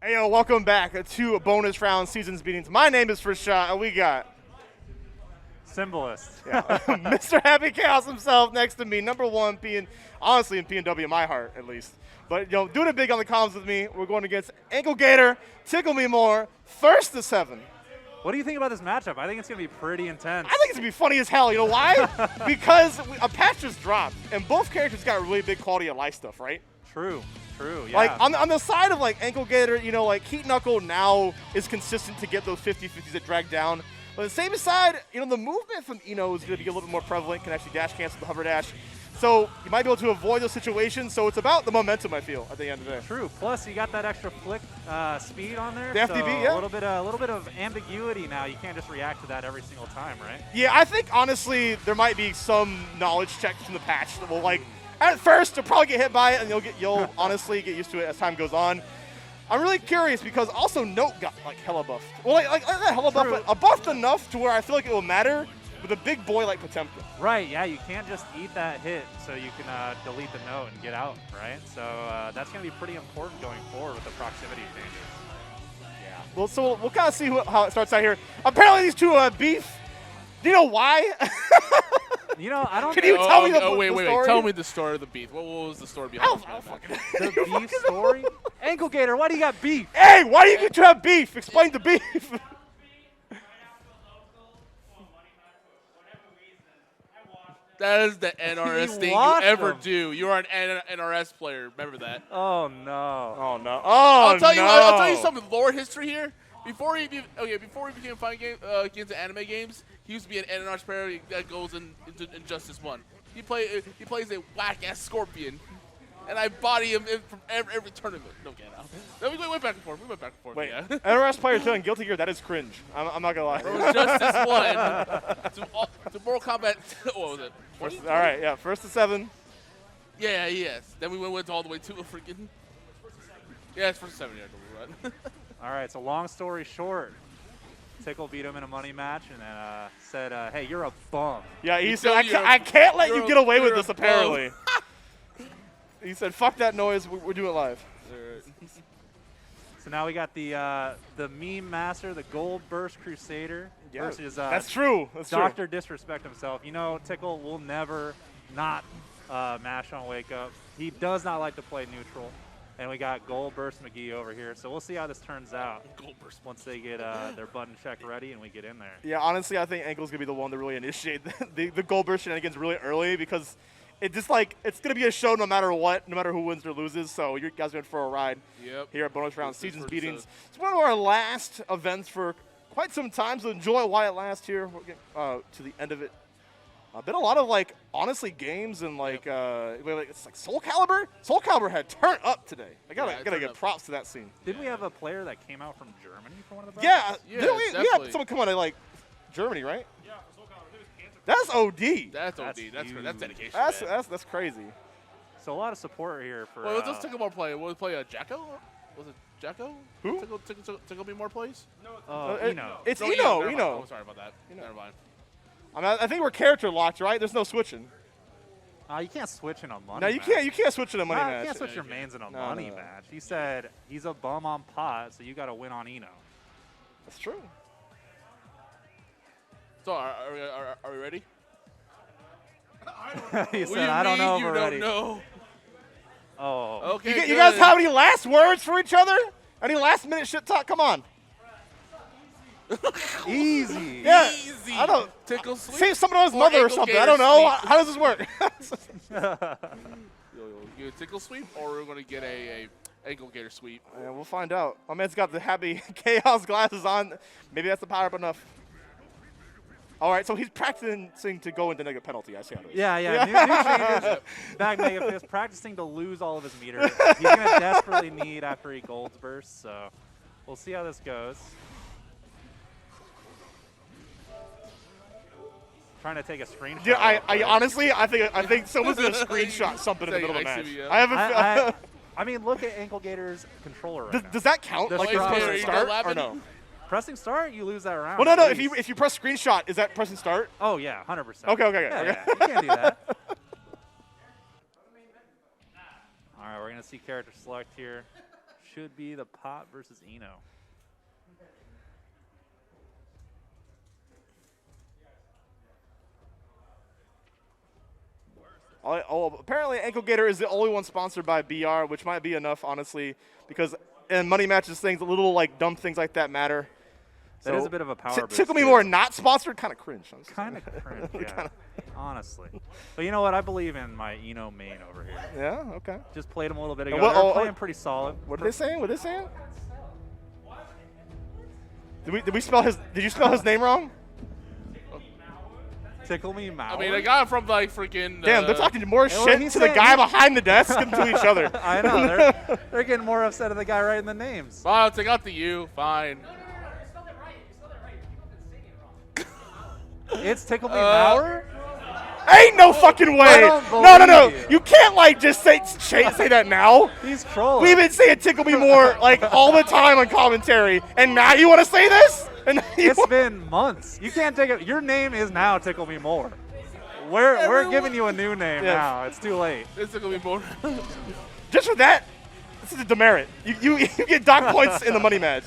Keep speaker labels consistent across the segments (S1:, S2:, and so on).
S1: Hey, yo, welcome back to bonus round seasons meetings. My name is Rashad, and we got
S2: Symbolist.
S1: Mr. Happy Chaos himself next to me, number one, honestly in PNW in my heart at least. But doing it big on the comms with me. We're going against Ankle Gator, Tickle Me More, first to 7.
S2: What do you think about this matchup? I think it's going to be pretty intense.
S1: I think it's gonna be funny as hell. You know why? Because a patch just dropped, and both characters got really big quality of life stuff, right?
S2: True, yeah.
S1: Like on the side of like Ankle Gator, like Heat Knuckle now is consistent to get those 50-50s that drag down. But on the same side, the movement from Eno is going to be a little bit more prevalent, can actually dash cancel the hover dash. So you might be able to avoid those situations. So it's about the momentum, I feel, at the end of the day.
S2: True. Plus, you got that extra flick speed on there.
S1: The FDB, yeah.
S2: A little bit of ambiguity now. You can't just react to that every single time, right?
S1: Yeah, I think honestly there might be some knowledge checks from the patch that will at first you'll probably get hit by it, and you'll honestly get used to it as time goes on. I'm really curious because also Note got hella buffed. Well, like not hella buffed, but buffed enough to where I feel like it will matter with a big boy like Potemkin.
S2: Right, yeah, you can't just eat that hit so you can delete the note and get out, right? So that's going to be pretty important going forward with the proximity changes.
S1: Yeah. Well, so we'll kind of see how it starts out here. Apparently these two beef. Do you know why?
S2: I don't
S1: Can you tell me the
S3: wait.
S1: story?
S3: Tell me the story of the beef. What was the story behind this?
S2: The beef story? Ankle Gator, why do you got beef?
S1: Hey, why do you get to have beef? Explain the beef.
S3: That is the NRS thing you ever do. You are an NRS player. Remember that.
S2: Oh, no.
S1: Oh, no.
S3: I'll tell you some lore history here. Before he became fighting games and anime games, he used to be an NRS player that goes into Injustice 1. He plays a whack-ass Scorpion. And I body him from every tournament. No, get out. Then we went back and forth.
S1: Wait,
S3: yeah.
S1: NRS player telling Guilty Gear, that is cringe. I'm not going to lie.
S3: From Justice 1 to Mortal Kombat, what was it?
S1: All right, yeah, first to 7.
S3: Yeah, yes. Then we went all the way to a freaking... Yeah, it's first to 7 years. Right?
S2: All right, so long story short, Tickle beat him in a money match and then said, hey, you're a bum.
S1: Yeah, he said, I can't let you get away with this, apparently. He said, fuck that noise, we're doing it live.
S2: So now we got the meme master, the Gold Burst Crusader versus
S1: that's true.
S2: Dr. Disrespect himself. Tickle will never not mash on Wake Up. He does not like to play neutral. And we got Gold Burst McGee over here. So we'll see how this turns out once they get their button check ready and we get in there.
S1: Yeah, honestly, I think Ankle's going to be the one to really initiate the Gold Burst shenanigans really early because it's going to be a show no matter what, no matter who wins or loses. So you guys are in for a ride here at Bonus Round Seasons Beatings. It's one of our last events for quite some time, so enjoy while it lasts here. We're getting to the end of it. Been a lot of honestly games and it's like Soul Calibur. Soul Calibur had turned up today. I gotta get props to that scene.
S2: Didn't we have a player that came out from Germany for one of the
S1: Yeah,
S3: yeah,
S1: we had someone come out of Germany, right?
S4: Yeah, Soul Calibur. It was Cancer.
S1: That's OD.
S3: That's OD.
S2: huge.
S3: That's dedication.
S1: That's crazy.
S2: So a lot of support here for.
S3: Well, let's take a more play. We'll play Jacko. Was it Jacko?
S1: Who?
S3: Tickle me more plays?
S2: Eno.
S1: It's
S3: No,
S1: Eno.
S3: never mind.
S1: Eno.
S3: Oh, sorry about that. Never mind.
S1: I think we're character locked, right? There's no switching.
S2: You can't switch in a money
S1: No, you
S2: match.
S1: can't. You can't switch in a money
S2: You
S1: match.
S2: can't switch your mains in a money match. He said he's a bum on pot, so you got to win on Eno.
S1: That's true.
S3: So, are we ready?
S2: He
S3: What do
S2: said,
S3: you
S2: I don't
S3: mean
S2: know if
S3: you
S2: we're
S3: don't
S2: ready.
S3: know?
S2: Oh.
S3: Okay,
S1: You guys
S3: good.
S1: have any last words for each other? Any last minute shit talk? Come on.
S2: Easy.
S1: Yeah.
S3: Easy.
S1: I don't.
S3: Tickle sleep.
S1: Say something on his
S3: or
S1: mother or
S3: ankle
S1: something.
S3: gator
S1: I don't know.
S3: sweep?
S1: How does this work?
S3: You a tickle sweep, or we're gonna get a ankle gator sweep?
S1: Yeah, we'll find out. My man's got the happy chaos glasses on. Maybe that's the power up enough. All right, so he's practicing to go into negative penalty. I see how it is.
S2: Yeah. New changes. Back Mega Fist, practicing to lose all of his meter. He's going to desperately need after he golds bursts, so we'll see how this goes. Trying to take a screenshot.
S1: Yeah, I honestly, I think someone's gonna screenshot something in the middle of the match.
S3: Actually, yeah.
S1: I have a.
S2: I mean, look at Ankle Gator's controller right now.
S1: Does that count?
S2: The
S1: Like
S2: strong
S1: pressing
S2: player,
S1: start
S3: you
S1: or
S3: don't
S1: no?
S2: Pressing start, you lose that round.
S1: Well, no.
S2: at
S1: If
S2: least.
S1: you press screenshot, is that pressing start?
S2: Oh yeah, 100%.
S1: Okay.
S2: Yeah, you can't do that. All right, we're gonna see character select here. should be the Pot versus Eno.
S1: Oh, apparently Ankle Gator is the only one sponsored by BR, which might be enough, honestly, because in money matches, things, little like dumb things like that matter.
S2: That is a bit of a power boost.
S1: Tickle Me More not sponsored, kind of cringe.
S2: Kind of cringe, yeah. Honestly. But you know what? I believe in my Eno main over here.
S1: Yeah, okay.
S2: Just played him a little bit ago.
S1: They're
S2: playing pretty solid.
S1: What are they saying? What are they saying? Did we spell his? Did you spell his name wrong?
S2: Tickle Me Mauer.
S3: I mean, I got it from like freaking.
S1: Damn, they're talking more shit to the guy behind the desk than to each other.
S2: I know. They're getting more upset at the guy writing the names.
S3: Well, I'll take out the U. Fine.
S2: It's Tickle Me Mauer?
S1: Ain't no fucking way. No. You can't like just say that now.
S2: He's trolling.
S1: We've been saying Tickle Me More like all the time on commentary, and now you want to say this?
S2: It's been months. You can't take it. Your name is now Tickle Me More. We're giving you a new name now. It's too late.
S3: It's Tickle Me More.
S1: Just for that, this is a demerit. You get dock points in the money match.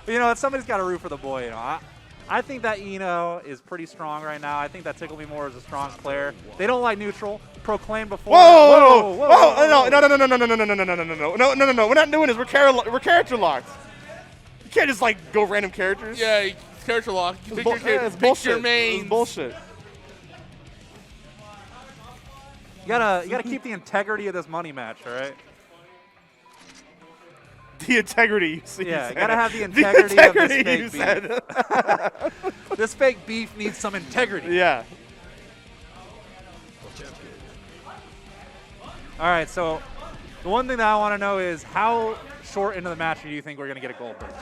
S2: But you know what? Somebody's got to root for the boy. You know, I think that Eno is pretty strong right now. I think that Tickle Me More is a strong player. They don't like neutral. Proclaimed before.
S1: Whoa! No. We're not doing this. We're character locked. You can't just like go random characters.
S3: Yeah, character lock. Pick your main.
S1: It's bullshit.
S2: You gotta keep the integrity of this money match, all right?
S1: The integrity.
S2: Yeah, you gotta have the integrity of this fake beef. This fake beef needs some integrity.
S1: Yeah.
S2: All right, so the one thing that I want to know is how short into the match do you think we're gonna get a gold burst?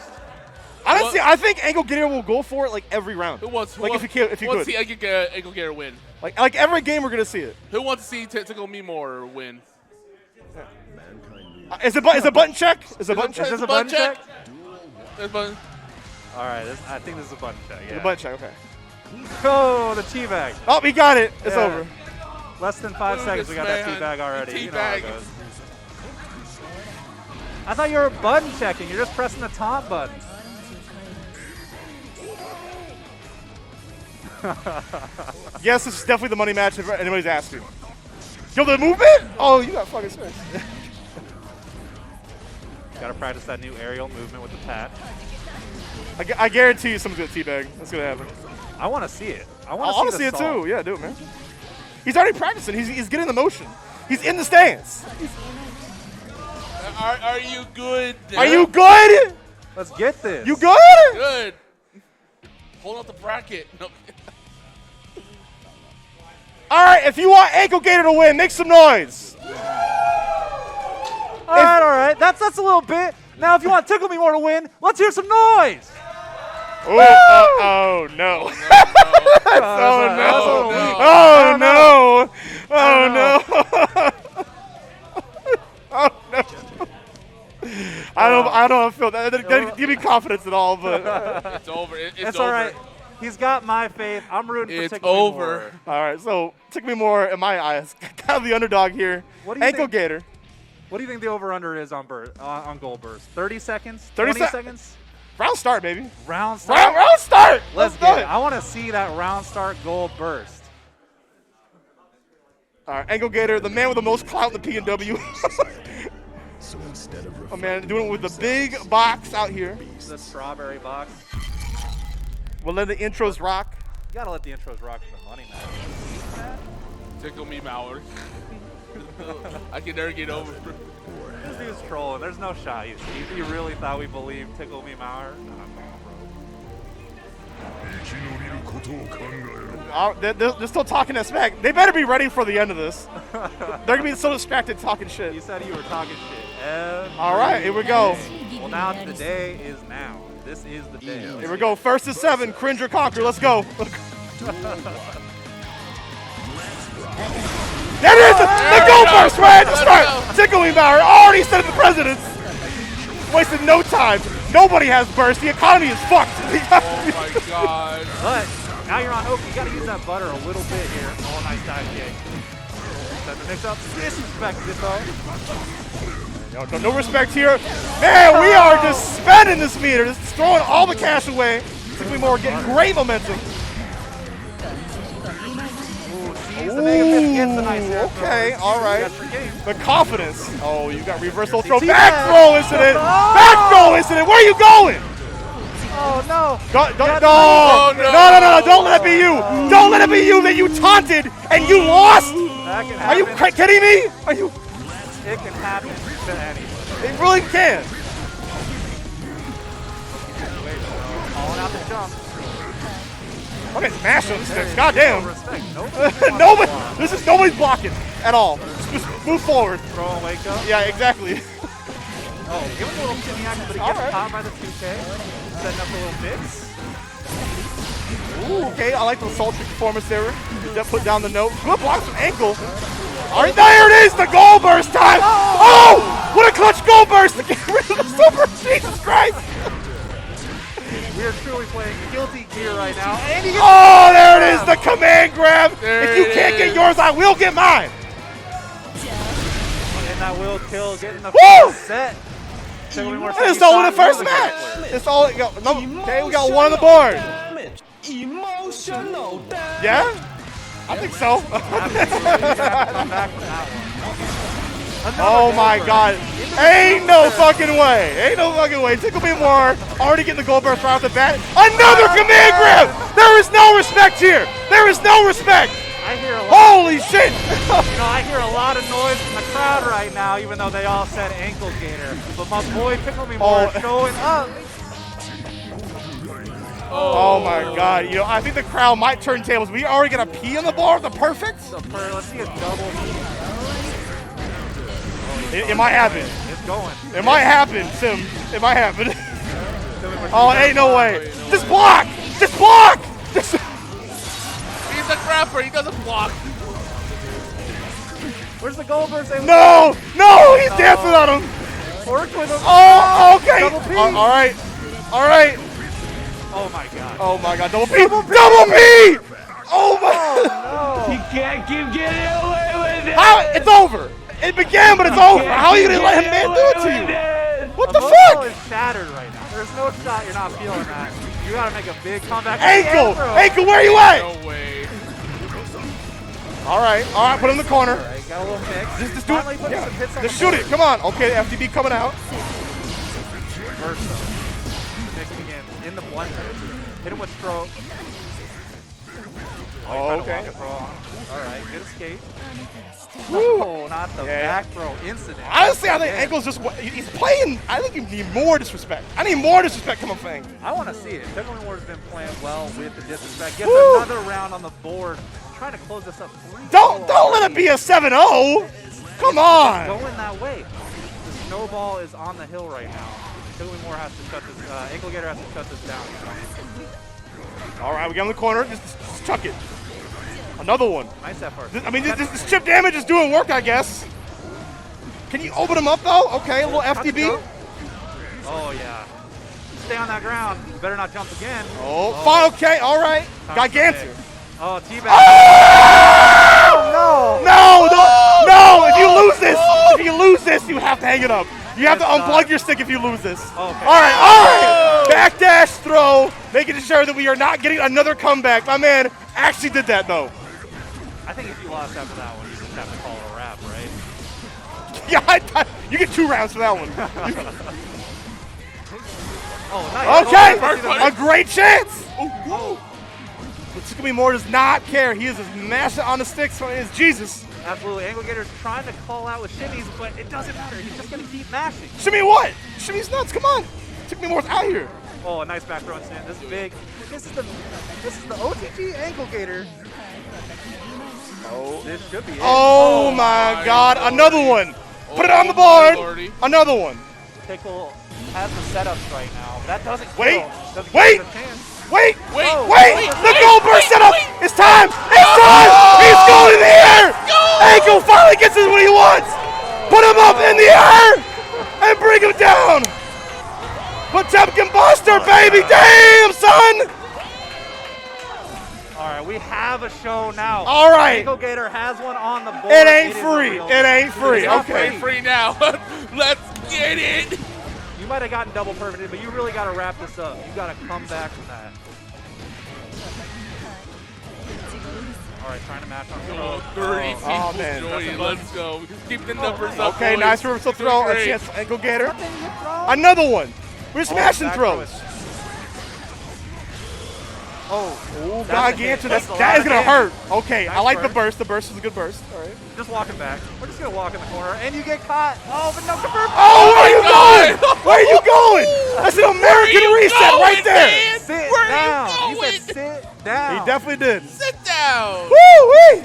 S1: Honestly, I think Ankle Gator will go for it like every round.
S3: Who wants
S1: if you could.
S3: to see Ankle Gator win?
S1: Like every game we're gonna see it.
S3: Who wants to see Tickle Me More win?
S1: Is it button check? Is this a button check?
S3: Button.
S2: All right, I think this is a button check. Yeah.
S1: The button check. Okay.
S2: Oh, the teabag.
S1: Oh, we got it. It's over.
S2: Less than 5 seconds, we got that teabag already. You know how it goes. I thought you were button checking. You're just pressing the top button.
S1: Yes, this is definitely the money match if anybody's asking. Yo, the movement? Oh, you got fucking space.
S2: Gotta practice that new aerial movement with the patch.
S1: I guarantee you someone's gonna teabag. That's gonna happen.
S2: I want to see it. I
S1: want to see it too. Yeah, do it, man. He's already practicing. He's getting the motion. He's in the stands.
S3: Are you good?
S1: Are you good?
S2: Let's get this.
S1: You good?
S3: Good. Hold up the bracket. Nope.
S1: All right, if you want Ankle Gator to win, make some noise.
S2: All right. That's a little bit. Now, if you want Tickle Me More to win, let's hear some noise.
S1: Oh no. Oh no. I don't feel that. That didn't give me confidence at all, but
S3: it's over.
S2: It's all right. He's got my faith. I'm rooting for Tickle Me More.
S1: All right, so Tickle Me More, in my eyes, kind of the underdog here. Ankle Gator.
S2: What do you think the over/under is on gold burst? 30 seconds?
S1: 30
S2: seconds?
S1: Round start, baby.
S2: Round start?
S1: Round start!
S2: Let's get it. I want to see that round start gold burst.
S1: All right, Ankle Gator, the man with the most clout in the P&W. Oh, man, doing it with the big box out here.
S2: The strawberry box.
S1: We'll let the intros rock.
S2: You got to let the intros rock for the money match.
S3: Tickle Me Mauer. I can never get over.
S2: This dude's trolling. There's no shot. You really thought we believed Tickle Me Mauer?
S1: They're still talking that smack. They better be ready for the end of this. They're going to be so distracted talking shit.
S2: You said you were talking shit.
S1: All right, here we go.
S2: Well, now the day is now. This is the day.
S1: Here we go. First to 7. Cringe or conquer. Let's go. That is the goal burst right at the start. Tickle Me Mauer already said it to the presidents. Wasted no time. Nobody has burst. The economy is fucked.
S3: Oh my god.
S2: But now you're on Oak. You got to use that butter a little bit here. Oh, nice dive kick. Set the mix up. Disrespect it though.
S1: No respect here. Man, we are just spending this meter, just throwing all the cash away. Typically more getting great momentum. Okay, all right. The confidence. Oh, you got reversal throw. Back throw incident. Back throw incident. Where are you going?
S2: Oh, no.
S1: No. Don't let it be you. Don't let it be you that you taunted and you lost. Are you kidding me? Are you?
S2: It can happen to anybody.
S1: It really can.
S2: Calling out the jump.
S1: Okay, smash on the sticks. Goddamn.
S2: Nobody.
S1: Nobody's blocking at all. Just move forward.
S2: Throw and wake up.
S1: Yeah, exactly.
S2: Oh, it was a little shimmy action, but he gets caught by the 2K. Setting up a little mix.
S1: Ooh, okay, I like the sultry performance there. Just put down the note. Good block from ankle. All right, there it is, the goal burst time. Oh, what a clutch goal burst to get rid of the super. Jesus Christ.
S2: We are truly playing Guilty Gear right now.
S1: Oh, there it is, the command grab. If you can't get yours, I will get mine.
S2: And that will kill, getting the
S1: Woo!
S2: first set.
S1: It's all in the first match. It's all. Okay, we got one on the board. Yeah, I think so. Oh my God! Ain't no fucking way! Ain't no fucking way! Tickle me more. Already getting the gold burst right off the bat. Another command grab. There is no respect here. There is no respect.
S2: I hear a lot.
S1: Holy shit!
S2: I hear a lot of noise from the crowd right now, even though they all said ankle gator. But my boy Tickle Me More is showing up.
S1: Oh my God! You know, I think the crowd might turn tables. We already got a P on the bar. The perfect.
S2: Let's see a double.
S1: It might happen.
S2: It's going.
S1: It might happen, Tim. It might happen. Oh, ain't no way. Just block. Just block. Just.
S3: He's a grabber. He doesn't block.
S2: Where's the goal burst?
S1: No, he's dancing on him.
S2: Work with him.
S1: Oh, okay.
S2: Double P.
S1: All right.
S2: Oh my God.
S1: Oh my God, double P. Double P. Oh my.
S2: No.
S5: You can't keep getting away with it.
S1: How? It's over. It began, but it's over. How are you gonna let him man do it to you? What the
S2: Emotional
S1: fuck?
S2: is shattered right now. There's no shot you're not feeling that. You gotta make a big comeback.
S1: Ankle, where are you at?
S3: No way.
S1: All right, put him in the corner.
S2: All right, got a little mix.
S1: Just do it.
S2: Finally put some hits on
S1: Just
S2: the
S1: shoot
S2: board.
S1: it. Come on. Okay, FDB coming out.
S2: Verso. Mixing again in the blender. Hit him with stroke.
S1: Oh, okay.
S2: All right, good escape. No, not the back throw incident.
S1: Honestly, I think Ankle's just, he's playing, I think you need more disrespect. I need more disrespect coming Fang.
S2: I want to see it. Tickle Me More's been playing well with the disrespect. Gets another round on the board. Trying to close this up.
S1: Don't let it be a 7-0. Come on.
S2: It's going that way. The snowball is on the hill right now. Tickle Me More has to shut this, Ankle Gator has to shut this down.
S1: All right, we got him in the corner. Just chuck it. Another one.
S2: Nice effort.
S1: This chip damage is doing work, I guess. Can you open him up, though? Okay, a little FDB.
S2: Oh, yeah. Stay on that ground. You better not jump again.
S1: Oh, fine, okay, all right. Gigantic.
S2: Oh, T-back.
S1: Oh, no! If you lose this, you have to hang it up. You have to unplug your stick if you lose this.
S2: Okay.
S1: All right. Backdash throw, making sure that we are not getting another comeback. My man actually did that, though.
S2: I think if you lost after that one, you just have to call it a wrap, right?
S1: Yeah, you get 2 rounds for that one.
S2: Oh, nice.
S1: Okay, a great chance. But Tickle Me More does not care. He is just mashing on the sticks. It's Jesus.
S2: Absolutely. Ankle Gator's trying to call out with shimmies, but it doesn't matter. He's just going to keep mashing.
S1: Shimmy what? Shimmy's nuts. Come on. Tickle Me More's out here.
S2: Oh, a nice back throw incident. This is big. This is the OTG Ankle Gator.
S3: Oh.
S2: This should be it.
S1: Oh my God. Another one. Put it on the board. Another one.
S2: Tickle has the setups right now. That doesn't
S1: Wait.
S2: kill. Doesn't
S1: Wait.
S2: give us a chance.
S1: Wait.
S3: Wait.
S1: The gold burst setup. It's time. It's time. He's going in the air. Ankle finally gets it what he wants. Put him up in the air and bring him down. Potemkin Buster, baby. Damn, son.
S2: All right, we have a show now.
S1: All right.
S2: Ankle Gator has one on the board.
S1: It ain't free. It ain't free.
S3: It's not
S1: Okay.
S3: free now. Let's Get it!
S2: You might have gotten double perfected, but you really got to wrap this up. You got to come back from that. All right, trying to match on throw.
S3: 30
S1: Oh, man.
S3: Joy, let's go. Keep the numbers up.
S1: Okay,
S3: boys.
S1: nice reversal throw. A
S3: Great.
S1: chance for ankle gator. Another one. We're smashing
S2: back
S1: throws.
S2: throw
S1: Oh,
S2: That's
S1: God,
S2: a hit.
S1: Ganter,
S2: That's a
S1: that
S2: lot
S1: is
S2: of
S1: going to hurt.
S2: damage.
S1: Okay, I
S2: Nice
S1: like the
S2: burst.
S1: burst. The burst is a good burst. All right.
S2: Just walking back. We're just going to walk in the corner, and you get caught. Oh, but no confirm.
S1: Oh, where are you
S3: God.
S1: going? Where are you going? That's an American
S3: you
S1: reset
S3: going,
S1: right there.
S3: man?
S2: Sit
S3: Where
S2: down.
S3: are you
S2: He
S3: going?
S2: said sit down.
S1: He definitely did.
S3: Sit down.
S1: Woo-wee.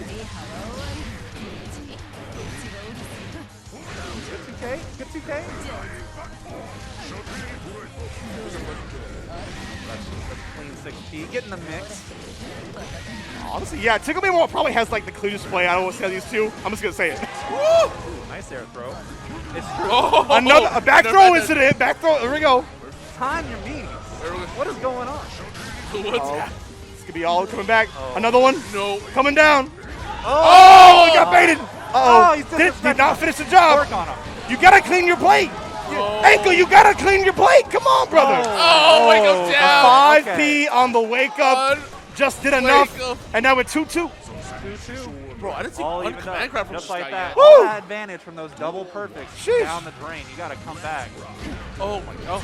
S2: Good 2K. Good 2K. That's clean 6P. Get in the mix.
S1: Honestly, yeah, Tickle Me More probably has like the cleanest play out of these two. I'm just going to say it.
S2: Ooh, nice air throw. It's true.
S3: Oh,
S1: Another a back throw
S3: another-
S1: incident. Back throw. There we go.
S2: Time your meetings. What is going on?
S3: What's that?
S1: This could be all coming back.
S2: Oh.
S1: Another one.
S3: No.
S1: Coming down.
S2: Oh,
S1: Oh, he got baited.
S2: Oh,
S1: Uh-oh.
S2: he's
S1: Did not finish the job.
S2: Work on him.
S1: You got to clean your plate.
S3: Oh.
S1: Ankle, you got to clean your plate. Come on, brother.
S3: Oh, wake up
S1: A
S3: down.
S1: 5P on the wake up. Just did enough.
S3: Wake up.
S1: And now we're 2-2.
S2: 2-2.
S3: Bro, I didn't see
S2: All
S3: one
S2: evened
S3: command
S2: up.
S3: grab from
S2: Just
S3: this
S2: like
S3: guy
S2: that.
S3: yet.
S2: All
S1: Woo!
S2: that advantage from those double perfects
S1: Sheesh.
S2: down the drain. You got to come back.
S3: Oh my god.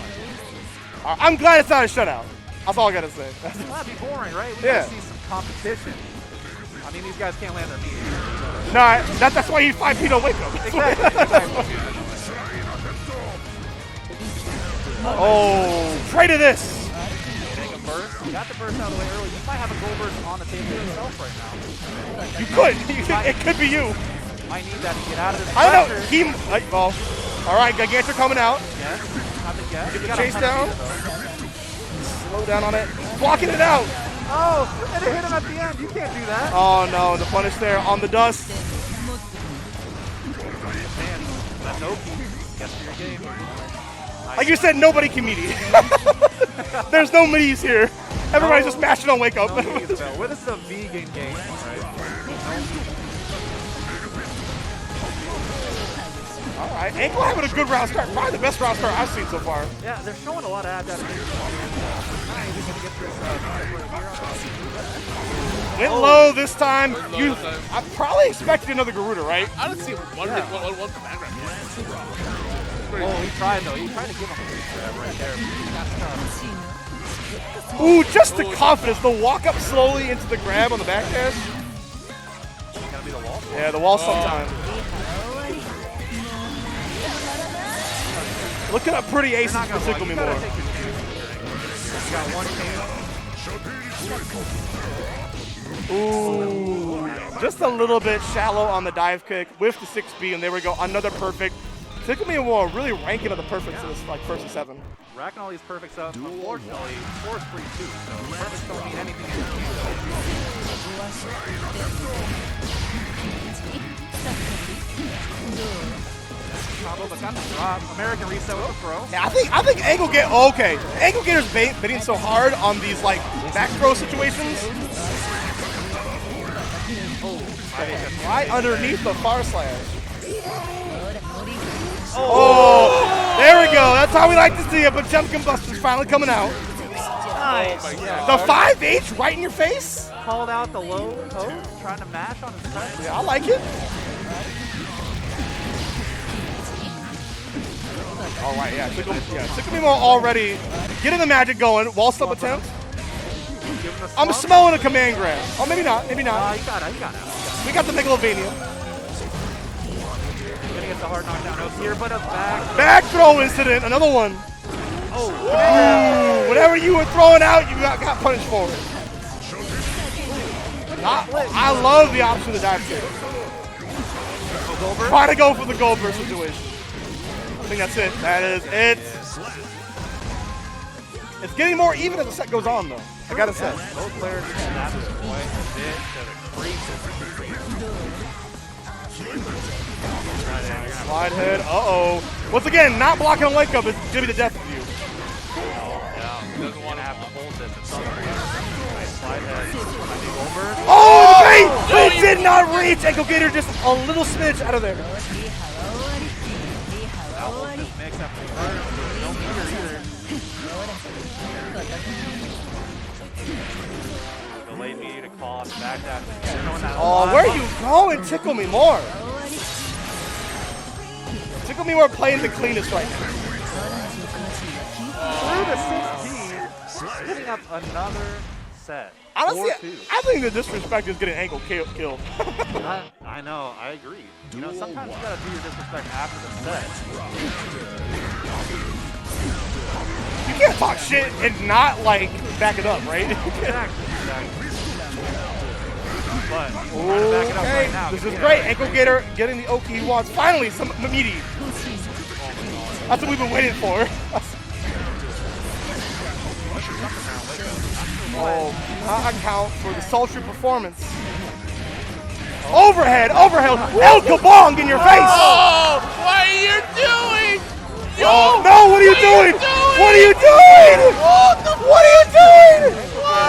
S1: I'm glad it's not a shutout. That's all I got to say.
S2: That'd be boring, right? We
S1: Yeah.
S2: gotta see some competition. I mean, these guys can't land their meetings.
S1: No, that's why you 5P on wake up.
S2: Exactly.
S1: Oh, pray to this.
S2: Take a burst. You got the burst out of the way early. You might have a goal burst on the table yourself right now.
S1: You could. It could be you.
S2: Might need that to get out of this
S1: I don't know.
S2: pressure.
S1: He, well, all right, Gigantor coming out.
S2: Yes. Not the guess.
S1: Get
S2: You
S1: the
S2: gotta
S1: chase
S2: kinda
S1: down.
S2: beat it, though.
S1: Slow down on it. Blocking it out.
S2: Oh, and it hit him at the end. You can't do that.
S1: Oh, no. The punish there on the dust.
S2: Man, that's Oki. Guess for your game.
S1: Like you said, nobody can meet you. There's no middies here. Everybody's just mashing on wake up.
S2: No meetings, though. What is a vegan game, right?
S1: All right. Ankle having a good round start. Probably the best round start I've seen so far.
S2: Yeah, they're showing a lot of adaptation.
S1: Went low this time.
S3: Went low
S1: You,
S3: this time.
S1: I probably expected another Garuda, right?
S3: I don't see one command grab.
S2: Oh, he tried, though. He tried to give him a free grab right there. He got stuck.
S1: Ooh, just the confidence. The walk up slowly into the grab on the back dash.
S2: Gotta be the wall.
S1: Yeah, the wall sometime. Look at that pretty aces
S2: Not
S1: for
S2: gonna
S1: Tickle
S2: lie,
S1: Me
S2: you gotta
S1: More.
S2: take your chances here. You got one chance.
S1: Ooh, just a little bit shallow on the dive kick with the 6B, and there we go, another perfect. Tickle Me More really ranking of the perfects in this like first and 7.
S2: Racking all these perfects up. Unfortunately, force free too, so perfects don't mean anything in this game. Combo, but got the drop. American reset with the throw.
S1: Yeah, I think Ankle Gator, okay. Ankle Gator's bidding so hard on these like back throw situations. Right underneath the far slash. Oh, there we go. That's how we like to see it, but Jump Combustion's finally coming out.
S2: Nice.
S1: The 5H right in your face?
S2: Called out the low post, trying to mash on his cut.
S1: Yeah, I like it. All right, yeah, Tickle Me More already getting the magic going. Wall stop attempt.
S2: Give him the
S1: I'm
S2: slump.
S1: smelling a command grab. Oh, maybe not, maybe not.
S2: You got it, you got it.
S1: We got the Megalovania.
S2: Gonna get the hard knockdown out here, but a back.
S1: Back throw incident, another one.
S2: Oh,
S1: Ooh, whatever you were throwing out, you got punished for it. I love the option of the dive kick. Try to go for the gold burst situation. I think that's it. That is it. It's getting more even as the set goes on, though. I gotta say.
S2: both players are snapping quite a bit to the crease.
S1: Slide head. Uh-oh. Once again, not blocking a wake up is gonna be the death of you.
S2: Doesn't want to have to hold this. It's nice slide head. Over.
S1: Oh, the bait! But it did not reach. Ankle Gator just a little smidge out of there.
S2: mix after the burst. No meter either. Delayed meter to call us back that.
S1: Oh, where are you going? Tickle me more. Tickle me more playing the cleanest right now.
S2: Through the 16, getting up another set.
S1: Honestly,
S2: 4-2.
S1: I think the disrespect is getting ankle killed.
S2: I know, I agree. You know, sometimes you gotta do your disrespect after the set.
S1: You can't talk shit and not, like, back it up, right?
S2: Exactly. But trying to back it up
S1: Okay,
S2: right now.
S1: this is great. Ankle Gator getting the Oki he wants. Finally, some meaty. That's what we've been waiting for. Oh, not account for the sultry performance. Overhead. El Kabong in your face.
S3: Oh, what are you doing? Yo,
S1: Oh, no, what are you doing? What are you doing? What are you doing?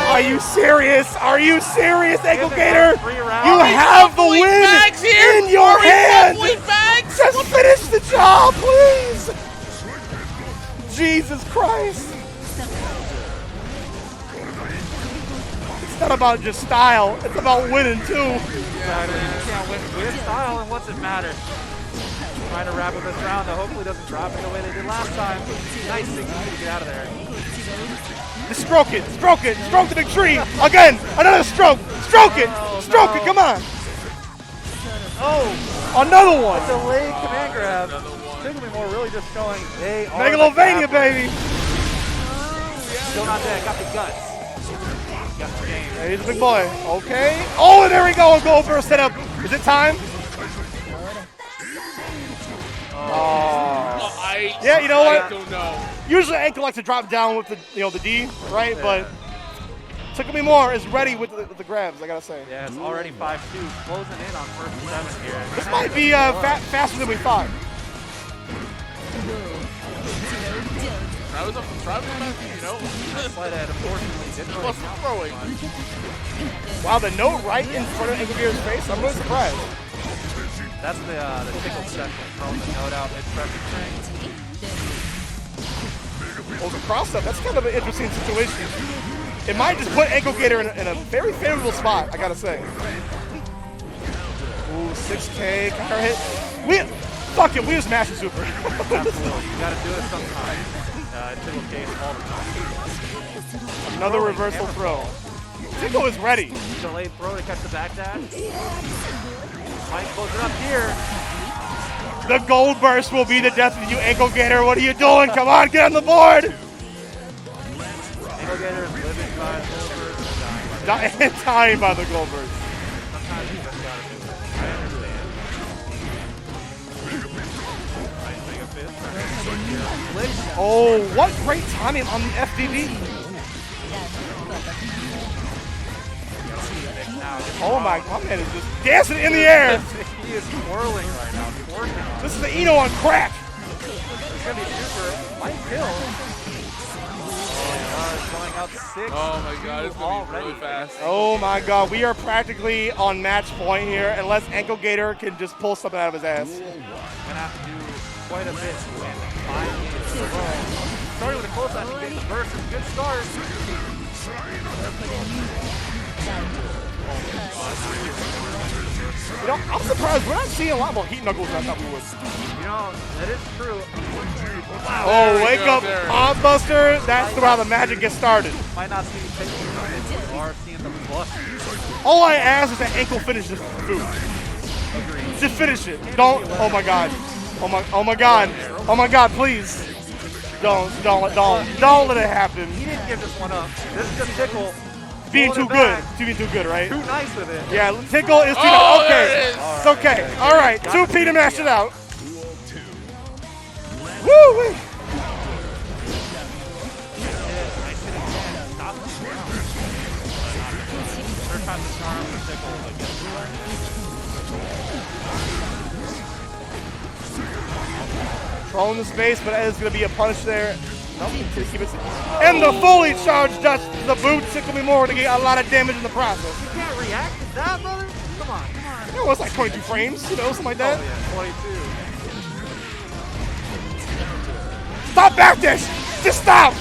S1: Are you serious? Are you serious, Ankle Gator? You have the win in your hand. Just finish the job, please. Jesus Christ. It's not about just style. It's about winning, too.
S2: Exactly. You can't win with style, and what's it matter? Trying to wrap up this round, though. Hopefully doesn't drop it the way they did last time. Nice 60 to get out of there.
S1: Just stroke it. Stroke the big tree. Again, another stroke. Stroke it, come on.
S2: Oh,
S1: Another one.
S2: delayed command grab. Tickle Me More really just showing they are
S1: Megalovania,
S2: the
S1: baby.
S2: Still not dead. Got the guts. Got the game.
S1: Yeah, he's a big boy. Okay. Oh, and there we go. A gold burst set up. Is it time? Oh. Yeah, you know
S3: I
S1: what?
S3: don't know.
S1: Usually Ankle likes to drop down with the the D, right? Yeah. But Tickle Me More is ready with the grabs, I gotta say.
S2: Yeah, it's already 5-2, closing in on first and 7 here.
S1: This might be faster than we thought.
S3: Travis, you know.
S2: Slight edge, unfortunately, didn't really
S3: Plus throwing.
S1: Wow, the note right in front of Ankle Gator's face. I'm really surprised.
S2: That's the tickle special, throwing the note out mid-pressure string.
S1: Well, the cross up, that's kind of an interesting situation. It might just put Ankle Gator in a very favorable spot, I gotta say. Ooh, 6K, counter hit. Fuck it, we just mash the super.
S2: Absolutely, you gotta do it sometime. Tickle case all the time.
S1: Another reversal throw. Tickle is ready.
S2: Delayed throw to catch the back dash. Might close it up here.
S1: The gold burst will be the death of you, Ankle Gator. What are you doing? Come on, get on the board.
S2: Ankle Gator is living by the gold burst and
S1: Dying by the gold burst.
S2: sometimes you just gotta do it. I understand. Nice big fist.
S1: Oh, what great timing on the FDB. Oh my man is just dancing in the air.
S2: He is twirling right now.
S1: This is the Eno on crack.
S2: It's gonna be super. Might kill. Going up 6.
S3: Oh my god, it's going to be really fast.
S1: Oh my god, we are practically on match point here unless Ankle Gator can just pull something out of his ass.
S2: Gonna have to do quite a bit to win 5 games in a row. Starting with a close out, getting the burst. Good start.
S1: You know, I'm surprised we're not seeing a lot more heat knuckles than I thought we would.
S2: You know, that is true. Wow.
S1: Oh, wake up, Palm Buster. That's how the magic gets started.
S2: Might not see the takeover, but you are seeing the plus.
S1: All I ask is that Ankle finish this food. Just finish it. Don't. Oh my god. Oh my god. Oh my god, please. Don't let it happen.
S2: He didn't give this one up. This is just Tickle.
S1: Being too good. Being too good, right?
S2: Too nice with it.
S1: Yeah, Tickle is too
S3: Oh,
S1: good.
S3: there
S1: Okay.
S3: it is.
S1: It's okay. All right. 2P to mash it out. Woo! Controlling the space, but it's going to be a punch there. And the fully charged Dutch to the boot. Tickle Me More to get a lot of damage in the process.
S2: You can't react to that, brother? Come on.
S1: You know, it's like 22 frames, something like that.
S2: Oh, yeah, 22.
S1: Stop backdash! Just stop!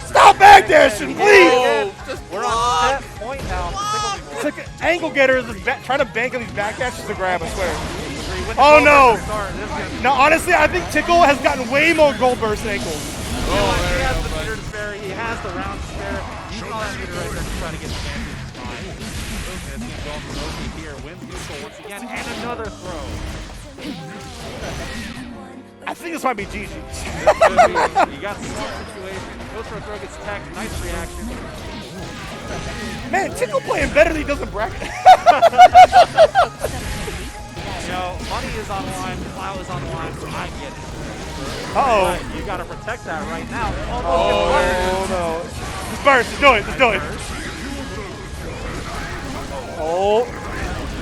S1: Stop backdashing, please!
S3: Oh, just
S2: We're on set point now.
S1: It's like Angle Getter is just trying to bank on these backdashes to grab, I swear.
S2: With the
S1: Oh,
S2: goal
S1: no.
S2: burst start, this is gonna be-
S1: Now, honestly, I think Tickle has gotten way more gold burst than Ankle.
S2: You know what? He has the meter to spare. He has the round to spare. Using all that meter right there to try to get the advantage. It's fine. This team going for Roki here. Wins neutral once again. And another throw.
S1: I think this might be GG's.
S2: You got the smart situation. Goes for a throw, gets tagged. Nice reaction.
S1: Man, Tickle playing better than he does in bracket.
S2: You know, money is on the line. Clout is on the line. I get it.
S1: Uh-oh.
S2: But you got to protect that right now.
S1: Oh, no. Just burst. Just do it. Just do it. Oh.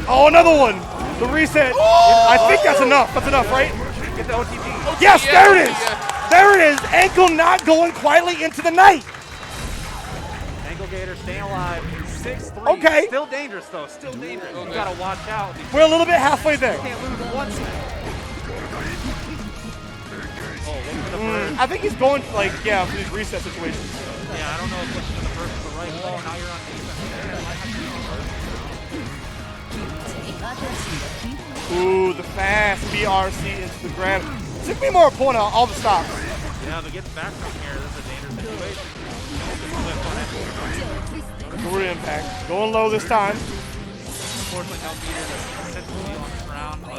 S1: Oh, another one. The reset. I think that's enough. That's enough, right?
S2: Get the OTG.
S1: Yes, there it is. There it is. Ankle not going quietly into the night.
S2: Ankle Gator staying alive. 6-3.
S1: Okay.
S2: Still dangerous, though. Still dangerous. You got to watch out. You
S1: We're a little bit halfway there.
S2: can't lose one set. Oh, look for the burst.
S1: I think he's going, like, yeah, for these reset situations.
S2: Yeah, I don't know if pushing in the first is the right call. Now you're on defense. Yeah, might have to use the first.
S1: Ooh, the fast BRC into the grab. Took me more pulling out all the stops.
S2: Yeah, they're getting back from here. This is a dangerous situation.
S1: Good impact. Going low this time.
S2: Unfortunately, no meter to essentially on the ground, but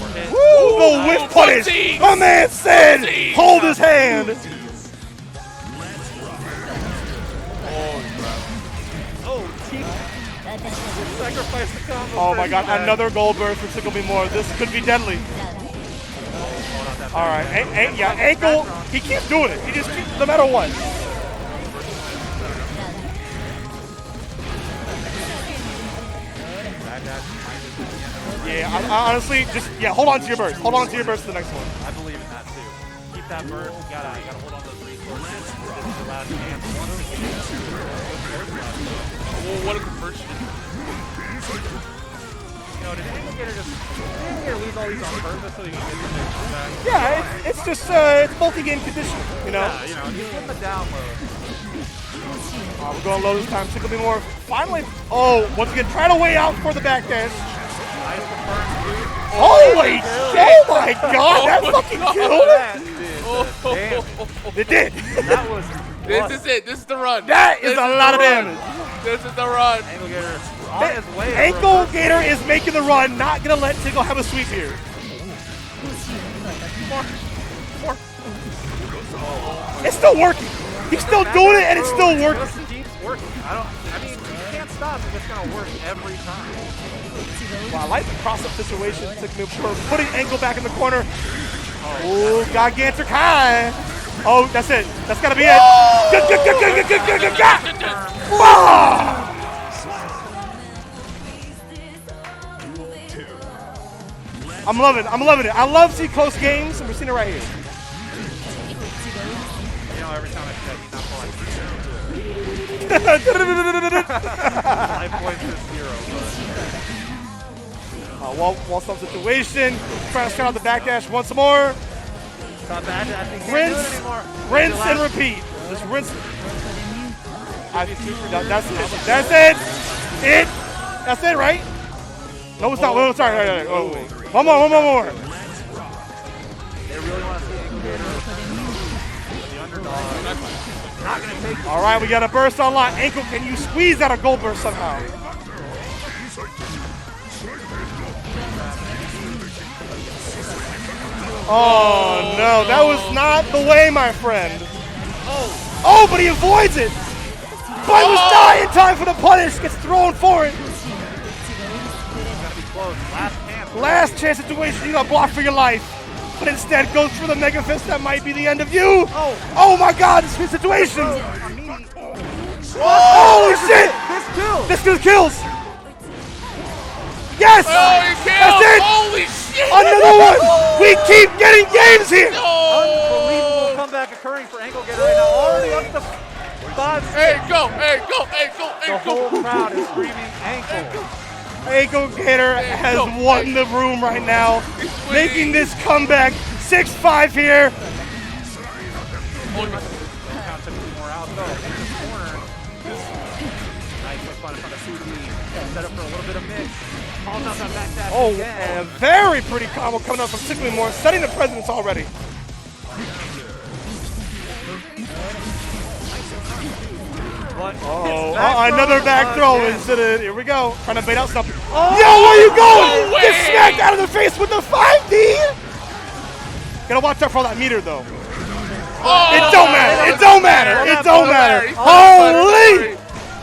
S2: we're hit.
S1: Woo! The whip punish. My man said, hold his hand.
S2: Oh, team. Sacrifice the combo.
S1: Oh my God! Another gold burst for Tickle Me More. This could be deadly. All right, yeah, Ankle. He keeps doing it. He just keeps, no matter what. Yeah, I honestly, just hold on to your burst. Hold on to your burst to the next one.
S2: I believe in that too. Keep that burst. You gotta hold on to those resources. This is the last chance.
S3: Oh, what a conversion.
S2: You know, did Ankle Gator just leave all these on purpose so he can get the next back?
S1: Yeah, it's just it's multi-game conditioning, you know.
S2: Yeah, you know, just give him the download.
S1: We're going low this time. Tickle Me More. Finally. Oh, once again, trying to weigh out for the backdash.
S2: Nice confirmed sweep.
S1: Holy shit! Oh my God, that fucking killed
S2: That did
S1: it. It did.
S2: That was.
S3: This is it. This is the run.
S1: That is a lot of damage.
S3: This is the run.
S2: Ankle Gator on his way.
S1: Ankle Gator is making the run, not gonna let Tickle have a sweep here.
S3: More.
S1: It's still working. He's still doing it, and it's still working.
S2: Just keeps working. I mean, you can't stop if it's gonna work every time.
S1: Well, I like the cross-up situation. Tickle Me More putting Ankle back in the corner. Oh, Gigantic High. Oh, that's it. That's gotta be it. I'm loving it. I love seeing close games, and we're seeing it right here.
S2: You know, every time I check, he's not pulling. 5 points to 0.
S1: Wall stop situation. Trying to scout out the backdash once more.
S2: Not bad. I think can't do it
S1: Rinse,
S2: anymore.
S1: rinse, and repeat. Just rinse. That's it. That's it. That's it, right? No, it's not. Oh, sorry. Right. Oh, wait. One more.
S2: They really want to see Ankle Gator the underdog. Not going to take it.
S1: All right, we got a burst on lock. Ankle, can you squeeze out a gold burst somehow? Oh, no. That was not the way, my friend. Oh, but he avoids it. But it was not in time for the punish. Gets thrown for it.
S2: Gotta be close. Last chance.
S1: Last chance situation. You got blocked for your life. But instead goes for the Mega Fist. That might be the end of you. Oh my God, this is a situation. Holy shit. This kills. Yes.
S3: Oh, he killed.
S1: That's it.
S3: Holy shit.
S1: Another one. We keep getting games here.
S2: Unbelievable comeback occurring for Ankle Gator right now. Already up to 5.
S3: Hey, go.
S2: The whole crowd is screaming Ankle.
S1: Ankle Gator has won the room right now, making this comeback 6-5 here.
S2: Count took more out though. In the corner. Nice quick spot in front of Suzy. Set up for a little bit of mix. Calls out that back dash
S1: Oh,
S2: again.
S1: and a very pretty combo coming up from Tickle Me More, setting the precedence already. Another back throw instead of, here we go, trying to bait out something. Yo, where you going? Get smacked out of the face with the 5D. Gotta watch out for all that meter though. It don't matter, it don't matter, it don't matter. Holy!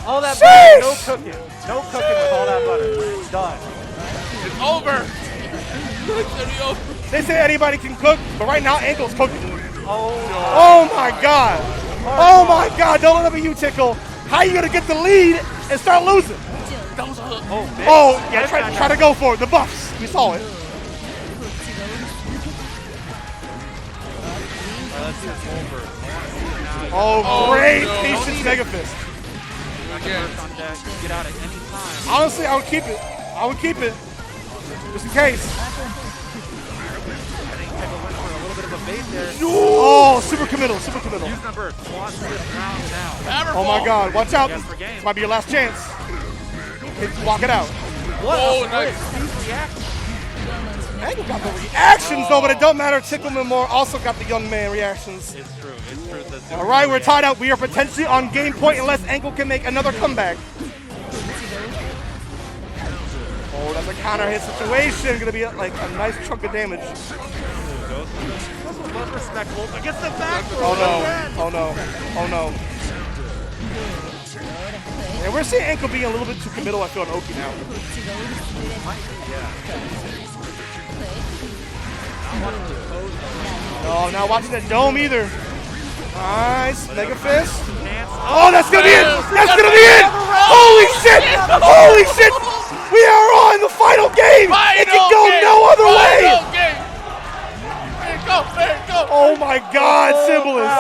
S2: All that butter, no cooking. No cooking with all that butter. It's done.
S3: It's over.
S1: They say anybody can cook, but right now Ankle's cooking.
S2: Oh
S1: my God. Oh my God, don't let me you Tickle. How you gonna get the lead and start losing?
S3: That was a hook.
S1: Try to go for it. The buffs, we saw it.
S2: Let's see this over.
S1: Great
S3: no.
S1: patience Mega Fist.
S3: Again.
S2: On deck. Get out at any time.
S1: Honestly, I would keep it. Just in case.
S2: I think Tickle went for a little bit of a bait there.
S1: Oh, super committal.
S2: Use number. Wants this round now.
S1: Oh my God, watch out.
S2: Yes, for game.
S1: This might be your last chance. Walk it out.
S2: What?
S3: Nice.
S2: These reactions.
S1: Angle got the reactions though, but it don't matter. Tickle Me More also got the young man reactions.
S2: It's true.
S1: All right, we're tied up. We are potentially on game point unless Ankle can make another comeback. Oh, that's a counter hit situation. Gonna be like a nice chunk of damage.
S2: This was respectable against the back.
S1: Oh no. And we're seeing Ankle being a little bit too committal, I feel, on Oki now. Oh, not watching that dome either. Nice, Mega Fist. Oh, that's gonna be it! That's gonna be it! Holy shit! Holy shit! We are on the final game! It can go no other way!
S3: There you go.
S1: Oh my God, Symbolist!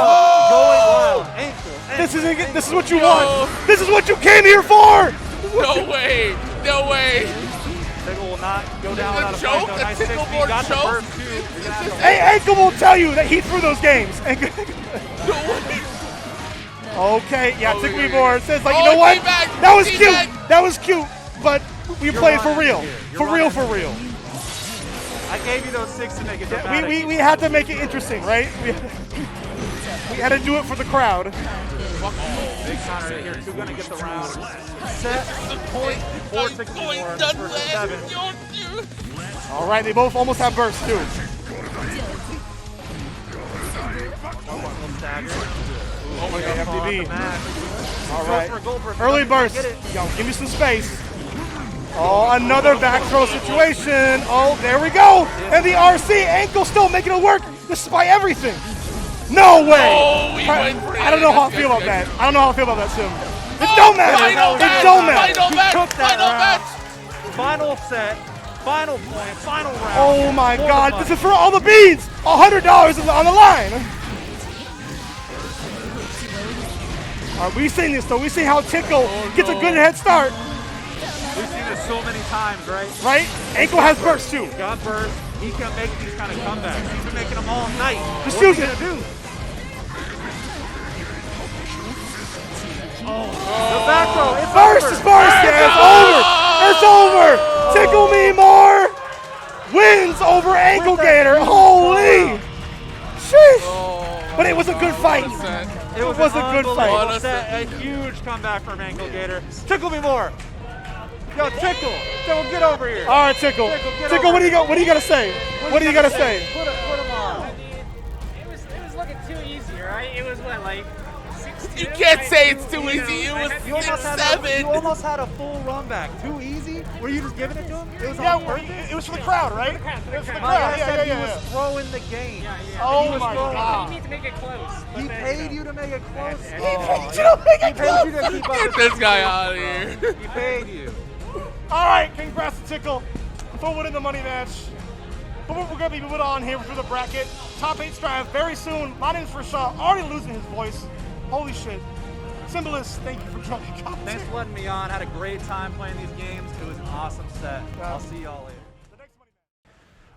S1: This is what you want! This is what you came here for!
S3: No way!
S2: Tickle will not go down
S3: The
S2: without a
S3: choke,
S2: fight, though.
S3: the
S2: Nice
S3: Tickle
S2: 60,
S3: board
S2: got the
S3: choke.
S2: first two. You're gonna have to
S1: Hey, Ankle will tell you that he threw those games.
S3: No way!
S1: Okay, yeah,
S3: Oh,
S1: Tickle Me
S3: yeah.
S1: More. It says, like,
S3: Oh,
S1: you know what?
S3: teabag,
S1: That was
S3: teabag.
S1: cute. That was cute. But we played for
S2: running
S1: real.
S2: here. You're
S1: For real,
S2: running.
S1: for real.
S2: I gave you those 6 to make it dramatic.
S1: We had to make it interesting, right? We had to do it for the crowd.
S2: Big counter right here. Two gonna get the round. Set point for Tickle Me More versus 7.
S1: All right, they both almost have burst, too.
S3: Oh my God.
S1: FDB. All
S2: Goes
S1: right.
S2: for Goldberg.
S1: Early burst.
S2: Get it.
S1: Yo, give me some space. Oh, another back throw situation. Oh, there we go. And the RC Ankle still making it work despite everything. No way.
S3: Oh, he went for it.
S1: I don't know how I feel about that. I don't know how I feel about that, Sim. It don't matter. It don't matter.
S3: Final match.
S2: Final set. Final point. Final round.
S1: Oh my
S2: For the
S1: God.
S2: money.
S1: This is for all the beads. $100 is on the line. All right, we've seen this though. We've seen how Tickle gets a good head start.
S2: We've seen this so many times, right?
S1: Right? Ankle has burst too.
S2: Got burst. He can make these kind of comebacks. He's been making them all night.
S1: Just
S2: What's
S1: use
S2: he
S1: it.
S2: gonna do? The back throw. It's
S1: Burst
S2: over.
S1: is burst. Yeah, it's over. It's over. Tickle Me More wins over Ankle Gator. Holy. Sheesh. But it was a good fight.
S2: It was
S1: a good fight.
S2: unbelievable set. A huge comeback from Ankle Gator. Tickle Me More. Yo, Tickle. Tickle, get over here.
S1: All right, Tickle.
S2: get
S1: Tickle,
S2: over
S1: what do you gotta say? What do you gotta say?
S2: Put him on.
S4: It was looking too easy, right? It was what, like 6-2?
S3: You can't say it's too easy. It was
S2: You almost, had
S3: 6-7.
S2: you almost had a full run back. Too easy? Were you just giving it to him? It was on
S1: Yeah,
S2: purpose?
S1: it was for the crowd, right? It was for the
S2: My
S1: crowd.
S2: guy said he was throwing the game.
S1: Oh
S2: He was
S1: my
S2: throwing
S1: God.
S4: You need to make it close.
S2: He paid you to make it close.
S1: He paid you to make
S2: He
S1: it
S2: paid you
S1: close.
S2: to keep up.
S3: Get this guy out of here.
S2: He paid you.
S1: All right, congrats to Tickle for winning the money match. But we're going to be moving on here through the bracket. Top 8 strive very soon. My name is Rashad, already losing his voice. Holy shit. Symbolist, thank you for joining.
S2: Thanks for letting me on. Had a great time playing these games. It was an awesome set. I'll see y'all later.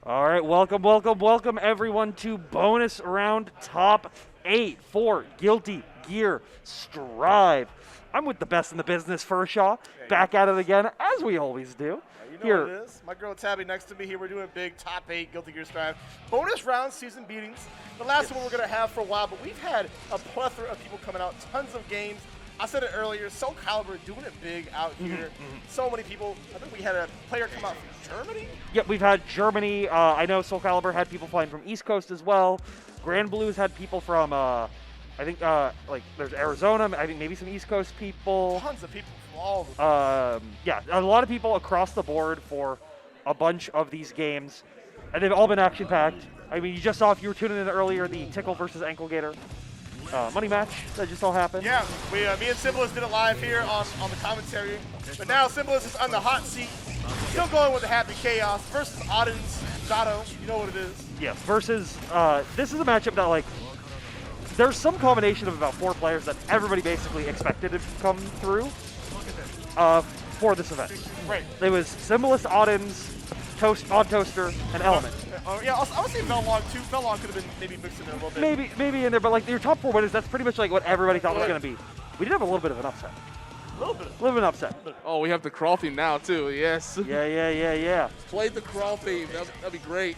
S2: All right, welcome everyone to bonus round top
S6: 8 for Guilty Gear Strive. I'm with the best in the business, Furshaw. Back at it again, as we always do.
S1: You know what it is. My girl Tabby next to me here. We're doing a big top 8 Guilty Gear Strive bonus round season beatings. The last one we're going to have for a while, but we've had a plethora of people coming out, tons of games. I said it earlier, Soul Calibur doing it big out here. So many people. I think we had a player come out from Germany.
S6: Yep, we've had Germany. I know Soul Calibur had people flying from East Coast as well. Grand Blues had people from, I think, like, there's Arizona. I think maybe some East Coast people.
S1: Tons of people from all over.
S6: Yeah, a lot of people across the board for a bunch of these games. And they've all been action-packed. I mean, you just saw, if you were tuning in earlier, the Tickle versus Ankle Gator money match that just all happened.
S1: Yeah, me and Symbolist did it live here on the commentary. But now Symbolist is on the hot seat. Still going with the Happy Chaos versus Audens, Zato. You know what it is.
S6: Yes, versus, this is a matchup that, like, there's some combination of about 4 players that everybody basically expected to come through for this event.
S1: Right.
S6: It was Symbolist, Audens, Odd Toaster, and Element.
S1: Yeah, I would say Melon too. Melon could have been maybe mixed in there a little bit.
S6: Maybe in there, but like your top 4 winners, that's pretty much like what everybody thought was going to be. We did have a little bit of an upset.
S1: A little bit
S6: of an upset.
S3: Oh, we have the crawl theme now too. Yes.
S6: Yeah.
S3: Play the crawl theme. That'd be great.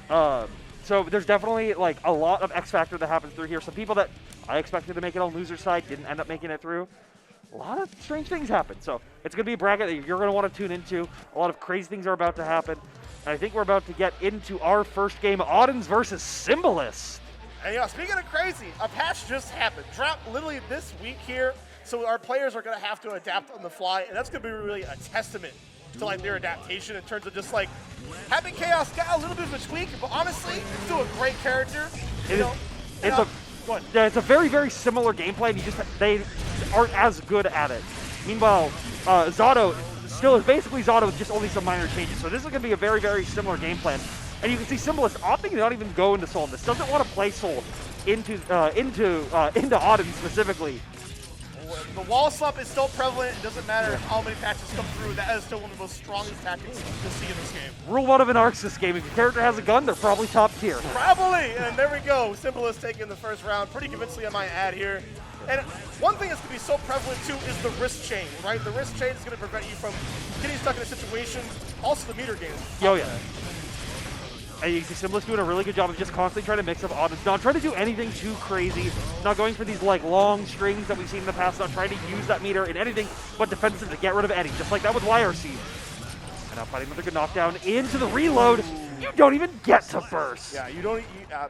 S6: So there's definitely like a lot of X Factor that happens through here. Some people that I expected to make it on loser side didn't end up making it through. A lot of strange things happen. So it's going to be a bracket that you're going to want to tune into. A lot of crazy things are about to happen. And I think we're about to get into our first game, Audens versus Symbolist.
S1: And yeah, speaking of crazy, a patch just happened. Dropped literally this week here. So our players are going to have to adapt on the fly. And that's going to be really a testament to like their adaptation in terms of just like Happy Chaos got a little bit of a tweak, but honestly, it's still a great character.
S6: It's a very, very similar gameplay, and they aren't as good at it. Meanwhile, Zato still is basically Zato with just only some minor changes. So this is going to be a very, very similar game plan. And you can see Symbolist opting to not even go into Soul. This doesn't want to play Soul into Audens specifically.
S1: The wall slump is still prevalent. It doesn't matter how many patches come through. That is still one of the most strongest tactics to see in this game.
S6: Rule 1 of an Arxis game: if your character has a gun, they're probably top tier.
S1: Probably, and there we go. Symbolist taking the first round, pretty convincingly, I might add here. And one thing that's going to be so prevalent too is the wrist chain, right? The wrist chain is going to prevent you from getting stuck in a situation. Also, the meter game.
S6: Oh yeah. And you see Symbolist doing a really good job of just constantly trying to mix up Audens, not trying to do anything too crazy, not going for these like long strings that we've seen in the past, not trying to use that meter in anything but defensive to get rid of Eddie, just like that with YRC. And now fighting another good knockdown into the reload. You don't even get to burst.
S1: Yeah, you don't.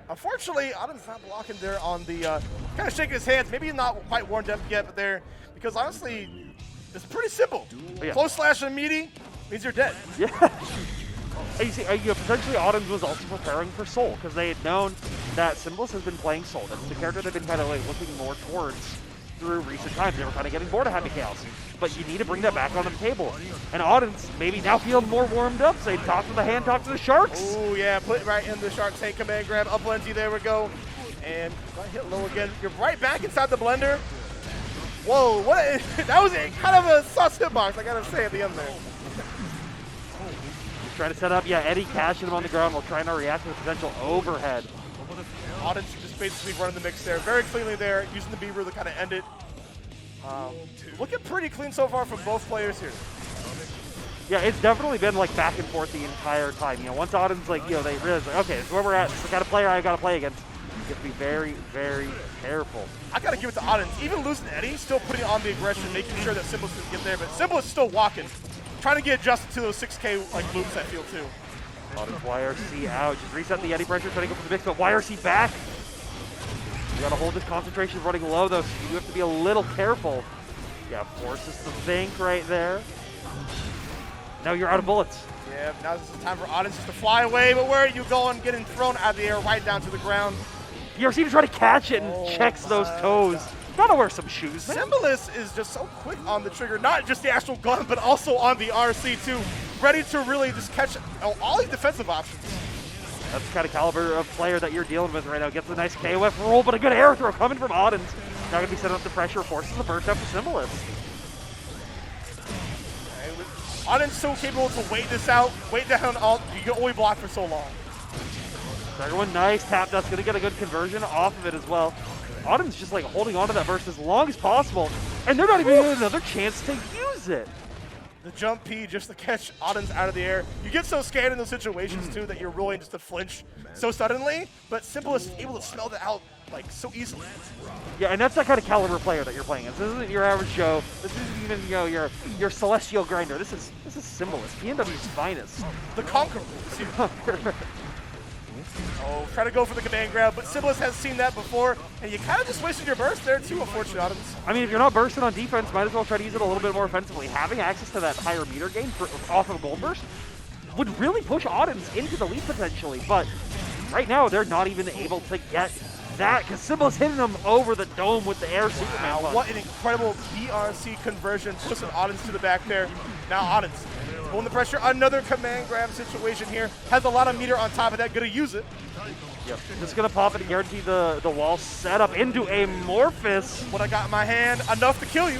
S1: Unfortunately, Audens not blocking there on the kind of shaking his hands. Maybe not quite warmed up yet, but there, because honestly, it's pretty simple.
S6: Yeah.
S1: Close slash and meaty means you're dead.
S6: Yeah. And you see, potentially Audens was also preparing for Soul, because they had known that Symbolist has been playing Soul. That's the character they've been kind of like looking more towards through recent times. They were kind of getting bored of Happy Chaos. But you need to bring that back on the table. And Audens maybe now feeling more warmed up, saying talk to the hand, talk to the sharks.
S1: Oh yeah, put it right in the shark tank command grab, up Lenzy, there we go. And got hit low again. You're right back inside the blender. Whoa, that was kind of a sus hitbox, I gotta say at the end there.
S6: Trying to set up, Eddie cashing him on the ground while trying to react to the potential overhead.
S1: Audens just basically running the mix there, very cleanly there, using the Beaver to kind of end it. Looking pretty clean so far from both players here.
S6: Yeah, it's definitely been like back and forth the entire time. Once Audens they realize, like, okay, this is where we're at. This is the kind of player I got to play against. You have to be very, very careful.
S1: I got to give it to Audens. Even losing Eddie, still putting on the aggression, making sure that Symbolist can get there. But Symbolist still walking. Trying to get adjusted to those 6K like loops, I feel too.
S6: Audens YRC out. Just reset the Eddie pressure, trying to go for the mix, but YRC back. You gotta hold this concentration running low though, so you do have to be a little careful. Yeah, forces the think right there. Now you're out of bullets.
S1: Yeah, now this is time for Audens just to fly away, but where are you going? Getting thrown out of the air right down to the ground.
S6: YRC to try to catch it and checks those toes. Gotta wear some shoes, man.
S1: Symbolist is just so quick on the trigger, not just the actual gun, but also on the RC too. Ready to really just catch all these defensive options.
S6: That's the kind of caliber of player that you're dealing with right now. Gets a nice KOF roll, but a good air throw coming from Audens. Now gonna be setting up the pressure, forces the burst up to Symbolist.
S1: Audens so capable to wait this out, wait down all, you can only block for so long.
S6: Second one, nice tap. That's gonna get a good conversion off of it as well. Autumn's just like holding on to that burst as long as possible, and they're not even getting another chance to use it.
S1: The jump P just to catch Autumn's out of the air. You get so scared in those situations too that you're willing just to flinch so suddenly, but Simple is able to smell that out like so easily.
S6: Yeah, and that's that kind of caliber player that you're playing against. This isn't your average Joe. This isn't even your celestial grinder. This is Symbolist, PNW's finest.
S1: The Conqueror. Oh, try to go for the command grab, but Symbolist has seen that before, and you kind of just wasted your burst there too, unfortunately, Autumns.
S6: I mean, if you're not bursting on defense, might as well try to use it a little bit more offensively. Having access to that higher meter gain off of Gold Burst would really push Autumns into the lead potentially, but right now they're not even able to get that because Symbolist hitting them over the dome with the air Superman punch.
S1: What an incredible BRC conversion, pushing Autumns to the back there. Now Autumns pulling the pressure, another command grab situation here. Has a lot of meter on top of that, gonna use it.
S6: Yep, just gonna pop it and guarantee the wall set up into Amorphous.
S1: What I got in my hand, enough to kill you.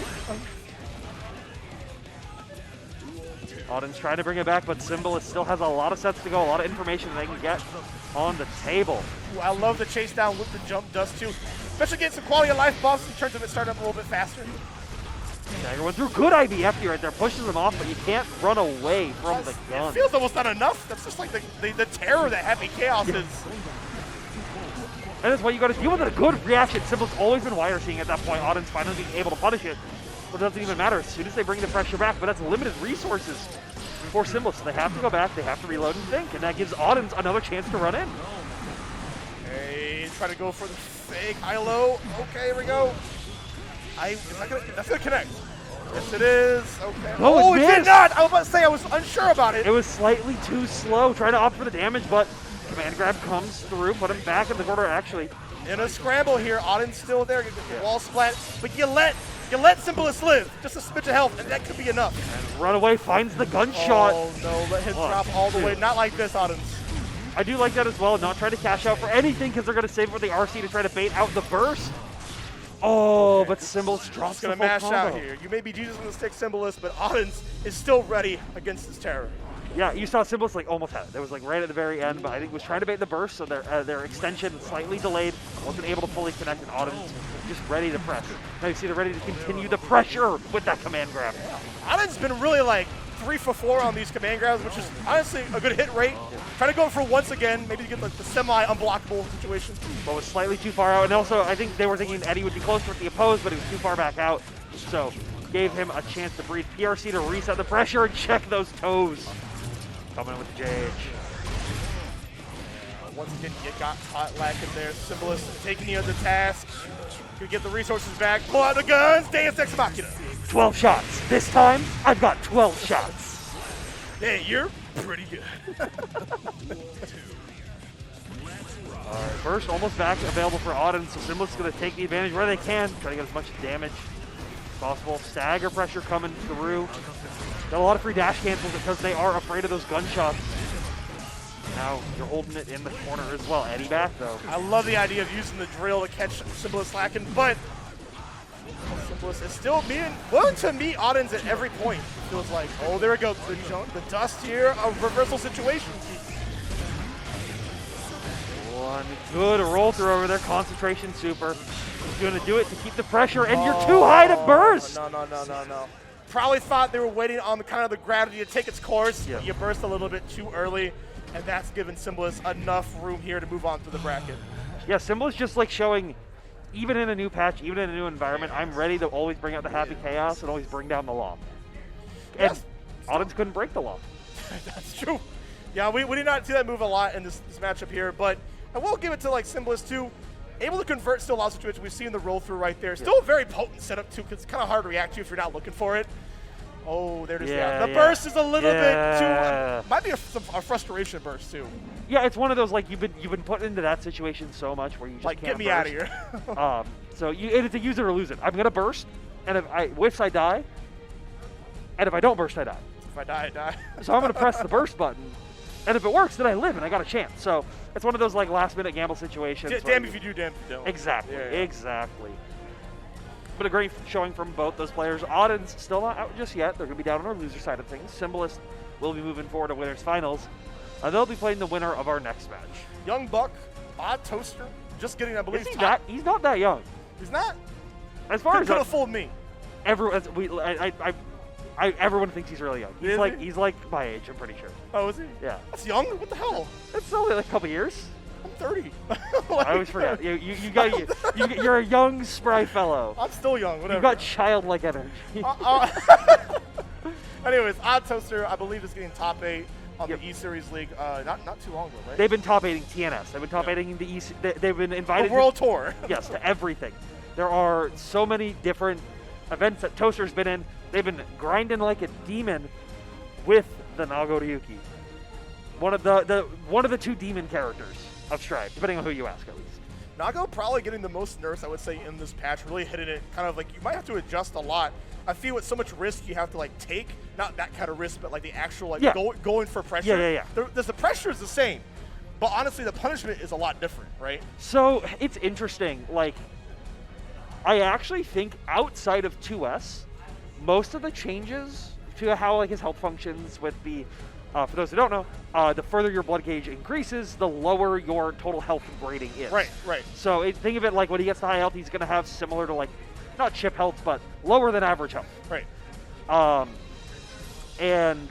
S6: Autumn's trying to bring it back, but Symbolist still has a lot of sets to go, a lot of information they can get on the table.
S1: Ooh, I love the chase down with the jump dust too, especially getting some quality of life buffs in terms of it starting up a little bit faster.
S6: Dagger went through good IBF right there, pushes them off, but you can't run away from the gun.
S1: It feels almost not enough. That's just like the terror that Happy Chaos is.
S6: And that's why you got to deal with it. A good reaction. Symbolist's always been wire seeing at that point. Autumn's finally being able to punish it. But it doesn't even matter as soon as they bring the pressure back, but that's limited resources for Symbolist. So they have to go back, they have to reload and think, and that gives Autumn's another chance to run in.
S1: Hey, try to go for the fake high-low. Okay, here we go. That's gonna connect. Yes, it is. Okay.
S6: Oh,
S1: it did not! I was about to say I was unsure about it.
S6: It was slightly too slow, trying to opt for the damage, but command grab comes through, put him back in the corner actually.
S1: In a scramble here, Autumn's still there, get the wall splat, but you let Symbolist live, just a smidge of health, and that could be enough.
S6: And Runaway finds the gunshot.
S1: Oh no, let him drop all the way. Not like this, Autumns.
S6: I do like that as well, not trying to cash out for anything because they're going to save it with the RC to try to bait out the burst. Oh, okay. But Symbolist drops the full
S1: mash
S6: combo.
S1: Out here. You may be Jesus in the stick, Symbolist, but Autumns is still ready against this terror.
S6: Yeah, you saw Symbolist like almost had it. It was like right at the very end, but I think was trying to bait the burst, so their extension slightly delayed, wasn't able to fully connect, and Autumn's just ready to press. Now you see they're ready to continue the pressure with that command grab.
S1: Autumn's been really like 3 for 4 on these command grabs, which is honestly a good hit rate. Try to go for once again, maybe to get like the semi-unblockable situation.
S6: But was slightly too far out, and also I think they were thinking Eddie would be closer with the opposed, but he was too far back out, so gave him a chance to breathe. PRC to reset the pressure and check those toes. Coming with JH.
S1: Once again, you got caught lacking there. Symbolist taking you the task. You get the resources back. Pull out the guns. Deus Ex Machina.
S6: 12 shots. This time, I've got 12 shots.
S1: Hey, you're pretty good.
S6: Alright, burst almost back available for Autumn, so Symbolist is going to take the advantage where they can. Try to get as much damage as possible. Stagger pressure coming through. Got a lot of free dash cancels because they are afraid of those gunshots. Now you're holding it in the corner as well. Eddie back though.
S1: I love the idea of using the drill to catch Symbolist lacking, but Symbolist is still willing to meet Autumns at every point. It feels like, oh, there we go. The dust here, a reversal situation.
S6: One good roll through over there. Concentration super. He's going to do it to keep the pressure, and you're too high to burst.
S1: No. Probably thought they were waiting on the kind of the gravity to take its course. Yeah. You burst a little bit too early, and that's given Symbolist enough room here to move on through the bracket.
S6: Yeah, Symbolist just like showing, even in a new patch, even in a new environment, I'm ready to always bring out the Happy Chaos and always bring down the law. And
S1: yes.
S6: Autumns couldn't break the law.
S1: That's true. Yeah, we did not see that move a lot in this matchup here, but I will give it to like Symbolist too. Able to convert still a lot of situations. We've seen the roll through right there. Still a very potent setup too, because it's kind of hard to react to if you're not looking for it. Oh, there it is.
S6: Yeah,
S1: the burst is a little bit too. Might be a frustration burst too.
S6: Yeah, it's one of those like you've been put into that situation so much where you just
S1: like
S6: can't
S1: get me
S6: burst.
S1: out of here.
S6: So it's a use it or lose it. I'm gonna burst, and if I whiffs, I die. And if I don't burst, I die.
S1: If I die, I die.
S6: So I'm gonna press the burst button, and if it works, then I live and I got a chance. So it's one of those like last minute gamble situations.
S1: Damn if you do, damn if you don't.
S6: Exactly,
S1: yeah.
S6: Exactly. But a great showing from both those players. Autumn's still not out just yet. They're going to be down on our loser side of things. Symbolist will be moving forward to winners finals. And they'll be playing the winner of our next match.
S1: Young Buck, Odd Toaster, just getting, I believe,
S6: Is he that? He's not that young.
S1: He's not.
S6: As far as
S1: Could have fooled me.
S6: everyone thinks he's really young. He's like my age. I'm pretty sure.
S1: Oh, is he?
S6: Yeah.
S1: That's young. What the hell?
S6: It's only like a couple years.
S1: I'm 30.
S6: I always forget. You're a young, spry fellow.
S1: I'm still young. Whatever.
S6: You've got childlike energy.
S1: Anyways, Odd Toaster, I believe, is getting top 8 on
S6: Yep.
S1: the E-Series League not too long ago, right?
S6: They've been top 8ing TNS. They've been top 8ing the East. They've been invited
S1: The World Tour.
S6: Yes, to everything. There are so many different events that Toaster's been in. They've been grinding like a demon with the Nago Ryuki. One of the 2 demon characters of Strive, depending on who you ask, at least.
S1: Nago probably getting the most nerfs, I would say, in this patch. Really hitting it kind of like you might have to adjust a lot. I feel with so much risk you have to like take, not that kind of risk, but like the actual like going for pressure.
S6: Yeah.
S1: The pressure is the same, but honestly the punishment is a lot different, right?
S6: So it's interesting. Like, I actually think outside of 2S, most of the changes to how like his health functions with the, for those who don't know, the further your blood gauge increases, the lower your total health grading is.
S1: Right.
S6: So think of it like when he gets to high health, he's going to have similar to like, not chip health, but lower than average health.
S1: Right.
S6: And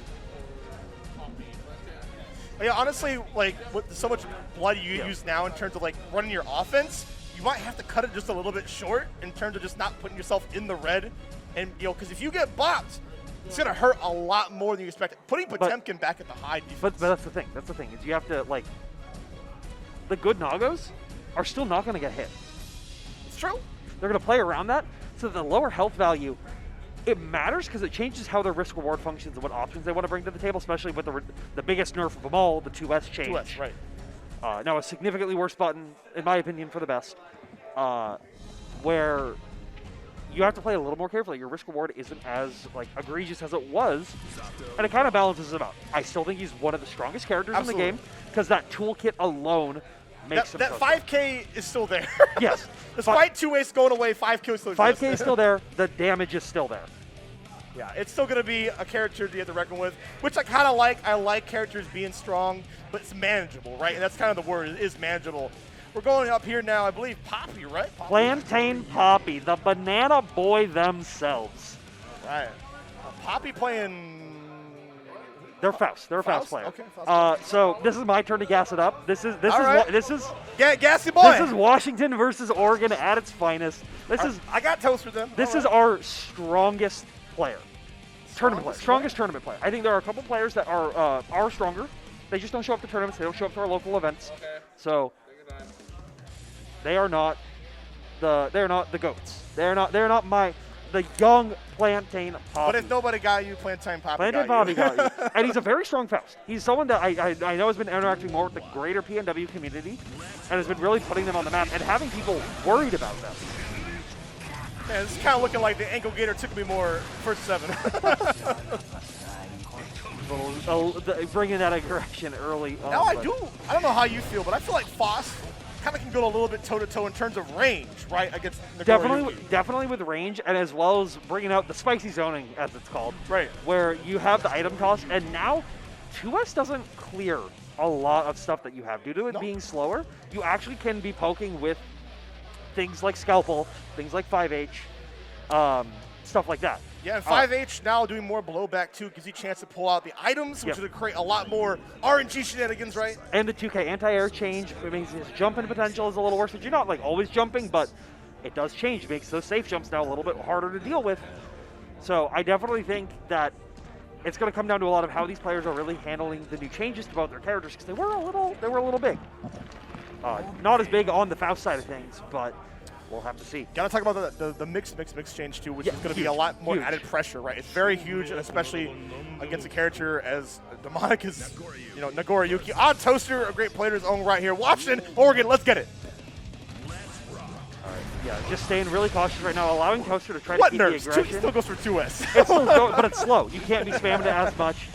S1: yeah, honestly, like with so much blood you use now in terms of like running your offense, you might have to cut it just a little bit short in terms of just not putting yourself in the red, and because if you get bopped, it's gonna hurt a lot more than you expect. Putting Potemkin back at the high defense.
S6: But that's the thing. That's the thing is you have to like. The good Nagos are still not going to get hit.
S1: It's true.
S6: They're going to play around that, so the lower health value, it matters because it changes how their risk-reward functions and what options they want to bring to the table, especially with the biggest nerf of them all, the 2S change.
S1: 2S, right.
S6: Now a significantly worse button, in my opinion, for the best, where you have to play a little more carefully. Your risk-reward isn't as like egregious as it was, and it kind of balances it out. I still think he's one of the strongest characters in the game because that toolkit alone makes him
S1: that 5K is still there.
S6: Yes.
S1: Despite 2A's going away, 5K is still
S6: 5K is still there. The damage is still there.
S1: Yeah, it's still going to be a character to have to reckon with, which I kind of like. I like characters being strong, but it's manageable, right? And that's kind of the word. It is manageable. We're going up here now, I believe, Poppy, right? Poppy.
S6: Plantain Poppy, the banana boy themselves.
S1: Right. Poppy playing...
S6: They're Faust. They're a Faust player.
S1: Okay, Faust.
S6: So this is my turn to gas it up. This is
S1: Gassy boy.
S6: This is Washington versus Oregon at its finest.
S1: I got Toaster then.
S6: This is our strongest player. Strongest tournament player. I think there are a couple players that are stronger. They just don't show up to tournaments. They don't show up to our local events.
S3: Okay.
S6: So they are not the goats. They're not the young Plantain Poppy.
S1: But if nobody got you, Plantain Poppy
S6: Plantain Poppy got you. And he's a very strong Faust. He's someone that I know has been interacting more with the greater PNW community and has been really putting them on the map and having people worried about them.
S1: Man, this is kind of looking like the ankle gator took me more first 7.
S6: Bringing that aggression early on.
S1: Now I don't know how you feel, but I feel like Faust kind of can go a little bit toe-to-toe in terms of range, right, against Nagoro
S6: Definitely with range, and as well as bringing out the spicy zoning, as it's called.
S1: Right.
S6: Where you have the item cost, and now 2S doesn't clear a lot of stuff that you have. Due to it being slower, you actually can be poking with things like Scalpel, things like 5H, stuff like that.
S1: Yeah, and 5H now doing more blowback too gives you a chance to pull out the items, which is going to create a lot more RNG shenanigans, right?
S6: And the 2K anti-air change means his jumping potential is a little worse. But you're not like always jumping, but it does change. It makes those safe jumps now a little bit harder to deal with. So I definitely think that it's going to come down to a lot of how these players are really handling the new changes to both their characters, because they were a little big. Not as big on the Faust side of things, but we'll have to see.
S1: Got to talk about the mix change too, which is going to be a lot more added pressure, right? It's very huge, and especially against a character as demonic as Nagoro Yuki. Odd Toaster, a great player in his own right here. Washington, Oregon, let's get it.
S6: Yeah, just staying really cautious right now, allowing Toaster to try to keep the aggression.
S1: It still goes for 2S.
S6: It's still but it's slow. You can't be spamming it as much.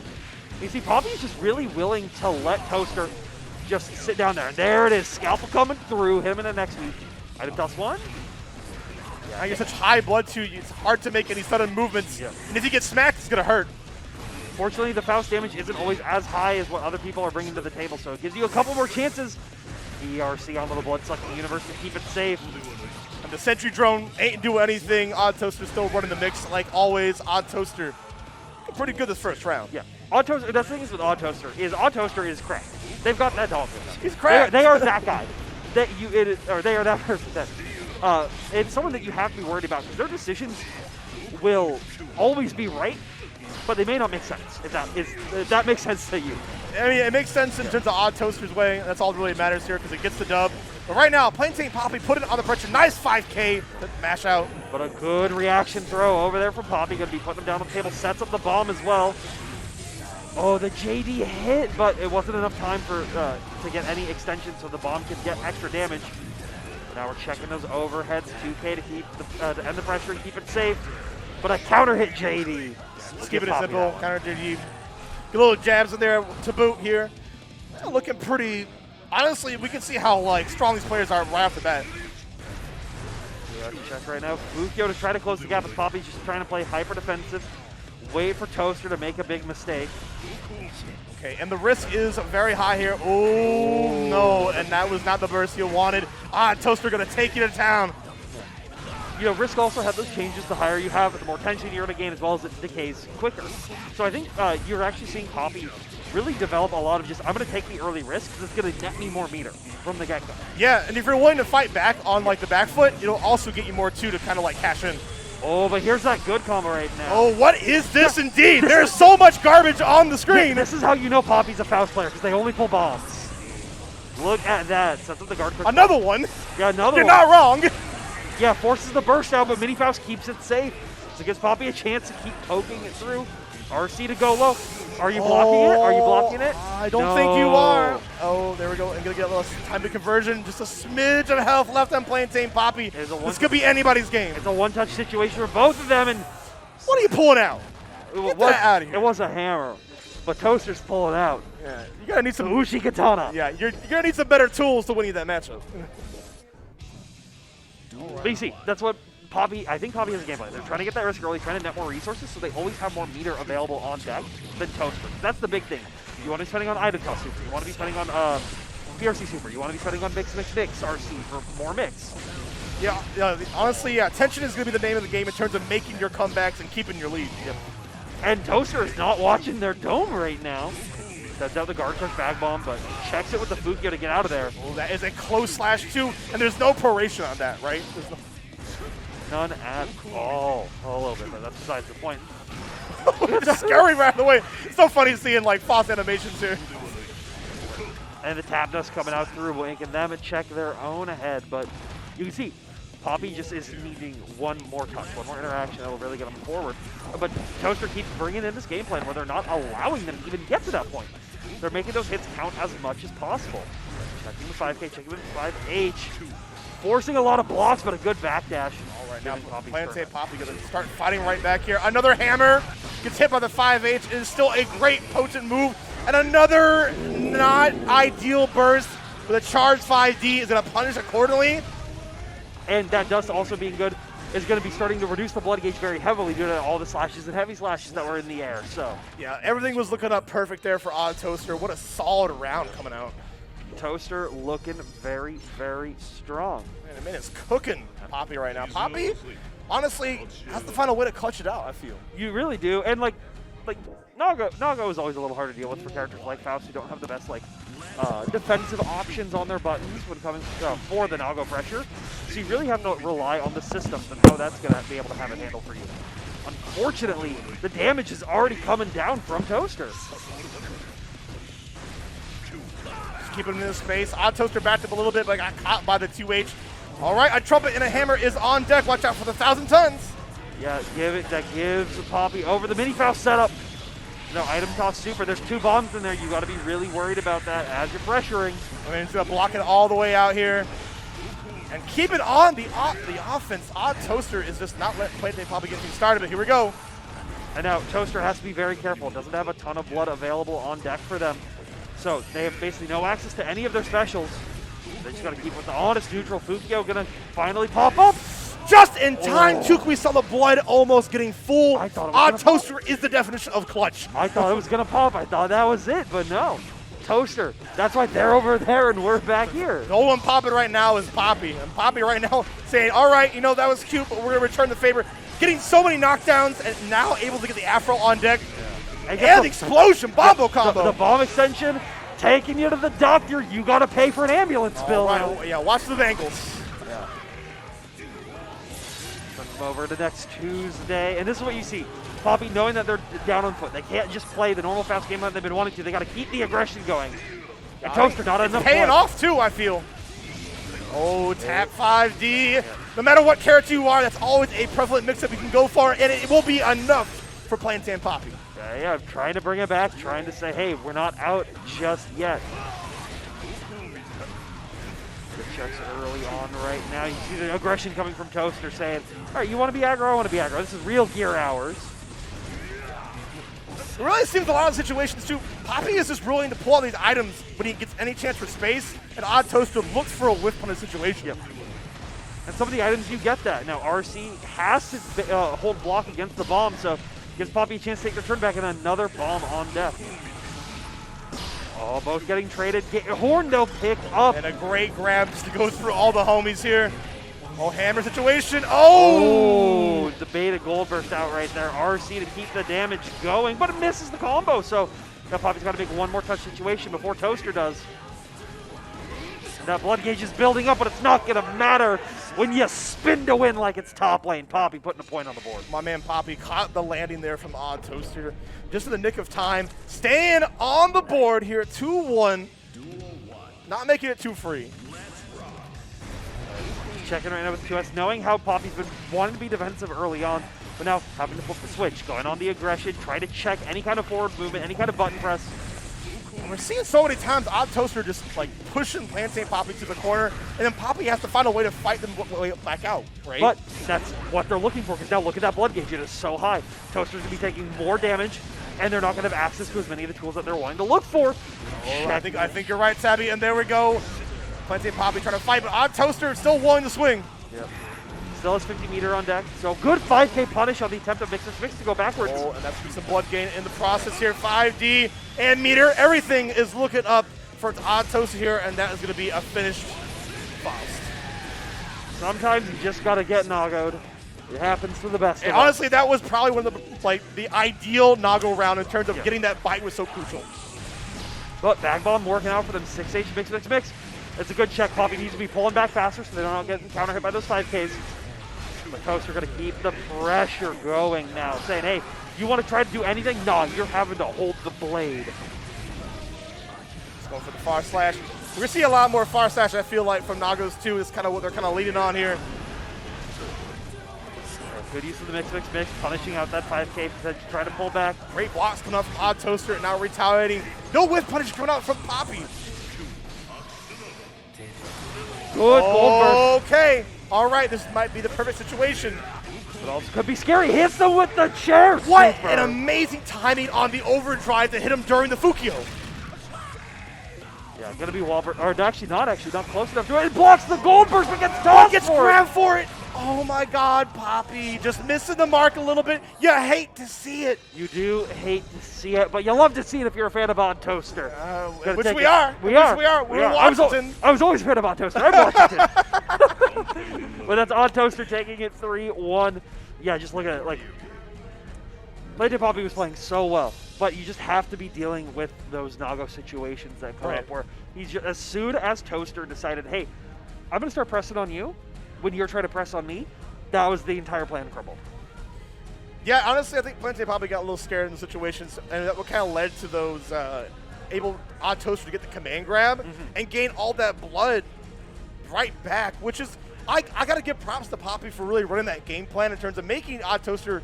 S6: You see, Poppy is just really willing to let Toaster just sit down there. And there it is, Scalpel coming through, him in the next week. Item toss 1.
S1: Yeah, I get such high blood too, it's hard to make any sudden movements. Yeah. And if you get smacked, it's going to hurt.
S6: Fortunately, the Faust damage isn't always as high as what other people are bringing to the table, so it gives you a couple more chances ERC onto the Blood-Sucking Universe to keep it safe.
S1: And the Sentry Drone ain't doing anything. Odd Toaster still running the mix like always. Odd Toaster pretty good this first round.
S6: Yeah. Odd Toaster, the thing is with Odd Toaster is cracked. They've got that dog with them.
S1: He's cracked.
S6: They are that guy. They are that person. That it's someone that you have to be worried about because their decisions will always be right, but they may not make sense. If that makes sense to you.
S1: I mean, it makes sense in terms of Odd Toaster's way. That's all that really matters here because it gets the dub. But right now, Plantain Poppy put it on the pressure. Nice 5K to mash out.
S6: But a good reaction throw over there from Poppy. Going to be putting him down on the table. Sets up the bomb as well. Oh, the JD hit, but it wasn't enough time for to get any extension, so the bomb could get extra damage. Now we're checking those overheads. 2K to keep to end the pressure and keep it safe. But a counter hit JD.
S1: Just keep it simple. Counter JD. Get little jabs in there to boot here. Looking pretty. Honestly, we can see how strong these players are right off the bat.
S6: Check right now. Fukio to try to close the gap as Poppy's just trying to play hyper defensive. Wait for Toaster to make a big mistake.
S1: Okay, and the risk is very high here. Oh, no, and that was not the burst you wanted. Toaster going to take you to town.
S6: You know, Risk also had those changes. The higher you have, the more tension you're going to gain, as well as it decays quicker. So I think you're actually seeing Poppy really develop a lot of I'm going to take the early risk because it's going to net me more meter from the get-go.
S1: Yeah, and if you're willing to fight back on the back foot, it'll also get you more too to kind of cash in.
S6: Oh, but here's that good combo right now.
S1: Oh, what is this indeed? There's so much garbage on the screen.
S6: This is how you know Poppy's a Faust player, because they only pull bombs. Look at that. Sets up the guard.
S1: Another one.
S6: Yeah, another
S1: You're
S6: one.
S1: You're not wrong.
S6: Yeah, forces the burst out, but Mini Faust keeps it safe. So it gives Poppy a chance to keep poking it through. RC to go low. Are you blocking it? Are you blocking it?
S1: I don't think you are. Oh, there we go. I'm going to get a little time to conversion. Just a smidge of health left on Plantain Poppy. This could be anybody's game.
S6: It's a one-touch situation for both of them. And
S1: what are you pulling out? Get that out of here.
S6: It was a hammer, but Toaster's pulling out.
S1: Yeah, you're going to need some
S6: Uchi Katana.
S1: Yeah, you're going to need some better tools to win you that matchup.
S6: But you see, that's what Poppy, I think Poppy has a game plan. They're trying to get that risk early, trying to net more resources, so they always have more meter available on deck than Toaster. That's the big thing. You want to be spending on item cost super. You want to be spending on PRC super. You want to be spending on mix RC for more mix.
S1: Yeah, honestly, yeah. Tension is going to be the name of the game in terms of making your comebacks and keeping your lead.
S6: Yep. And Toaster is not watching their dome right now. That's out the guard crush bag bomb, but checks it with the Fukio to get out of there.
S1: Oh, that is a close slash too, and there's no proration on that, right? There's no
S6: none at all. A little bit, but that's besides the point.
S1: It's scary right away. It's so funny seeing false animations here.
S6: And the tap dust coming out through, making them check their own ahead. But you can see, Poppy just is needing one more touch, one more interaction that will really get them forward. But Toaster keeps bringing in this game plan where they're not allowing them to even get to that point. They're making those hits count as much as possible. Checking the 5K, checking the 5H. Forcing a lot of blocks, but a good backdash.
S1: All right, now Plantain Poppy going to start fighting right back here. Another hammer gets hit by the 5H. It is still a great potent move. And another not ideal burst with a charged 5D is going to punish accordingly.
S6: And that dust also being good is going to be starting to reduce the blood gauge very heavily due to all the slashes and heavy slashes that were in the air. So
S1: yeah, everything was looking up perfect there for Odd Toaster. What a solid round coming out.
S6: Toaster looking very, very strong.
S1: Man, it's cooking Poppy right now. Poppy, honestly, has to find a way to clutch it out, I feel.
S6: You really do. And Nago is always a little hard to deal with for characters like Faust who don't have the best defensive options on their buttons when coming for the Nago pressure. So you really have to rely on the systems and how that's going to be able to have it handle for you. Unfortunately, the damage is already coming down from Toaster.
S1: Keeping him in his space. Odd Toaster backed up a little bit, but got caught by the 2H. All right, a trumpet and a hammer is on deck. Watch out for the 1,000 tons.
S6: Yeah, that gives Poppy over the Mini Faust setup. No item cost super. There's 2 bombs in there. You got to be really worried about that as you're pressuring.
S1: I mean, he's going to block it all the way out here. And keep it on the offense. Odd Toaster is just not letting Plantain Poppy get things started, but here we go.
S6: And now Toaster has to be very careful. Doesn't have a ton of blood available on deck for them. So they have basically no access to any of their specials. They just got to keep with the honest neutral. Fukio going to finally pop up.
S1: Just in time, we saw the blood almost getting full.
S6: I thought it was
S1: Odd Toaster is the definition of clutch.
S6: I thought it was going to pop. I thought that was it, but no. Toaster. That's why they're over there and we're back here.
S1: The only one popping right now is Poppy. And Poppy right now saying, all right, you know, that was cute, but we're going to return the favor. Getting so many knockdowns and now able to get the Afro on deck. And the explosion, Bombo combo.
S6: The bomb extension taking you to the doctor. You got to pay for an ambulance bill.
S1: Right. Yeah, watch the ankles.
S6: Over to next Tuesday, and this is what you see. Poppy knowing that they're down on foot. They can't just play the normal fast game that they've been wanting to. They got to keep the aggression going. And Toaster not enough.
S1: Paying off too, I feel. Oh, tap 5D. Yeah. No matter what character you are, that's always a prevalent mix-up you can go for, and it will be enough for Plantain Poppy.
S6: Yeah, I'm trying to bring it back, trying to say, hey, we're not out just yet. Checks early on right now. You see the aggression coming from Toaster saying, all right, you want to be aggro? I want to be aggro. This is real gear hours.
S1: It really seems a lot of situations, too. Poppy is just willing to pull all these items when he gets any chance for space, and Odd Toaster looks for a whiff on the situation.
S6: Yep. And some of the items, you get that. Now, RC has to hold block against the bomb, so gives Poppy a chance to take their turn back, and another bomb on deck. Oh, both getting traded. Horndale picked up.
S1: And a great grab just to go through all the homies here. Oh, hammer situation. Oh!
S6: Debated gold burst out right there. RC to keep the damage going, but it misses the combo. So now Poppy's got to make one more touch situation before Toaster does. That blood gauge is building up, but it's not going to matter when you spin to win like it's top lane. Poppy putting a point on the board.
S1: My man Poppy caught the landing there from Odd Toaster just in the nick of time. Staying on the board here at 2-1. Not making it too free.
S6: Checking right now with QS, knowing how Poppy's been wanting to be defensive early on, but now having to flip the switch, going on the aggression, trying to check any kind of forward movement, any kind of button press.
S1: We're seeing so many times Odd Toaster just like pushing Plantain Poppy to the corner, and then Poppy has to find a way to fight them way back out, right?
S6: But that's what they're looking for, because now look at that blood gauge. It is so high. Toaster's going to be taking more damage, and they're not going to have access to as many of the tools that they're wanting to look for.
S1: Oh, I think you're right, Tabby, and there we go. Plantain Poppy trying to fight, but Odd Toaster is still willing to swing.
S6: Yep. Still has 50 meter on deck, so good 5K punish on the attempt of Mix to go backwards.
S1: Oh, and that's some blood gain in the process here. 5D and meter, everything is looking up for Odd Toaster here, and that is going to be a finished Faust.
S6: Sometimes you just got to get Nago'd. It happens to the best of us.
S1: Honestly, that was probably one of the ideal Nago round in terms of getting that bite was so crucial.
S6: But Bag Bomb working out for them. 6H mix. It's a good check. Poppy needs to be pulling back faster so they don't get counter hit by those 5Ks. The Toaster going to keep the pressure going now, saying, hey, you want to try to do anything? No, you're having to hold the blade.
S1: Let's go for the far slash. We're going to see a lot more far slash, I feel like, from Nagos too. Is kind of what they're kind of leading on here.
S6: Good use of the mix, punishing out that 5K, trying to pull back.
S1: Great blocks coming out from Odd Toaster and now retaliating. No whiff punish coming out from Poppy.
S6: Good gold burst.
S1: Okay. All right, this might be the perfect situation.
S6: But also could be scary. Hits them with the chair.
S1: What
S6: Super.
S1: an amazing timing on the overdrive to hit him during the Fukio.
S6: Yeah, gonna be Walbert, or actually not close enough to it. It blocks the gold burst, but gets tossed
S1: gets grabbed for it. Oh my God, Poppy, just missing the mark a little bit. You hate to see it.
S6: You do hate to see it, but you love to see it if you're a fan of Odd Toaster.
S1: Which we are. We're Washington.
S6: I was always a fan of Odd Toaster. I'm Washington. But that's Odd Toaster taking it 3-1. Yeah, just look at it. Like, Plantain Poppy was playing so well, but you just have to be dealing with those Nago situations that come up where he's just, as soon as Toaster decided, hey, I'm going to start pressing on you when you're trying to press on me, that was the entire plan crumbled.
S1: Yeah, honestly, I think Plantain Poppy got a little scared in the situations, and that what kind of led to those Odd Toaster to get the command grab and gain all that blood right back, which is, I got to give props to Poppy for really running that game plan in terms of making Odd Toaster,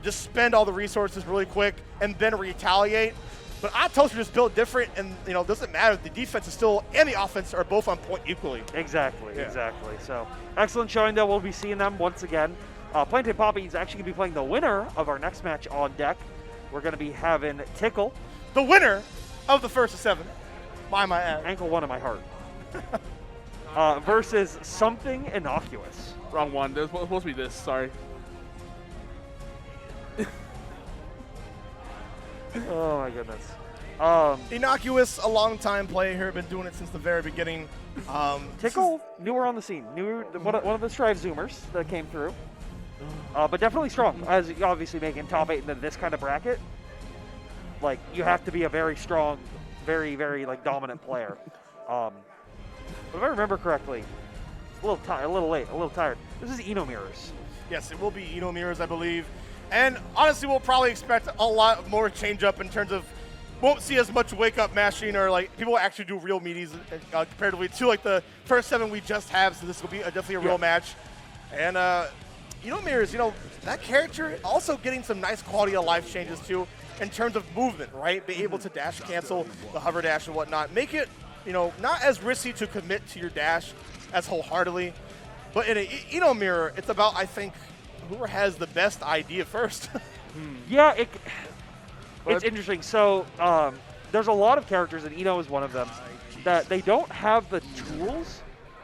S1: just spend all the resources really quick and then retaliate. But Odd Toaster just built different, and doesn't matter. The defense is still and the offense are both on point equally.
S6: Exactly. So excellent showing, though. We'll be seeing them once again. Plantain Poppy is actually going to be playing the winner of our next match on deck. We're going to be having Tickle,
S1: the winner of the first of 7. My ad.
S6: Ankle 1 in my heart. Versus Something Innocuous.
S3: Wrong one. There's supposed to be this. Sorry.
S6: Oh my goodness.
S1: Innocuous, a long-time player here, been doing it since the very beginning.
S6: Tickle, newer on the scene, one of the Strive Zoomers that came through, but definitely strong. As obviously making top 8 in this kind of bracket, like you have to be a very strong, very like dominant player. But if I remember correctly, a little late, a little tired. This is Eno Mirrors.
S1: Yes, it will be Eno Mirrors, I believe. And honestly, we'll probably expect a lot more change up in terms of won't see as much wake up mashing or like people will actually do real meaties comparatively to like the first 7 we just have. So this will be definitely a real match. And Eno Mirrors, that character also getting some nice quality of life changes too in terms of movement, right? Be able to dash cancel the hover dash and whatnot. Make it, not as risky to commit to your dash as wholeheartedly. But in an Eno Mirror, it's about, I think, whoever has the best idea first.
S6: Yeah, it's interesting. So there's a lot of characters, and Eno is one of them, that they don't have the tools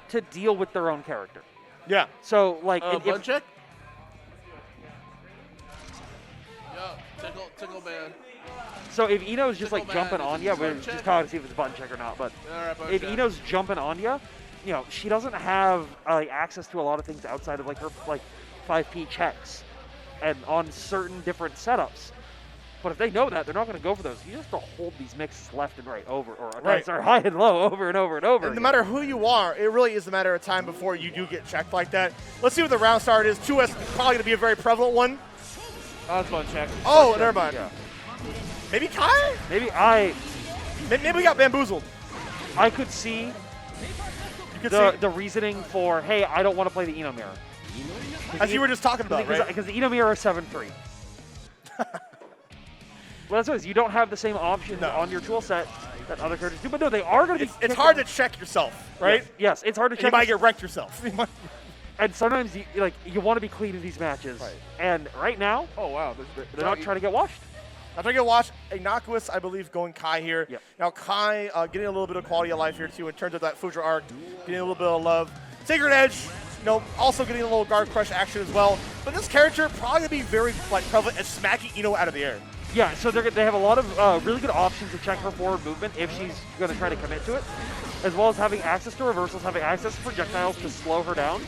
S6: to deal with their own character.
S1: Yeah.
S6: So, like...
S3: Bun check? Yo, tickle man.
S6: So if Eno's just like
S3: Tickle
S6: jumping
S3: man,
S6: on you, we're
S3: button
S6: just
S3: check.
S6: calling to see if it's a button check or not, but
S3: Alright,
S6: if Eno's jumping on you, she doesn't have like access to a lot of things outside of like her like 5P checks and on certain different setups. But if they know that, they're not going to go for those. You just have to hold these mixes left and right over, or sorry, high and low over and over and over.
S1: And no matter who you are, it really is a matter of time before you do get checked like that. Let's see what the round start is. 2S probably going to be a very prevalent one.
S3: Oh, it's bun check.
S1: Oh, never mind.
S6: Yeah.
S1: Maybe Kai?
S6: Maybe
S1: Maybe we got bamboozled.
S6: I could see
S1: You could see.
S6: the reasoning for, hey, I don't want to play the Eno Mirror.
S1: As you were just talking about, right?
S6: Because the Eno Mirror is 7-3. Well, that's what it is. You don't have the same options on your tool set that other characters do. But no, they are going to be.
S1: It's hard to check yourself, right?
S6: Yes, it's hard to
S1: And
S6: check.
S1: you might get wrecked yourself.
S6: And sometimes you want to be clean in these matches.
S1: Right.
S6: And right now,
S3: Oh, wow.
S6: they're not trying to get washed.
S1: I'm trying to watch Innocuous, I believe, going Kai here.
S6: Yep.
S1: Now Kai getting a little bit of quality of life here too in terms of that Fudra arc, getting a little bit of love. Sacred Edge, also getting a little guard crush action as well. But this character probably gonna be very prevalent at smacking Eno out of the air.
S6: Yeah, so they have a lot of really good options to check her forward movement if she's going to try to commit to it, as well as having access to reversals, having access to projectiles to slow her down.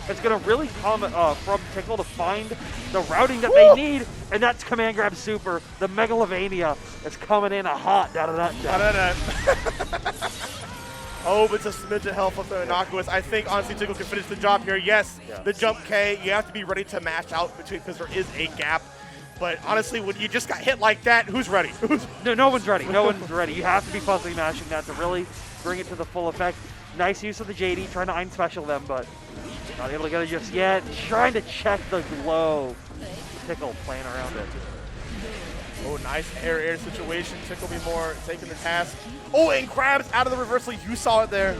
S6: It's going to really come from Tickle to find the routing that they need, and that's Command Grab Super. The Megalovania is coming in hot out of that deck.
S1: Oh, but it's a smidge of health with the Innocuous. I think, honestly, Tickle can finish the job here. Yes, the jump K, you have to be ready to mash out between because there is a gap. But honestly, when you just got hit like that, who's ready?
S6: No one's ready. No one's ready. You have to be fuzzing mashing that to really bring it to the full effect. Nice use of the JD, trying to Ein special them, but not able to get it just yet. Trying to check the glow. Tickle playing around it.
S1: Oh, nice air situation. Tickle be more taking the task. Oh, and grabs out of the reversal. You saw it there.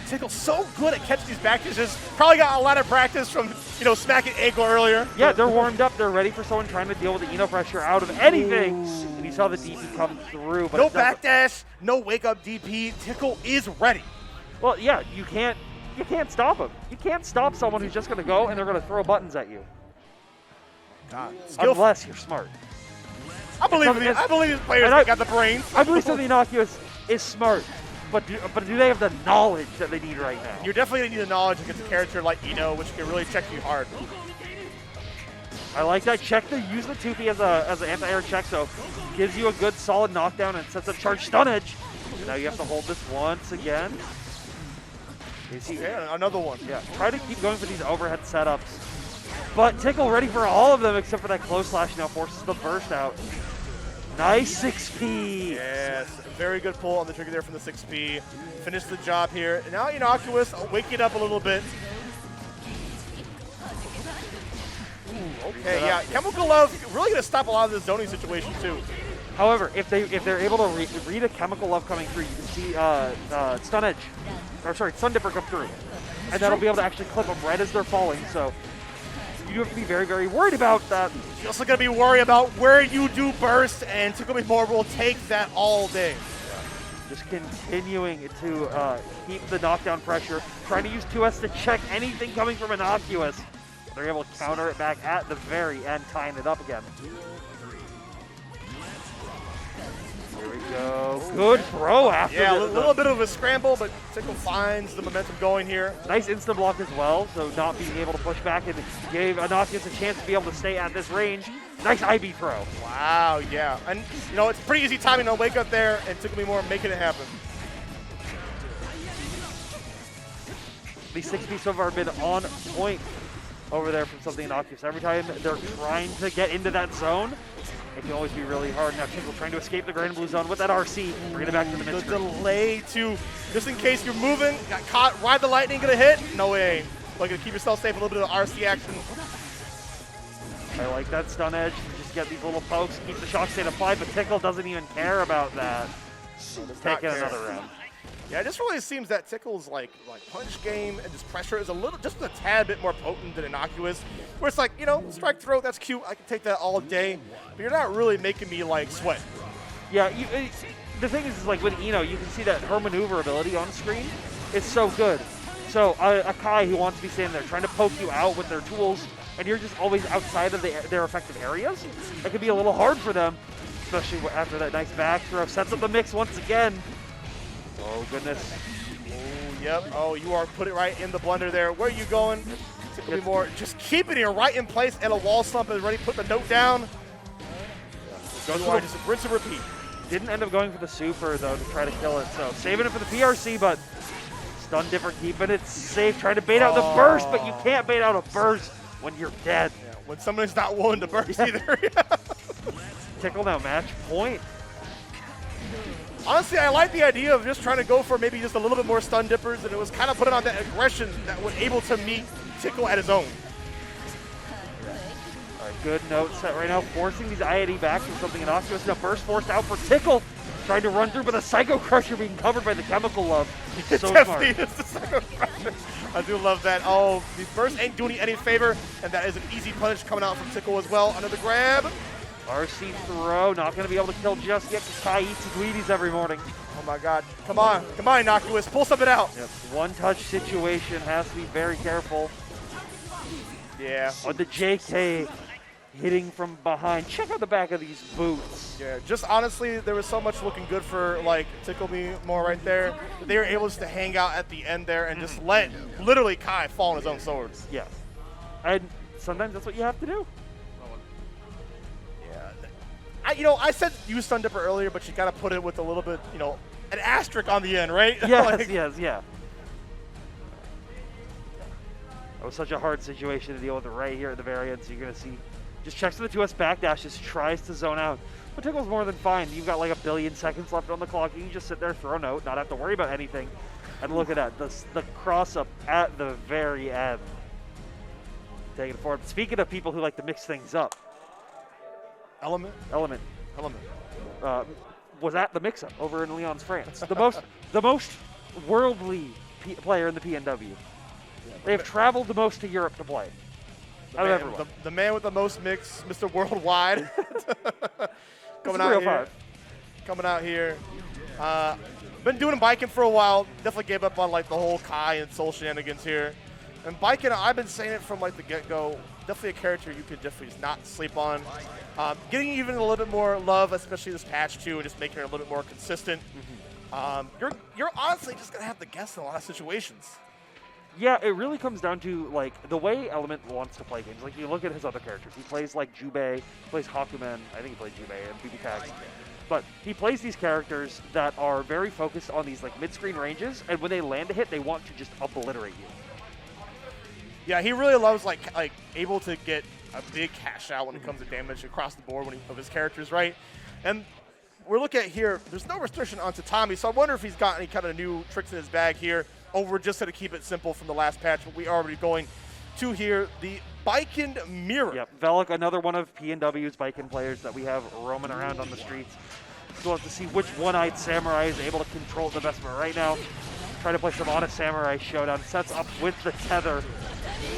S1: Tickle so good at catching these back dishes. Probably got a lot of practice from, smacking ankle earlier.
S6: Yeah, they're warmed up. They're ready for someone trying to deal with the Eno pressure out of anything. And you saw the DP come through. But
S1: no backdash, no wake-up DP. Tickle is ready.
S6: Well, yeah, you can't stop him. You can't stop someone who's just going to go and they're going to throw buttons at you.
S1: God,
S6: unless you're smart.
S1: I believe these players got the brains.
S6: I believe so the Innocuous is smart. But do they have the knowledge that they need right now?
S1: You're definitely going to need the knowledge against a character like Eno, which can really check you hard.
S6: I like that. Use the 2P as an anti-air check, so gives you a good solid knockdown and sets up charge stun edge. Now you have to hold this once again.
S1: Yeah, another one.
S6: Yeah, try to keep going for these overhead setups. But Tickle ready for all of them except for that close slash now forces the burst out. Nice 6P.
S1: Yes, very good pull on the trigger there from the 6P. Finish the job here. And now Innocuous waking up a little bit. Ooh, okay, yeah. Chemical Love really going to stop a lot of this zoning situation too.
S6: However, if they're able to read a Chemical Love coming through, you can see Stun Dipper come through. And that'll be able to actually clip them right as they're falling. So you do have to be very, very worried about that.
S1: You're also going to be worried about where you do burst, and Tickle Me More will take that all day.
S6: Just continuing to keep the knockdown pressure, trying to use 2S to check anything coming from Innocuous. They're able to counter it back at the very end, tying it up again. go. Good throw after
S1: Yeah, a little bit of a scramble, but Tickle finds the momentum going here.
S6: Nice instant block as well, so not being able to push back and gave Inoculus a chance to be able to stay at this range. Nice IB throw.
S1: Wow, yeah. And, you know, it's pretty easy timing on Wake Up there, and Tickle Me More making it happen.
S6: These 6B so far have been on point over there from something Inoculus. Every time they're trying to get into that zone, it can always be really hard. Now Tickle trying to escape the Grand Blue Zone with that RC, bring it back to the
S1: The
S6: mid-screen.
S1: delay to, just in case you're moving, got caught, ride the lightning, gonna hit? No way. Like, to keep yourself safe, a little bit of RC action.
S6: I like that stun edge. Just get these little pokes, keep the shock state applied, but Tickle doesn't even care about that. Taking another round.
S1: Yeah, it just really seems that Tickle's like punch game and just pressure is a little, just a tad bit more potent than Innocuous. Where it's like, you know, strike throw, that's cute. I can take that all day, but you're not really making me like sweat.
S6: Yeah, the thing is like with Ino, you can see that her maneuverability on screen is so good. So a Kai who wants to be standing there trying to poke you out with their tools, and you're just always outside of their effective areas, it can be a little hard for them, especially after that nice back throw. Sets up the mix once again. Oh, goodness.
S1: Oh, yep. Oh, you are put it right in the blender there. Where are you going? Tickle Me More. Just keeping it right in place, and a wall slump is ready. Put the note down. Just rinse and repeat.
S6: Didn't end up going for the super, though, to try to kill it. So saving it for the PRC, but stun dipper, keeping it safe. Trying to bait out the burst, but you can't bait out a burst when you're dead.
S1: Yeah, when someone's not willing to burst either.
S6: Tickle now, match point.
S1: Honestly, I like the idea of just trying to go for maybe just a little bit more stun dippers, and it was kind of putting on that aggression that was able to meet Tickle at his own.
S6: All right, good note set right now, forcing these IID back from something innocuous. Now burst forced out for Tickle, trying to run through, but the Psycho Crusher being covered by the Chemical Love. So
S1: Definitely
S6: smart.
S1: is the Psycho Crusher. I do love that. Oh, the burst ain't doing any favor, and that is an easy punish coming out from Tickle as well. Under the grab.
S6: RC throw, not going to be able to kill just yet because Kai eats his Wheaties every morning.
S1: Oh my god. Come on, Innocuous. Pull something out.
S6: Yep. One touch situation, has to be very careful.
S1: Yeah.
S6: On the JK, hitting from behind. Check out the back of these boots.
S1: Yeah, just honestly, there was so much looking good for like Tickle Me More right there. They were able just to hang out at the end there and just let literally Kai fall on his own sword.
S6: Yeah. And sometimes that's what you have to do.
S1: I said use Stun Dipper earlier, but you got to put it with a little bit, an asterisk on the end, right?
S6: Yes, yeah. That was such a hard situation to deal with right here at the very end, so you're going to see, just checks for the 2S backdash, just tries to zone out. But Tickle's more than fine. You've got like 1 billion seconds left on the clock. You can just sit there, throw a note, not have to worry about anything. And look at that, the cross-up at the very end. Taking it forward. Speaking of people who like to mix things up,
S1: Element.
S6: Was at the mix-up over in Lyons, France. The most worldly player in the PNW. They have traveled the most to Europe to play.
S1: The man with the most mix, Mr. Worldwide. Coming out here. Been doing biking for a while. Definitely gave up on like the whole Kai and Soul shenanigans here. And biking, I've been saying it from like the get-go. Definitely a character you could definitely not sleep on. Getting even a little bit more love, especially this patch too, and just making her a little bit more consistent. You're honestly just gonna have to guess in a lot of situations.
S6: Yeah, it really comes down to like the way Element wants to play games. Like you look at his other characters. He plays like Jubei, plays Hakumen. I think he played Jubei and BB Tag. But he plays these characters that are very focused on these like mid-screen ranges, and when they land a hit, they want to just obliterate you.
S1: Yeah, he really loves like able to get a big cash out when it comes to damage across the board of his characters, right? And we're looking at here, there's no restriction on Tatami, so I wonder if he's got any kind of new tricks in his bag here, or we're just going to keep it simple from the last patch, but we are already going to here, the Biken Mirror.
S6: Yep, Velik, another one of PNW's Biken players that we have roaming around on the streets. So we'll have to see which one-eyed samurai is able to control the best. But right now, trying to play some Honest Samurai Showdown, sets up with the tether.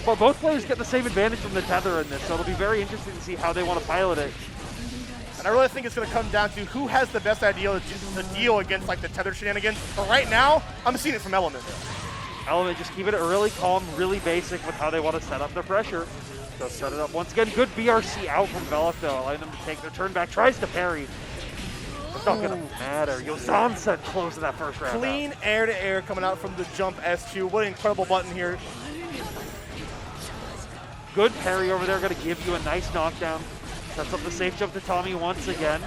S6: But both players get the same advantage from the tether in this, so it'll be very interesting to see how they want to pilot it.
S1: And I really think it's going to come down to who has the best idea to deal against like the tether shenanigans. But right now, I'm seeing it from Element.
S6: Element just keeping it really calm, really basic with how they want to set up their pressure. So set it up once again. Good BRC out from Velik though, allowing them to take their turn back. Tries to parry. It's not going to matter. Yozansen closing that first round.
S1: Clean air-to-air coming out from the jump S2. What an incredible button here.
S6: Good parry over there, going to give you a nice knockdown. Sets up the safe jump to Tommy once again.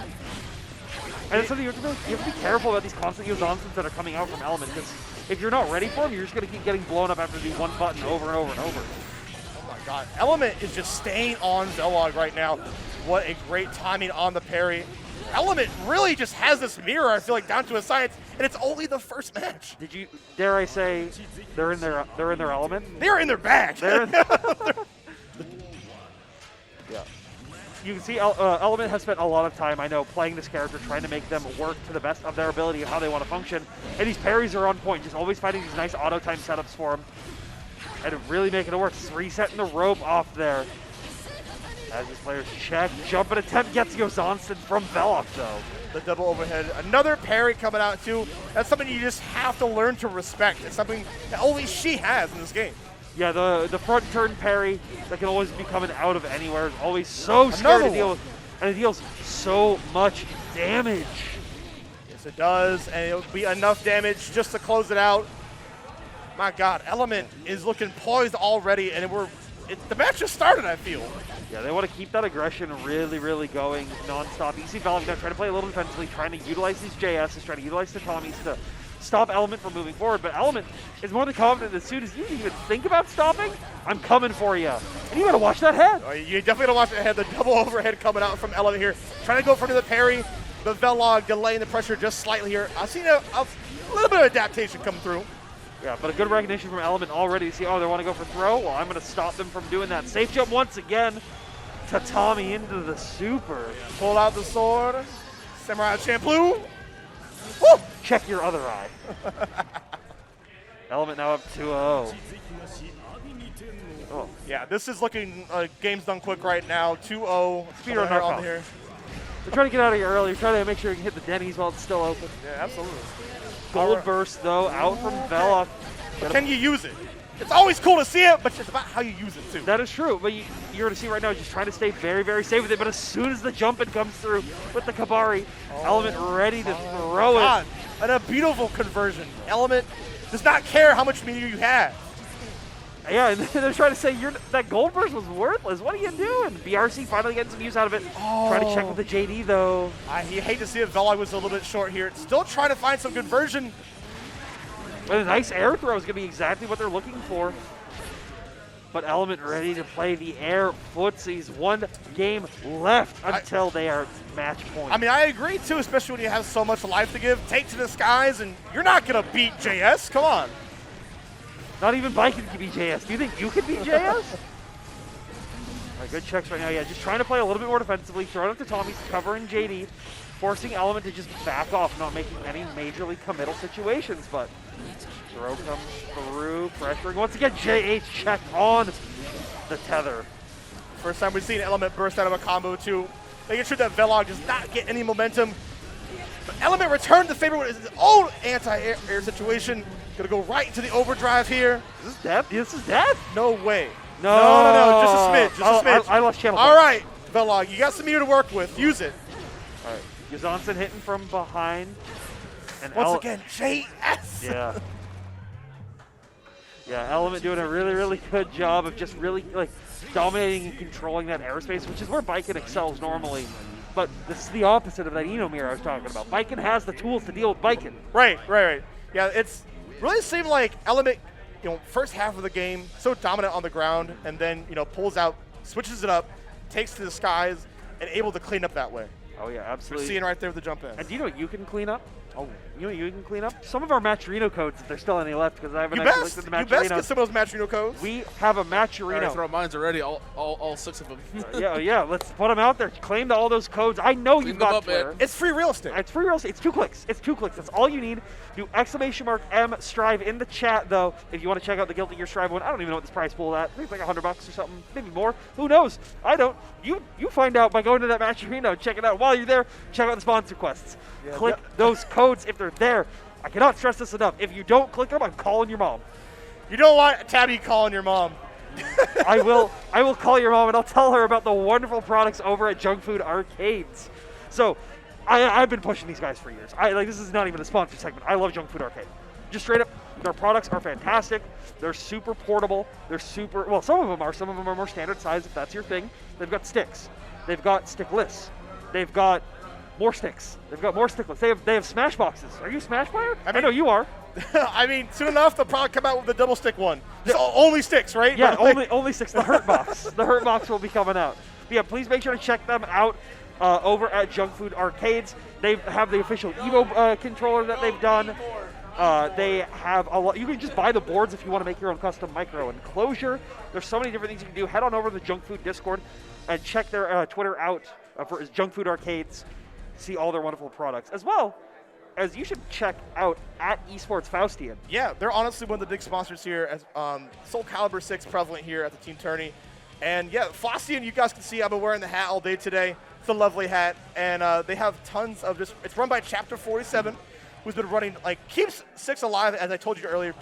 S6: And it's something you have to be careful about these constant Yozansens that are coming out from Element, because if you're not ready for them, you're just going to keep getting blown up after the one button over and over and over.
S1: Oh my god. Element is just staying on Velog right now. What a great timing on the parry. Element really just has this mirror, I feel like, down to a science, and it's only the first match.
S6: Dare I say, they're in their element?
S1: They're in their bag.
S6: Yeah. You can see Element has spent a lot of time, I know, playing this character, trying to make them work to the best of their ability and how they want to function. And these parries are on point, just always finding these nice auto time setups for them. And really making it work. Resetting the rope off there. As these players check, jump and attempt gets Yozansen from Velok though.
S1: The double overhead. Another parry coming out too. That's something you just have to learn to respect. It's something that only she has in this game.
S6: Yeah, the front turn parry that can always be coming out of anywhere is always so scary to deal with. And it deals so much damage.
S1: Yes, it does. And it'll be enough damage just to close it out. My god, Element is looking poised already, and the match just started, I feel.
S6: Yeah, they want to keep that aggression really, really going non-stop. You see Velok now trying to play a little defensively, trying to utilize these JSs, trying to utilize the Tommies to stop Element from moving forward. But Element is more than confident as soon as you even think about stopping, I'm coming for you. And you got to watch that head.
S1: Oh, you definitely got to watch that head. The double overhead coming out from Element here. Trying to go for the parry. The Velog delaying the pressure just slightly here. I've seen a little bit of adaptation come through.
S6: Yeah, but a good recognition from Element already to see, oh, they want to go for throw? Well, I'm going to stop them from doing that. Safe jump once again. Tatami into the super.
S1: Pull out the sword. Samurai Champloo. Woo!
S6: Check your other eye. Element now up 2-0.
S1: Oh, yeah, this is looking game's done quick right now. 2-0.
S6: Speedrun on here. They're trying to get out of here early. They're trying to make sure you can hit the Denny's while it's still open.
S1: Yeah, absolutely.
S6: Gold burst, though, out from Velok.
S1: Can you use it? It's always cool to see it, but it's about how you use it, too.
S6: That is true, but you're going to see right now just trying to stay very, very safe with it, but as soon as the jumping comes through with the Kabari, Element ready to throw it.
S1: And a beautiful conversion. Element does not care how much meter you have.
S6: Yeah, and they're trying to say that gold burst was worthless. What are you doing? BRC finally getting some use out of it. Trying to check with the JD, though.
S1: I hate to see it. Velog was a little bit short here. Still trying to find some conversion.
S6: But a nice air throw is going to be exactly what they're looking for. But Element ready to play the air footsies. One game left until they are match point.
S1: I mean, I agree, too, especially when you have so much life to give. Take to the skies, and you're not going to beat JS. Come on.
S6: Not even Viking can beat JS. Do you think you can beat JS? All right, good checks right now. Yeah, just trying to play a little bit more defensively. Throwing up to Tommy's, covering JD. Forcing Element to just back off, not making any majorly committal situations. But throw comes through, pressuring. Once again, JH checked on the tether.
S1: First time we've seen Element burst out of a combo, too. Making sure that Velog does not get any momentum. But Element returned the favor with his own anti-air situation. Gonna go right into the overdrive here.
S6: Is this death? This is death?
S1: No way.
S6: No.
S1: Just a smidge. Just a smidge.
S6: I lost channel.
S1: All right, Velog, you got some meter to work with. Use it.
S6: All right. Yozansen hitting from behind. And
S1: once again, JS.
S6: Yeah. Yeah, Element doing a really, really good job of just really dominating and controlling that airspace, which is where Viking excels normally. But this is the opposite of that Eno mirror I was talking about. Viking has the tools to deal with Viking.
S1: Right. Yeah, it's really seemed like Element, first half of the game, so dominant on the ground, and then, pulls out, switches it up, takes to the skies, and able to clean up that way.
S6: Oh, yeah, absolutely.
S1: We're seeing right there with the jump in.
S6: And do you know what you can clean up? Oh, you know what you can clean up? Some of our Matcherino codes, if there's still any left, because I haven't actually looked at the Matcherino.
S1: You best get some of those Matcherino codes.
S6: We have a Matcherino.
S3: Throw mines already, all 6 of them.
S6: Yeah, let's put them out there. Claim all those codes. I know you've got
S3: up,
S6: Twitter.
S1: It's free real estate.
S6: It's free real estate. It's 2 clicks. That's all you need. Do !M Strive in the chat, though, if you want to check out the Guilty Gear Strive one. I don't even know what this price pool is at. I think it's like $100 or something, maybe more. Who knows? I don't. You find out by going to that Matcherino. Check it out. While you're there, check out the sponsor quests. Yeah, click those codes if they're there. I cannot stress this enough. If you don't click them, I'm calling your mom.
S1: You don't want Tabby calling your mom.
S6: I will call your mom and I'll tell her about the wonderful products over at Junk Food Arcades. So I've been pushing these guys for years. This is not even a sponsored segment. I love Junk Food Arcade. Just straight up, their products are fantastic. They're super portable. They're super, well, some of them are more standard size if that's your thing. They've got sticks. They've got stickless. They've got more sticks. They've got more stickless. They have Smash boxes. Are you a Smash player? I know you are.
S1: I mean, soon enough, they'll probably come out with the double stick one. Just only sticks, right?
S6: Yeah, only sticks. The Hurt Box. The Hurt Box will be coming out. But yeah, please make sure to check them out over at Junk Food Arcades. They have the official Evo controller that they've done. They have a lot. You can just buy the boards if you want to make your own custom micro enclosure. There's so many different things you can do. Head on over to the Junk Food Discord and check their Twitter out for Junk Food Arcades. See all their wonderful products, as well as you should check out at Esports Faustian.
S1: Yeah, they're honestly one of the big sponsors here, as Soul Calibur 6 prevalent here at the Team Tourney. And yeah, Faustian, you guys can see I've been wearing the hat all day today. It's a lovely hat, and they have tons of just, it's run by Chapter 47, who's been running, keeps 6 alive, as I told you earlier.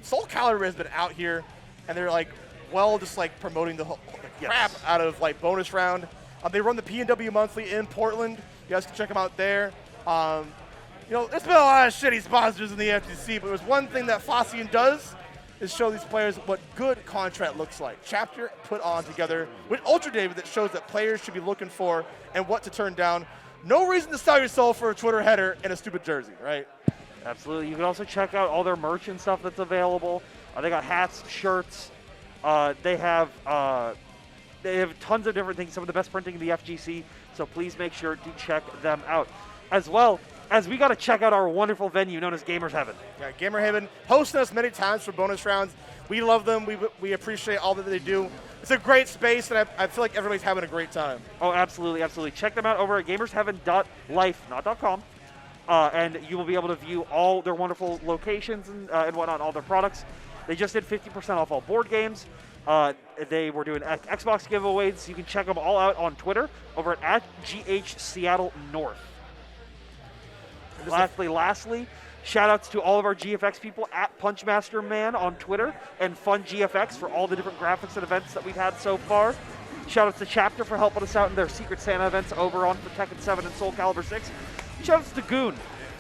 S1: Soul Calibur has been out here, and they're just promoting the whole crap out of bonus round. They run the PNW Monthly in Portland. You guys can check them out there. There's been a lot of shitty sponsors in the FGC, but there's one thing that Faustian does is show these players what good contract looks like. Chapter put on together with Ultra David that shows that players should be looking for and what to turn down. No reason to sell your soul for a Twitter header and a stupid jersey, right?
S6: Absolutely. You can also check out all their merch and stuff that's available. They got hats, shirts. They have tons of different things, some of the best printing in the FGC, so please make sure to check them out. As well as we got to check out our wonderful venue known as Gamers Heaven.
S1: Yeah, Gamer Heaven hosting us many times for bonus rounds. We love them. We appreciate all that they do. It's a great space, and I feel like everybody's having a great time.
S6: Oh, absolutely, absolutely. Check them out over at gamersheaven.life, not .com, and you will be able to view all their wonderful locations and whatnot, all their products. They just did 50% off all board games. They were doing Xbox giveaways. You can check them all out on Twitter over at GH Seattle North. Lastly, shout-outs to all of our GFX people at Punchmaster Man on Twitter and Fun GFX for all the different graphics and events that we've had so far. Shout-outs to Chapter for helping us out in their Secret Santa events over on for Tekken 7 and Soul Calibur 6. Shout-outs to Goon.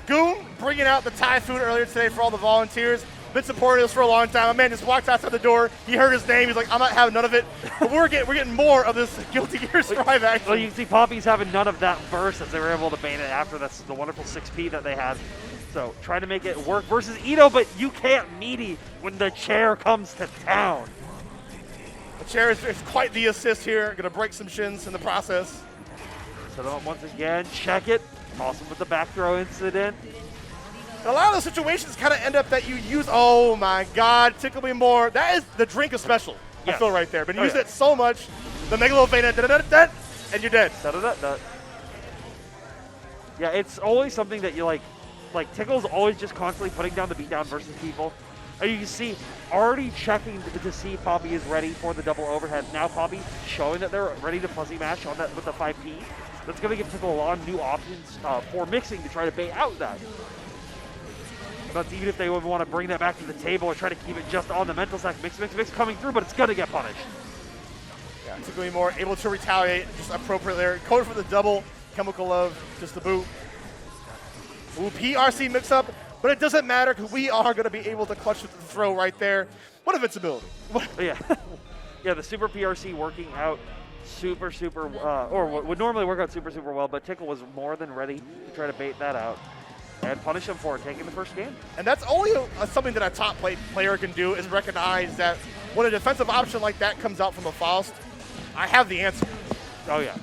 S1: Goon bringing out the Thai food earlier today for all the volunteers. Been supporting us for a long time. A man just walked outside the door. He heard his name. He's like, I'm not having none of it. But we're getting more of this Guilty Gear Strive action.
S6: Well, you can see Poppy's having none of that burst as they were able to bait it after the wonderful 6P that they had. So trying to make it work versus Ito, but you can't meaty when the chair comes to town.
S1: The chair is quite the assist here. Going to break some shins in the process.
S6: So once again, check it. Toss him with the back throw incident.
S1: And a lot of those situations kind of end up that you use, oh my God, tickle me more. That is the drink of special, yes. I feel right there. But you use it so much, the Megalovania, and you're dead.
S6: Yeah, it's always something that you like Tickle's always just constantly putting down the beatdown versus people. And you can see, already checking to see Poppy is ready for the double overhead. Now Poppy showing that they're ready to fuzzy mash on that with the 5P. That's going to give Tickle a lot of new options for mixing to try to bait out that. But even if they would want to bring that back to the table or try to keep it just on the mental stack, mix coming through, but it's going to get punished.
S1: Yeah, Tickle more able to retaliate just appropriately there. Code for the double, Chemical Love, just the boot. Ooh, PRC mix up, but it doesn't matter because we are going to be able to clutch with the throw right there. What invincibility.
S6: Yeah. Yeah, the Super PRC working out super, or would normally work out super well, but Tickle was more than ready to try to bait that out and punish him for taking the first game.
S1: And that's only something that a top player can do, is recognize that when a defensive option like that comes out from a Faust, I have the answer.
S6: Oh, yeah.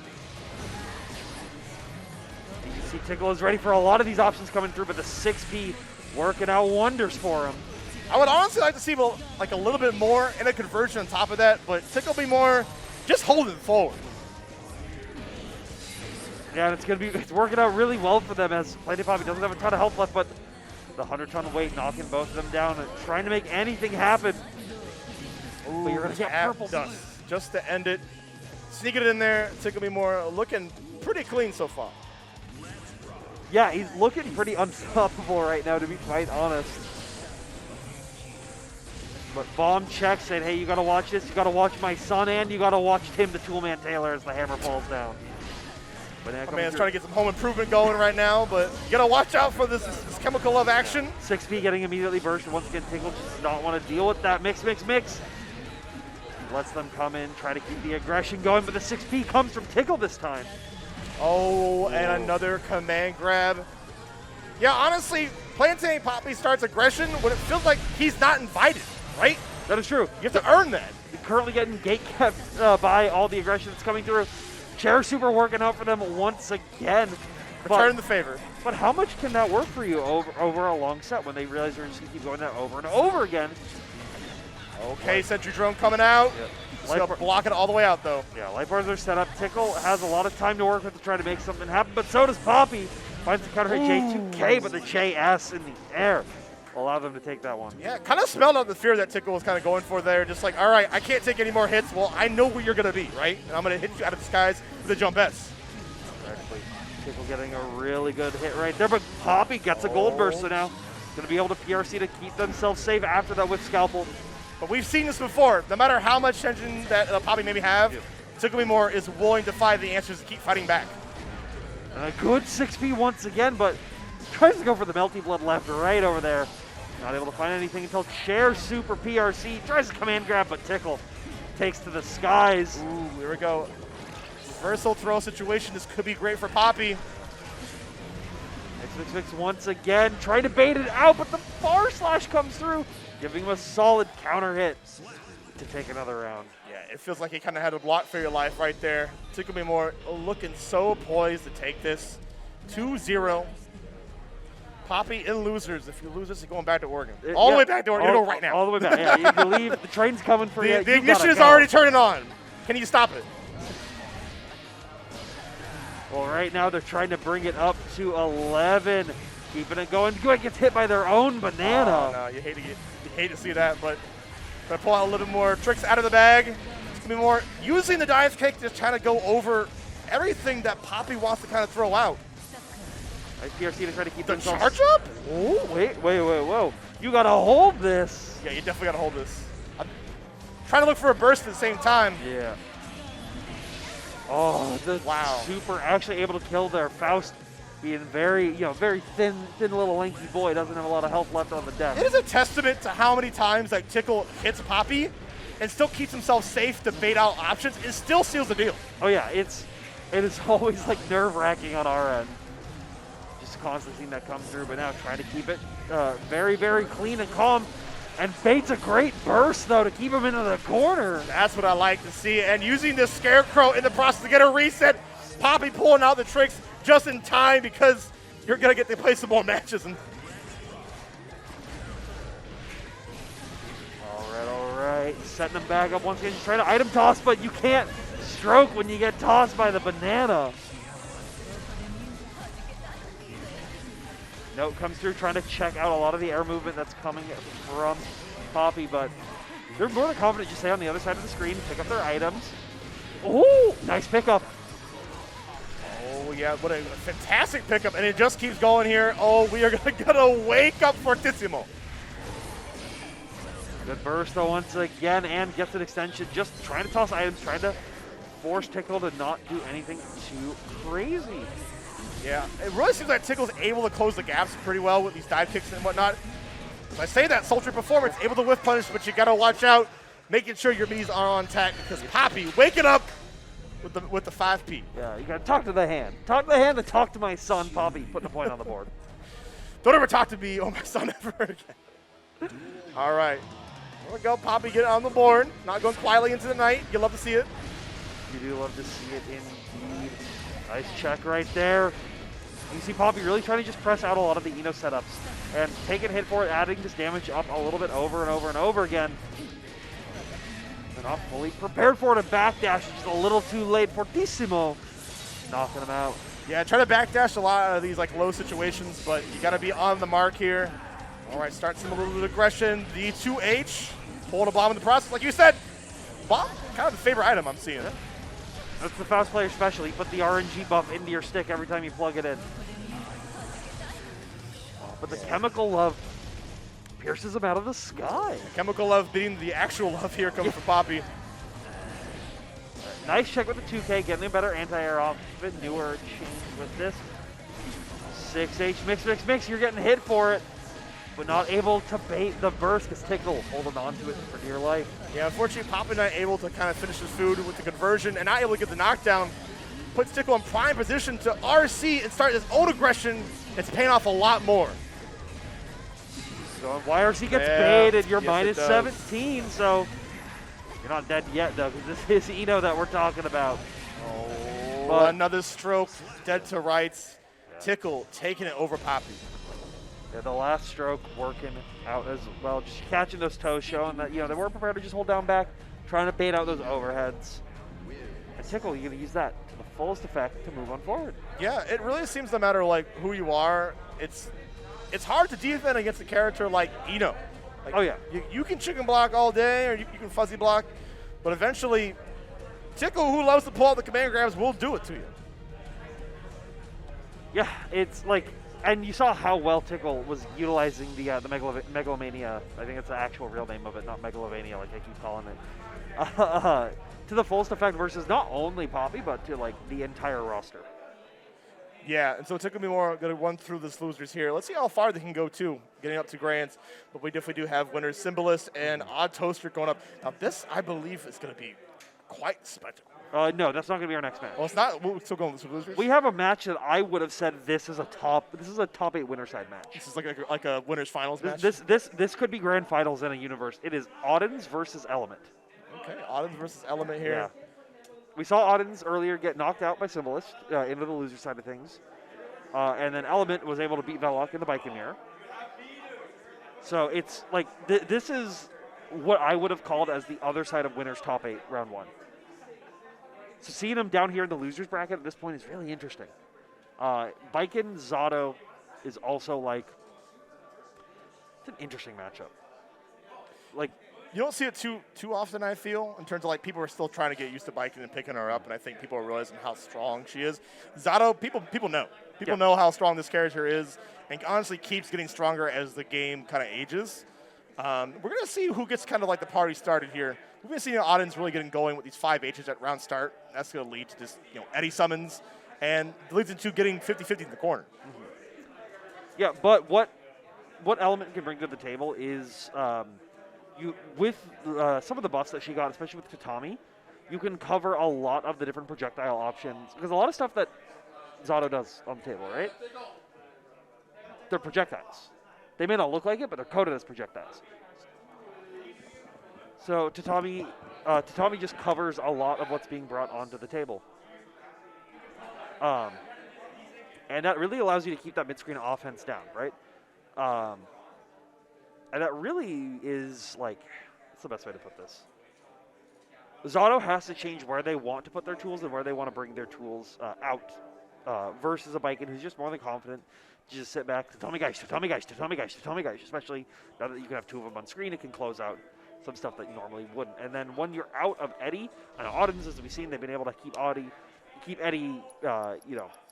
S6: You can see Tickle is ready for a lot of these options coming through, but the 6P working out wonders for him.
S1: I would honestly like to see a little bit more in a conversion on top of that, but Tickle be more just holding forward.
S6: Yeah, and it's working out really well for them as Lady Poppy doesn't have a ton of health left, but the 100-ton weight knocking both of them down and trying to make anything happen.
S1: Ooh,
S6: but you're going to get purple
S1: dust just to end it. Sneaking it in there, Tickle be more looking pretty clean so far.
S6: Yeah, he's looking pretty unstoppable right now, to be quite honest. But Bomb checks saying, hey, you got to watch this. You got to watch my son, and you got to watch Tim the Toolman Taylor as the hammer falls down.
S1: My man's trying to get some home improvement going right now, but you gotta watch out for this Chemical Love action.
S6: 6P getting immediately burst. Once again, Tickle does not want to deal with that. Mix. Lets them come in, try to keep the aggression going, but the 6P comes from Tickle this time.
S1: Oh, and another command grab. Yeah, honestly, Plantain Poppy starts aggression when it feels like he's not invited, right?
S6: That is true.
S1: You have to earn that.
S6: Currently getting gate kept by all the aggression that's coming through. Chair Super working out for them once again.
S1: Return the favor.
S6: But how much can that work for you over a long set when they realize they're just going to keep going that over and over again?
S1: Okay, Sentry Drone coming out.
S6: Yep.
S1: It's going to block it all the way out, though.
S6: Yeah, light bars are set up. Tickle has a lot of time to work with to try to make something happen, but so does Poppy. Finds the counter hit J2K, but the JS in the air will allow them to take that one.
S1: Yeah, kind of smelled out the fear that Tickle was kind of going for there. Just like, all right, I can't take any more hits. Well, I know where you're going to be, right? And I'm going to hit you out of the skies with a jump S.
S6: Exactly. Tickle getting a really good hit right there, but Poppy gets a gold burst, so now going to be able to PRC to keep themselves safe after that with Scalpel.
S1: But we've seen this before. No matter how much tension that Poppy maybe have, Tickle Me More is willing to find the answers to keep fighting back.
S6: And a good 6P once again, but tries to go for the Melty Blood left or right over there. Not able to find anything until Chair Super PRC. Tries to command grab, but Tickle takes to the skies.
S1: Ooh, here we go. Reversal throw situation. This could be great for Poppy.
S6: Mix once again, trying to bait it out, but the bar slash comes through, giving him a solid counter hit to take another round.
S1: Yeah, it feels like he kind of had a block for your life right there. Tickle Me More looking so poised to take this. 2-0. Poppy in losers. If you lose this, you're going back to Oregon. All the way back to Oregon. You're going right now.
S6: All the way back. Yeah, you leave. The train's coming for you.
S1: The ignition is already turning on. Can you stop it?
S6: Well, right now they're trying to bring it up to 11. Keeping it going. Good gets hit by their own banana.
S1: Oh, no, you hate to see that, but gonna pull out a little more tricks out of the bag. It's gonna be more using the dive kick to try to go over everything that Poppy wants to kind of throw out.
S6: Nice PRC to try to keep
S1: the
S6: themselves.
S1: Charge up?
S6: Oh, wait, whoa. You gotta hold this.
S1: Yeah, you definitely gotta hold this. I'm trying to look for a burst at the same time.
S6: Yeah. Oh, the Super actually able to kill their Faust, being very, very thin little lanky boy, doesn't have a lot of health left on the deck.
S1: It is a testament to how many times like Tickle hits Poppy and still keeps himself safe to bait out options. It still seals the deal.
S6: Oh yeah, it is always like nerve-wracking on our end. Just constantly seeing that come through, but now trying to keep it very, very clean and calm. And baits a great burst, though, to keep him into the corner.
S1: That's what I like to see. And using this Scarecrow in the process to get a reset. Poppy pulling out the tricks just in time because you're going to get to play some more matches.
S6: All right. Setting them back up once again. Just trying to item toss, but you can't stroke when you get tossed by the banana. Note comes through trying to check out a lot of the air movement that's coming from Poppy, but they're more than confident just stay on the other side of the screen, pick up their items. Oh, nice pickup.
S1: Oh, yeah, what a fantastic pickup, and it just keeps going here. Oh, we are gonna wake up Fortissimo.
S6: Good burst, though, once again, and gets an extension. Just trying to toss items, trying to force Tickle to not do anything too crazy.
S1: Yeah, it really seems like Tickle's able to close the gaps pretty well with these dive kicks and whatnot. As I say that, Sultry Performance, able to whiff punish, but you gotta watch out, making sure your minis are on tack because Poppy waking up with the 5P.
S6: Yeah, you gotta talk to the hand. Talk to the hand and talk to my son, Poppy, putting a point on the board.
S1: Don't ever talk to me or my son ever again. All right, here we go, Poppy getting on the board. Not going quietly into the night. You love to see it.
S6: You do love to see it indeed. Nice check right there. You see Poppy really trying to just press out a lot of the Eno setups and taking a hit for it, adding this damage up a little bit over and over and over again. They're not fully prepared for it. A backdash just a little too late. Fortissimo knocking him out.
S1: Yeah, try to backdash a lot of these like low situations, but you got to be on the mark here. All right, start some a little bit of aggression. The 2H, pulling a bomb in the process. Like you said, bomb, kind of the favorite item I'm seeing.
S6: Yeah. That's the Faust player special. You put the RNG buff into your stick every time you plug it in. But the Chemical Love pierces him out of the sky.
S1: Chemical Love beating the actual love here coming from Poppy.
S6: Nice check with the 2K, getting a better anti-air off. Bit newer change with this. 6H mix. You're getting hit for it, but not able to bait the burst because Tickle holding on to it for dear life.
S1: Yeah, unfortunately, Papa not able to kind of finish his food with the conversion and not able to get the knockdown. Puts Tickle in prime position to RC and start his own aggression. It's paying off a lot more.
S6: So YRC gets baited. You're minus 17, so you're not dead yet, though, because this is Eno that we're talking about.
S1: Oh, but another stroke, dead to rights. Yeah. Tickle taking it over Poppy.
S6: Yeah, the last stroke working out as well, just catching those toes, showing that, they weren't prepared to just hold down back, trying to bait out those overheads. And Tickle, you're going to use that to the fullest effect to move on forward.
S1: Yeah, it really seems no matter who you are, it's hard to defend against a character like Eno. You can chicken block all day, or you can fuzzy block, but eventually, Tickle, who loves to pull out the command grabs, will do it to you.
S6: Yeah, it's and you saw how well Tickle was utilizing the Megalomania. I think it's the actual real name of it, not Megalovania like I keep calling it. To the fullest effect versus not only Poppy, but to the entire roster.
S1: Yeah, and so Tickle be more going to run through this losers here. Let's see how far they can go too, getting up to grands. But we definitely do have winners, Symbolist and Odd Toaster going up. Now this, I believe, is going to be quite spectacle.
S6: No, that's not going to be our next match.
S1: Well, it's not. We're still going with losers.
S6: We have a match that I would have said this is a top 8 winner side match.
S1: This is like a winners finals match.
S6: This could be grand finals in a universe. It is Audens versus Element.
S1: Okay, Audens versus Element here.
S6: Yeah. We saw Audens earlier get knocked out by Symbolist into the loser side of things. And then Element was able to beat Velok in the Bike and Mirror. So it's this is what I would have called as the other side of winners top 8 round 1. So seeing him down here in the losers bracket at this point is really interesting. Baiken Zato is also it's an interesting matchup.
S1: You don't see it too often, I feel, in terms of people are still trying to get used to Baiken and picking her up, and I think people are realizing how strong she is. Zato, people know. People know how strong this character is, and honestly keeps getting stronger as the game kind of ages. We're going to see who gets kind of the party started here. We're going to see Audens really getting going with these 5 H's at round start. That's going to lead to just Eddie summons, and leads into getting 50-50 in the corner.
S6: Mm-hmm. Yeah, but what Element can bring to the table is with some of the buffs that she got, especially with Tatami, you can cover a lot of the different projectile options. Because a lot of stuff that Zato does on the table, right? They're projectiles. They may not look like it, but they're coded as projectiles. So Tatami just covers a lot of what's being brought onto the table. And that really allows you to keep that mid-screen offense down, right? And that really is what's the best way to put this? Zato has to change where they want to put their tools and where they want to bring their tools out versus a Baiken who's just more than confident to just sit back, Tatami guys, especially now that you can have 2 of them on screen, it can close out some stuff that you normally wouldn't. And then when you're out of Eddie, and Audens, as we've seen, they've been able to keep Eddie,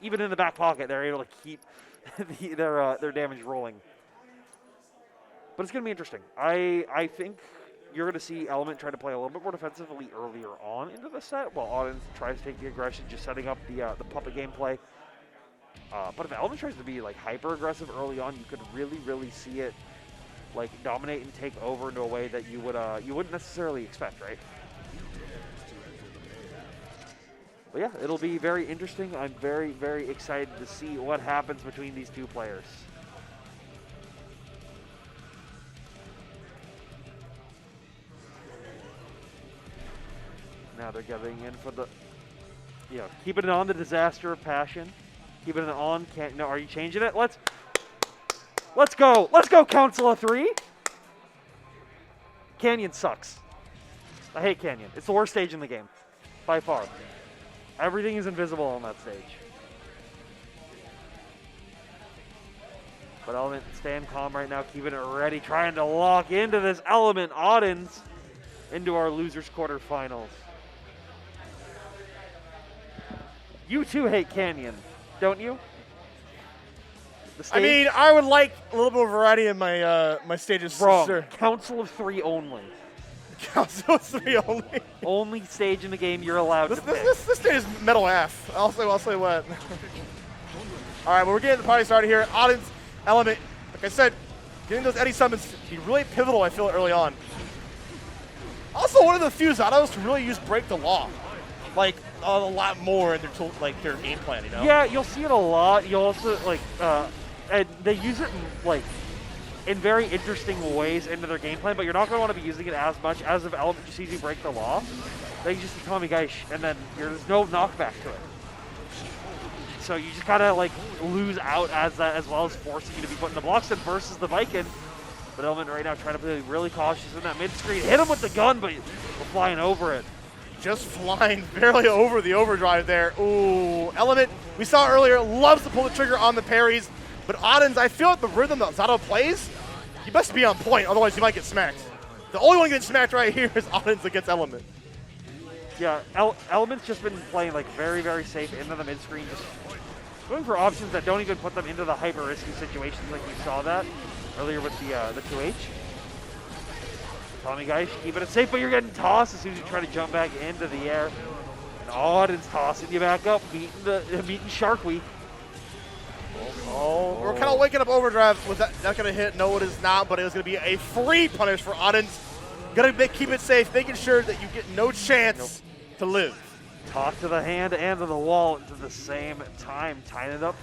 S6: even in the back pocket, they're able to keep their damage rolling. But it's going to be interesting. I think you're going to see Element try to play a little bit more defensively earlier on into the set, while Audens tries to take the aggression, just setting up the puppet gameplay. But if Element tries to be hyper aggressive early on, you could really, really see it dominate and take over in a way that you wouldn't necessarily expect, right? But yeah, it'll be very interesting. I'm very, very excited to see what happens between these 2 players. Now they're getting in for the, keeping it on the Disaster of Passion. Keeping it on, are you changing it? Let's go. Let's go, Council of 3. Canyon sucks. I hate Canyon. It's the worst stage in the game, by far. Everything is invisible on that stage. But Element staying calm right now, keeping it ready, trying to lock into this Element Audens into our losers quarterfinals. You too hate Canyon, don't you?
S1: I mean, I would like a little bit of variety in my my stages.
S6: Wrong.
S1: Sure.
S6: Council of 3 only.
S1: Calzo's 3 only.
S6: Only stage in the game you're allowed to pick.
S1: This stage is Metal F. I'll say what. All right, well, we're getting the party started here. Auden's Element, like I said, getting those Eddie summons be really pivotal, I feel, early on. Also, one of the few Zados to really use Break the Law. Like, a lot more in their game plan, you know?
S6: Yeah, you'll see it a lot. You'll also, like, and they use it, in very interesting ways into their game plan, but you're not going to want to be using it as much as if Element just sees you break the law. They just tell me, guys, and then there's no knockback to it. So you just kind of like lose out as well as forcing you to be put in the blocks and versus the Viking. But Element right now trying to be really cautious in that mid screen. Hit him with the gun, but we're flying over it.
S1: Just flying barely over the overdrive there. Ooh, Element, we saw earlier, loves to pull the trigger on the parries. But Auden's, I feel like the rhythm that Zato plays, he must be on point, otherwise he might get smacked. The only one getting smacked right here is Auden's against Element.
S6: Yeah, Element's just been playing like very, very safe into the mid screen, just going for options that don't even put them into the hyper risky situations like you saw that earlier with the 2H. Tommy, guys, keeping it safe, but you're getting tossed as soon as you try to jump back into the air. And Auden's tossing you back up, beating Shark Week.
S1: Oh, we're kind of waking up Overdrive. Was that going to hit? No, it is not, but it was going to be a free punish for Auden's. Got to keep it safe, making sure that you get no chance to live.
S6: Toss to the hand and to the wall at the same time, tying it up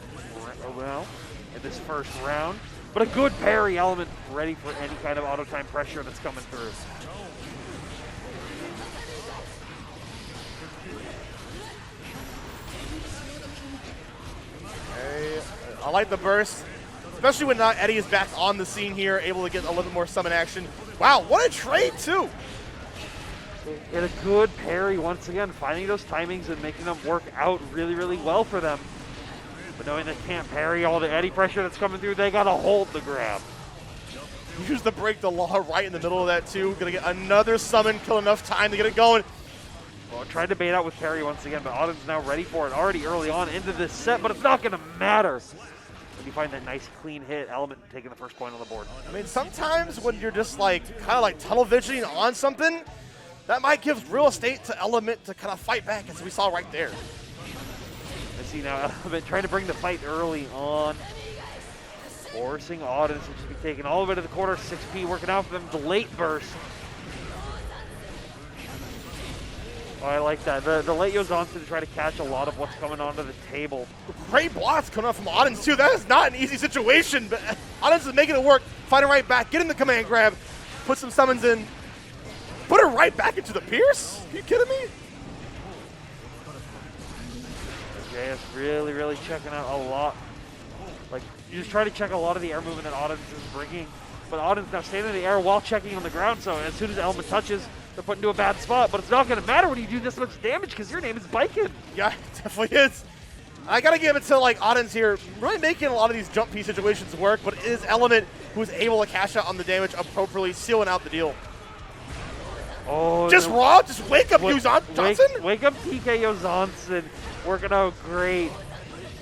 S6: well in this first round. But a good parry, Element ready for any kind of auto time pressure that's coming through.
S1: Okay. I like the burst, especially when Eddie is back on the scene here, able to get a little bit more summon action. Wow, what a trade too!
S6: And a good parry once again, finding those timings and making them work out really, really well for them. But knowing they can't parry all the Eddie pressure that's coming through, they gotta hold the grab.
S1: Use the Break the Law right in the middle of that too. Gonna get another summon, kill enough time to get it going.
S6: Well, tried to bait out with parry once again, but Auden's now ready for it already early on into this set, but it's not gonna matter. When you find that nice clean hit, Element taking the first point on the board.
S1: I mean, sometimes when you're just like, kind of like tunnel visioning on something, that might give real estate to Element to kind of fight back, as we saw right there.
S6: I see now Element trying to bring the fight early on. Forcing Auden to just be taken all the way to the corner. 6P working out for them. The late burst. Oh, I like that. The late Yozansu to try to catch a lot of what's coming onto the table.
S1: Great blocks coming up from Auden's too. That is not an easy situation, but Auden's is making it work. Fighting right back, getting the command grab, put some summons in. Put her right back into the Pierce? Are you kidding me?
S6: JS really, really checking out a lot. Like, you just try to check a lot of the air movement that Auden's is bringing. But Auden's now staying in the air while checking on the ground, so as soon as Element touches, they're put into a bad spot. But it's not going to matter when you do this much damage because your name is Viking.
S1: Yeah, it definitely is. I got to give it to, like, Auden's here, really making a lot of these jump piece situations work, but it is Element who's able to cash out on the damage appropriately, sealing out the deal.
S6: Oh,
S1: just raw? Just wake up Johnson?
S6: Wake up TK Yozansu, working out great.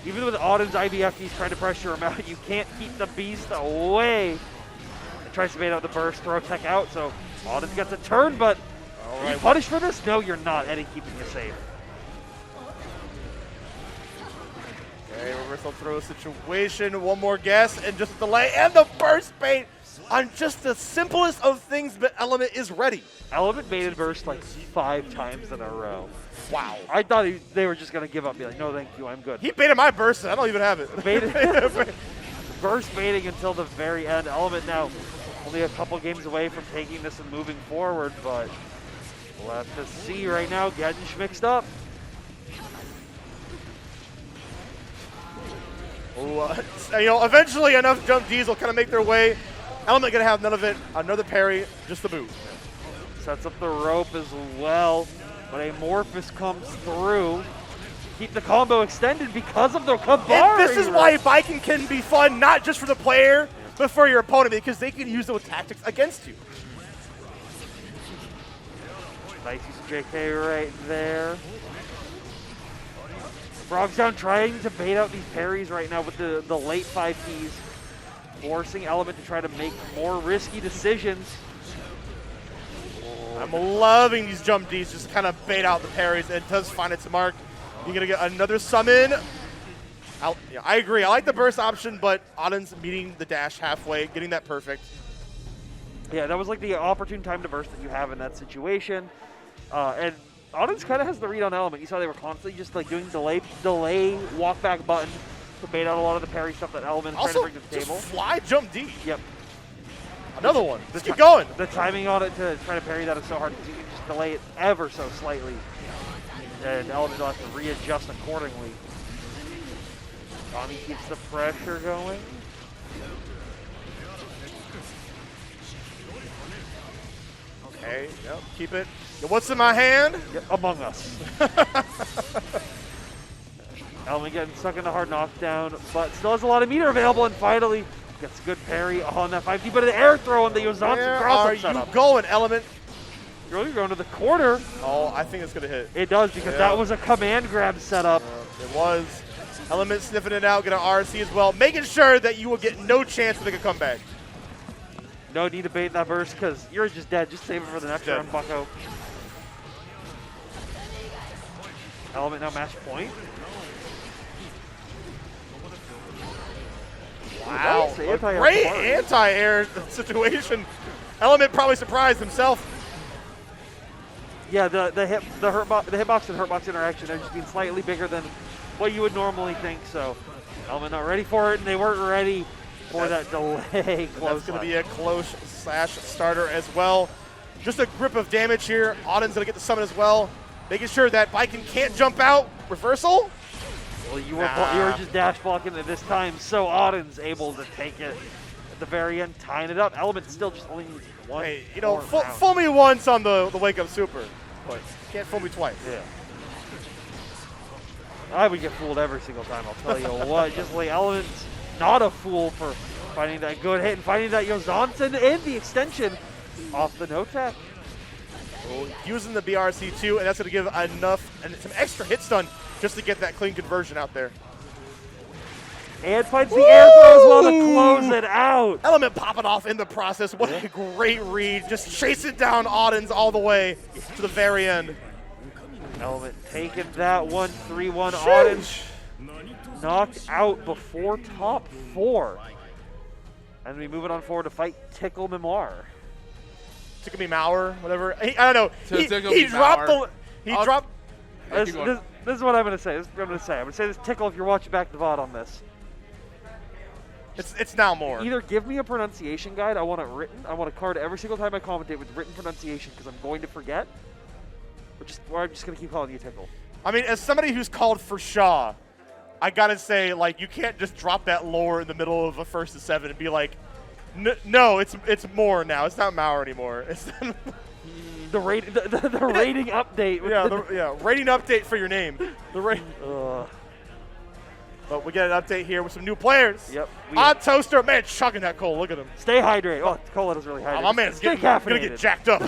S6: Even with Auden's IBF, he's trying to pressure him out. You can't keep the beast away. It tries to bait out the burst, throw tech out, so Auden gets a turn, but are you punished for this? No, you're not. Eddie keeping you safe.
S1: Okay, reversal throw situation. One more guess, and just a delay, and the burst bait on just the simplest of things, but Element is ready.
S6: Element baited burst like 5 times in a row.
S1: Wow.
S6: I thought they were just going to give up, be like, no, thank you, I'm good.
S1: He baited my burst, and I don't even have it.
S6: Baited, burst baiting until the very end. Element now only a couple games away from taking this and moving forward, but we'll have to see right now. Getting mixed up.
S1: Ooh, eventually enough jump Ds will kind of make their way. Element going to have none of it. Another parry, just the boot.
S6: Sets up the rope as well, but Amorphous comes through. Keep the combo extended because of the Kabari.
S1: And this is why Viking can be fun, not just for the player, but for your opponent, because they can use those tactics against you.
S6: Nice use of JK right there. Frogtown trying to bait out these parries right now with the late 5Ps, forcing Element to try to make more risky decisions.
S1: I'm loving these jump Ds, just kind of bait out the parries. It does find its mark. You're going to get another summon. I agree. I like the burst option, but Auden's meeting the dash halfway, getting that perfect.
S6: Yeah, that was like the opportune time to burst that you have in that situation. And Auden's kind of has the read on Element. You saw they were constantly just like doing delay walk back button to bait out a lot of the parry stuff that Element is trying to bring to the table.
S1: Also, fly jump D.
S6: Yep.
S1: Another one. Let's keep going.
S6: The timing on it to try to parry that is so hard because you can just delay it ever so slightly. And Element will have to readjust accordingly. Tommy keeps the pressure going.
S1: Okay, yep, keep it. What's in my hand?
S6: Yep, Among Us. Element getting stuck in the hard knockdown, but still has a lot of meter available, and finally gets a good parry on that 5D, but an air throw on the Yozansen cross-up setup.
S1: Where are you going, Element?
S6: You're going to the corner.
S1: Oh, I think it's going to hit.
S6: It does, because that was a command grab setup.
S1: It was. Element sniffing it out, going to RC as well, making sure that you will get no chance to make a comeback.
S6: No need to bait that burst, because you're just dead. Just save it for the next round, bucko. Element now match point.
S1: Wow, a great anti-air situation. Element probably surprised himself.
S6: Yeah, the hitbox and hurtbox interaction are just being slightly bigger than what you would normally think. So Element not ready for it, and they weren't ready for that delay.
S1: That's going to be a close slash starter as well. Just a grip of damage here. Auden's going to get the summon as well, making sure that Baiken can't jump out. Reversal.
S6: Well, you were just dash blocking it this time, so Auden's able to take it at the very end, tying it up. Element still just only needs one.
S1: Hey, you know, fool me once on the Wake Up Super, but can't fool me twice.
S6: Yeah. I would get fooled every single time, I'll tell you what. Just like Element's not a fool for finding that good hit and finding that Yozansen and the extension off the no-tech.
S1: Using the BRC2, and that's going to give enough and some extra hit stun just to get that clean conversion out there.
S6: And finds the air throw as well to close it out.
S1: Element popping off in the process. What a great read. Just chasing down Auden's all the way to the very end.
S6: Element taking that 1-3-1. Auden knocked out before top 4. And we moving on forward to fight Tickle Mimar.
S1: Tickle Me Mauer, whatever. I don't know. He dropped the. He dropped.
S6: This is what I'm going to say. This is what I'm going to say. I'm going to say this, Tickle, if you're watching back the VOD on this.
S1: It's now more.
S6: Either give me a pronunciation guide. I want it written. I want a card every single time I commentate with written pronunciation because I'm going to forget. Or I'm just going to keep calling you Tickle.
S1: I mean, as somebody who's called for Shaw, I got to say, like, you can't just drop that lore in the middle of a 1st to 7 and be like, no, it's more now. It's not Mauer anymore. It's
S6: the rating update.
S1: Rating update for your name. But we get an update here with some new players.
S6: Yep.
S1: Odd Toaster, man, chugging that coal. Look at him.
S6: Stay hydrated. Oh, Cola is really hydrated.
S1: My man's going to get jacked up.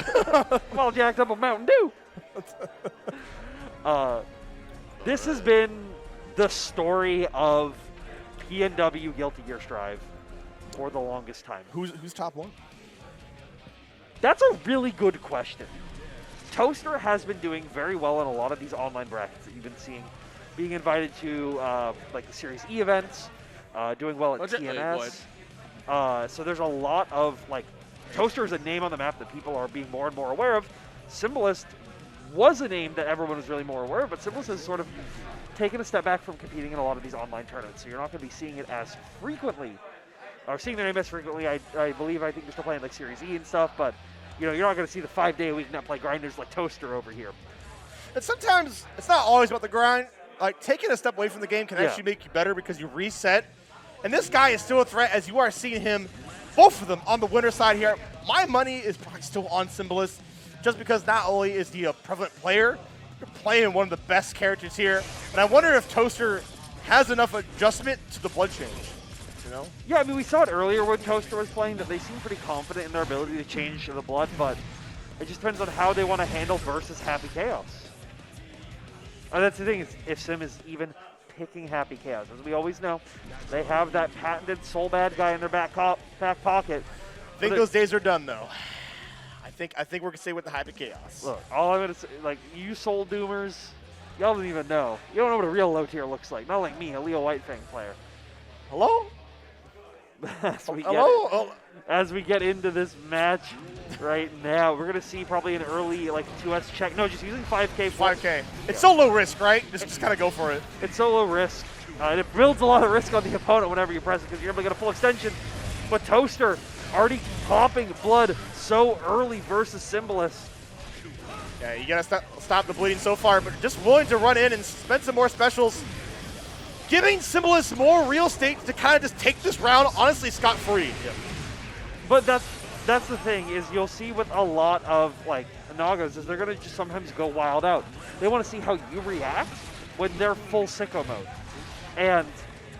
S6: I'm all jacked up on Mountain Dew. This has been the story of PNW Guilty Gear Strive for the longest time.
S1: Who's top 1?
S6: That's a really good question. Toaster has been doing very well in a lot of these online brackets that you've been seeing. Being invited to like the Series E events, doing well at TNS. So there's a lot of, like, Toaster is a name on the map that people are being more and more aware of. Symbolist was a name that everyone was really more aware of, but Symbolist has sort of taken a step back from competing in a lot of these online tournaments. So you're not going to be seeing it as frequently, or seeing their name as frequently. I think they're still playing like Series E and stuff, but you know, you're not going to see the 5-day-a-week net play grinders like Toaster over here.
S1: And sometimes it's not always about the grind. Like, taking a step away from the game can actually make you better because you reset. And this guy is still a threat, as you are seeing him, both of them on the winner side here. My money is probably still on Symbolist, just because not only is he a prevalent player, you're playing one of the best characters here. And I wonder if Toaster has enough adjustment to the blood change, you know?
S6: Yeah, I mean, we saw it earlier when Toaster was playing that they seem pretty confident in their ability to change the blood, but it just depends on how they want to handle versus Happy Chaos. And that's the thing, is if Sim is even picking Happy Chaos. As we always know, they have that patented soul bad guy in their back pocket.
S1: I think those days are done, though. I I think we're gonna stay with the Hyper Chaos.
S6: Look, all I'm gonna say, like, you Soul Doomers, y'all don't even know. You don't know what a real low tier looks like. Not like me, a Leo White Fang player.
S1: Hello?
S6: As we get into this match right now, we're gonna see probably an early like 2S check. No, just using 5K.
S1: 5K. It's so low risk, right? Just kind of go for it.
S6: It's so low risk. And it builds a lot of risk on the opponent whenever you press it because you're able to get a full extension. But Toaster already popping blood so early versus Symbolist.
S1: Yeah, you gotta stop the bleeding so far, but just willing to run in and spend some more specials, giving Symbolist more real estate to kind of just take this round, honestly, scot-free.
S6: Yep. But that's the thing is you'll see with a lot of like Nagas is they're gonna just sometimes go wild out. They want to see how you react when they're full sicko mode, and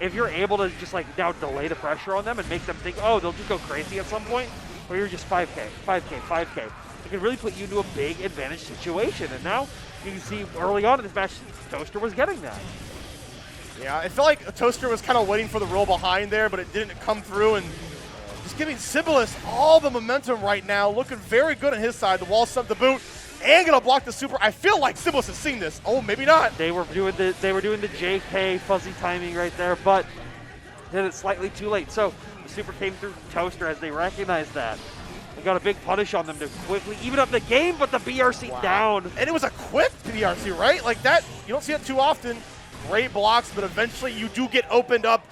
S6: if you're able to just like now delay the pressure on them and make them think, oh, they'll just go crazy at some point, or you're just 5K, it can really put you into a big advantage situation. And now you can see early on in this match, Toaster was getting that.
S1: Yeah, it felt like Toaster was kind of waiting for the roll behind there, but it didn't come through, and just giving Symbolist all the momentum right now, looking very good on his side. The wall sent the boot, and gonna block the super. I feel like Symbolist has seen this. Oh, maybe not.
S6: They were doing the JK fuzzy timing right there, but did it slightly too late. So the super came through Toaster as they recognized that. They got a big punish on them to quickly even up the game, but the BRC down.
S1: And it was a quick BRC, right? Like that, you don't see it too often. Great blocks, but eventually you do get opened up.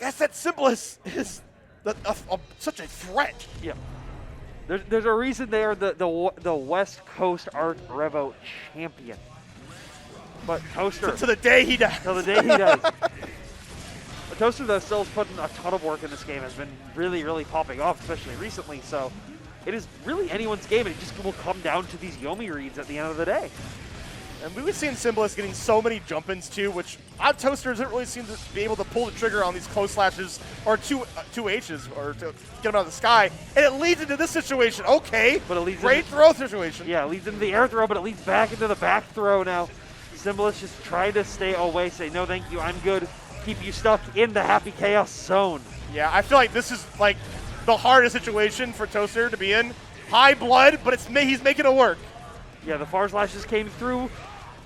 S1: Yes, that Symbolist is such a threat.
S6: Yeah. There's a reason they are the West Coast Art Revo champion. But Toaster.
S1: To the day he dies.
S6: Till the day he does. But Toaster, though, still has put in a ton of work in this game, has been really, really popping off, especially recently. So it is really anyone's game, and it just will come down to these Yomi reads at the end of the day.
S1: And we were seeing Symbolist getting so many jump-ins, too, which odd Toaster doesn't really seem to be able to pull the trigger on these close slashes or two H's or to get them out of the sky. And it leads into this situation. Okay,
S6: but it leads
S1: great throw situation.
S6: Yeah, it leads into the air throw, but it leads back into the back throw now. Symbolist just trying to stay away, say, no, thank you, I'm good. Keep you stuck in the Happy Chaos zone.
S1: Yeah, I feel like this is like the hardest situation for Toaster to be in. High blood, but he's making it work.
S6: Yeah, the far slashes came through.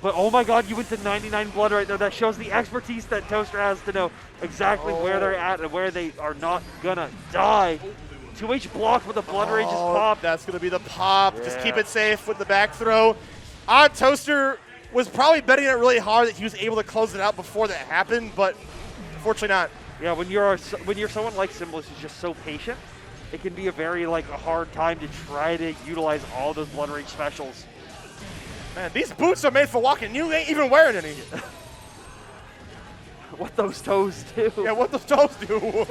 S6: But oh my god, you went to 99 blood right there. That shows the expertise that Toaster has to know exactly where they're at and where they are not gonna die. 2H blocked, but the blood rage is popped.
S1: That's gonna be the pop. Yeah. Just keep it safe with the back throw. Odd Toaster was probably betting it really hard that he was able to close it out before that happened, but unfortunately not.
S6: Yeah, when you're someone like Symbolist who's just so patient, it can be a very a hard time to try to utilize all those blood rage specials.
S1: Man, these boots are made for walking. You ain't even wearing any.
S6: What those toes do.
S1: Yeah, what those toes do.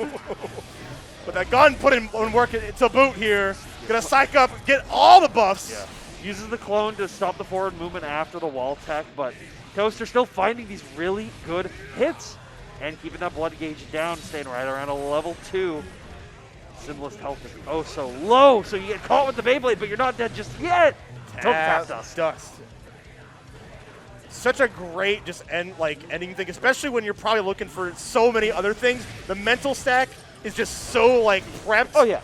S1: But that gun put in work. It's a boot here. Gonna psych up, get all the buffs.
S6: Yeah. Uses the clone to stop the forward movement after the wall tech, but Toaster still finding these really good hits and keeping that blood gauge down, staying right around a level 2. Symbolist health is oh so low, so you get caught with the Beyblade, but you're not dead just yet. Tap dust.
S1: Such a great ending thing, especially when you're probably looking for so many other things. The mental stack is just so prepped.
S6: Oh yeah,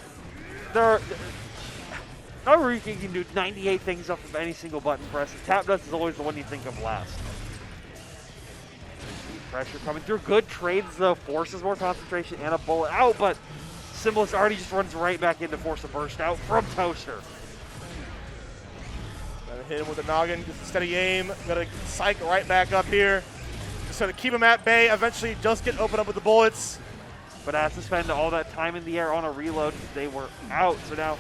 S6: Naruki can do 98 things off of any single button press. And tap dust is always the one you think of last. Pressure coming through. Good trades though, forces more concentration and a bullet out, but Symbolist already just runs right back in to force a burst out from Toaster.
S1: Gotta hit him with a noggin, gets a steady aim. Gotta psych right back up here. Just gotta keep him at bay. Eventually just get opened up with the bullets.
S6: But has to spend all that time in the air on a reload because they were out. So now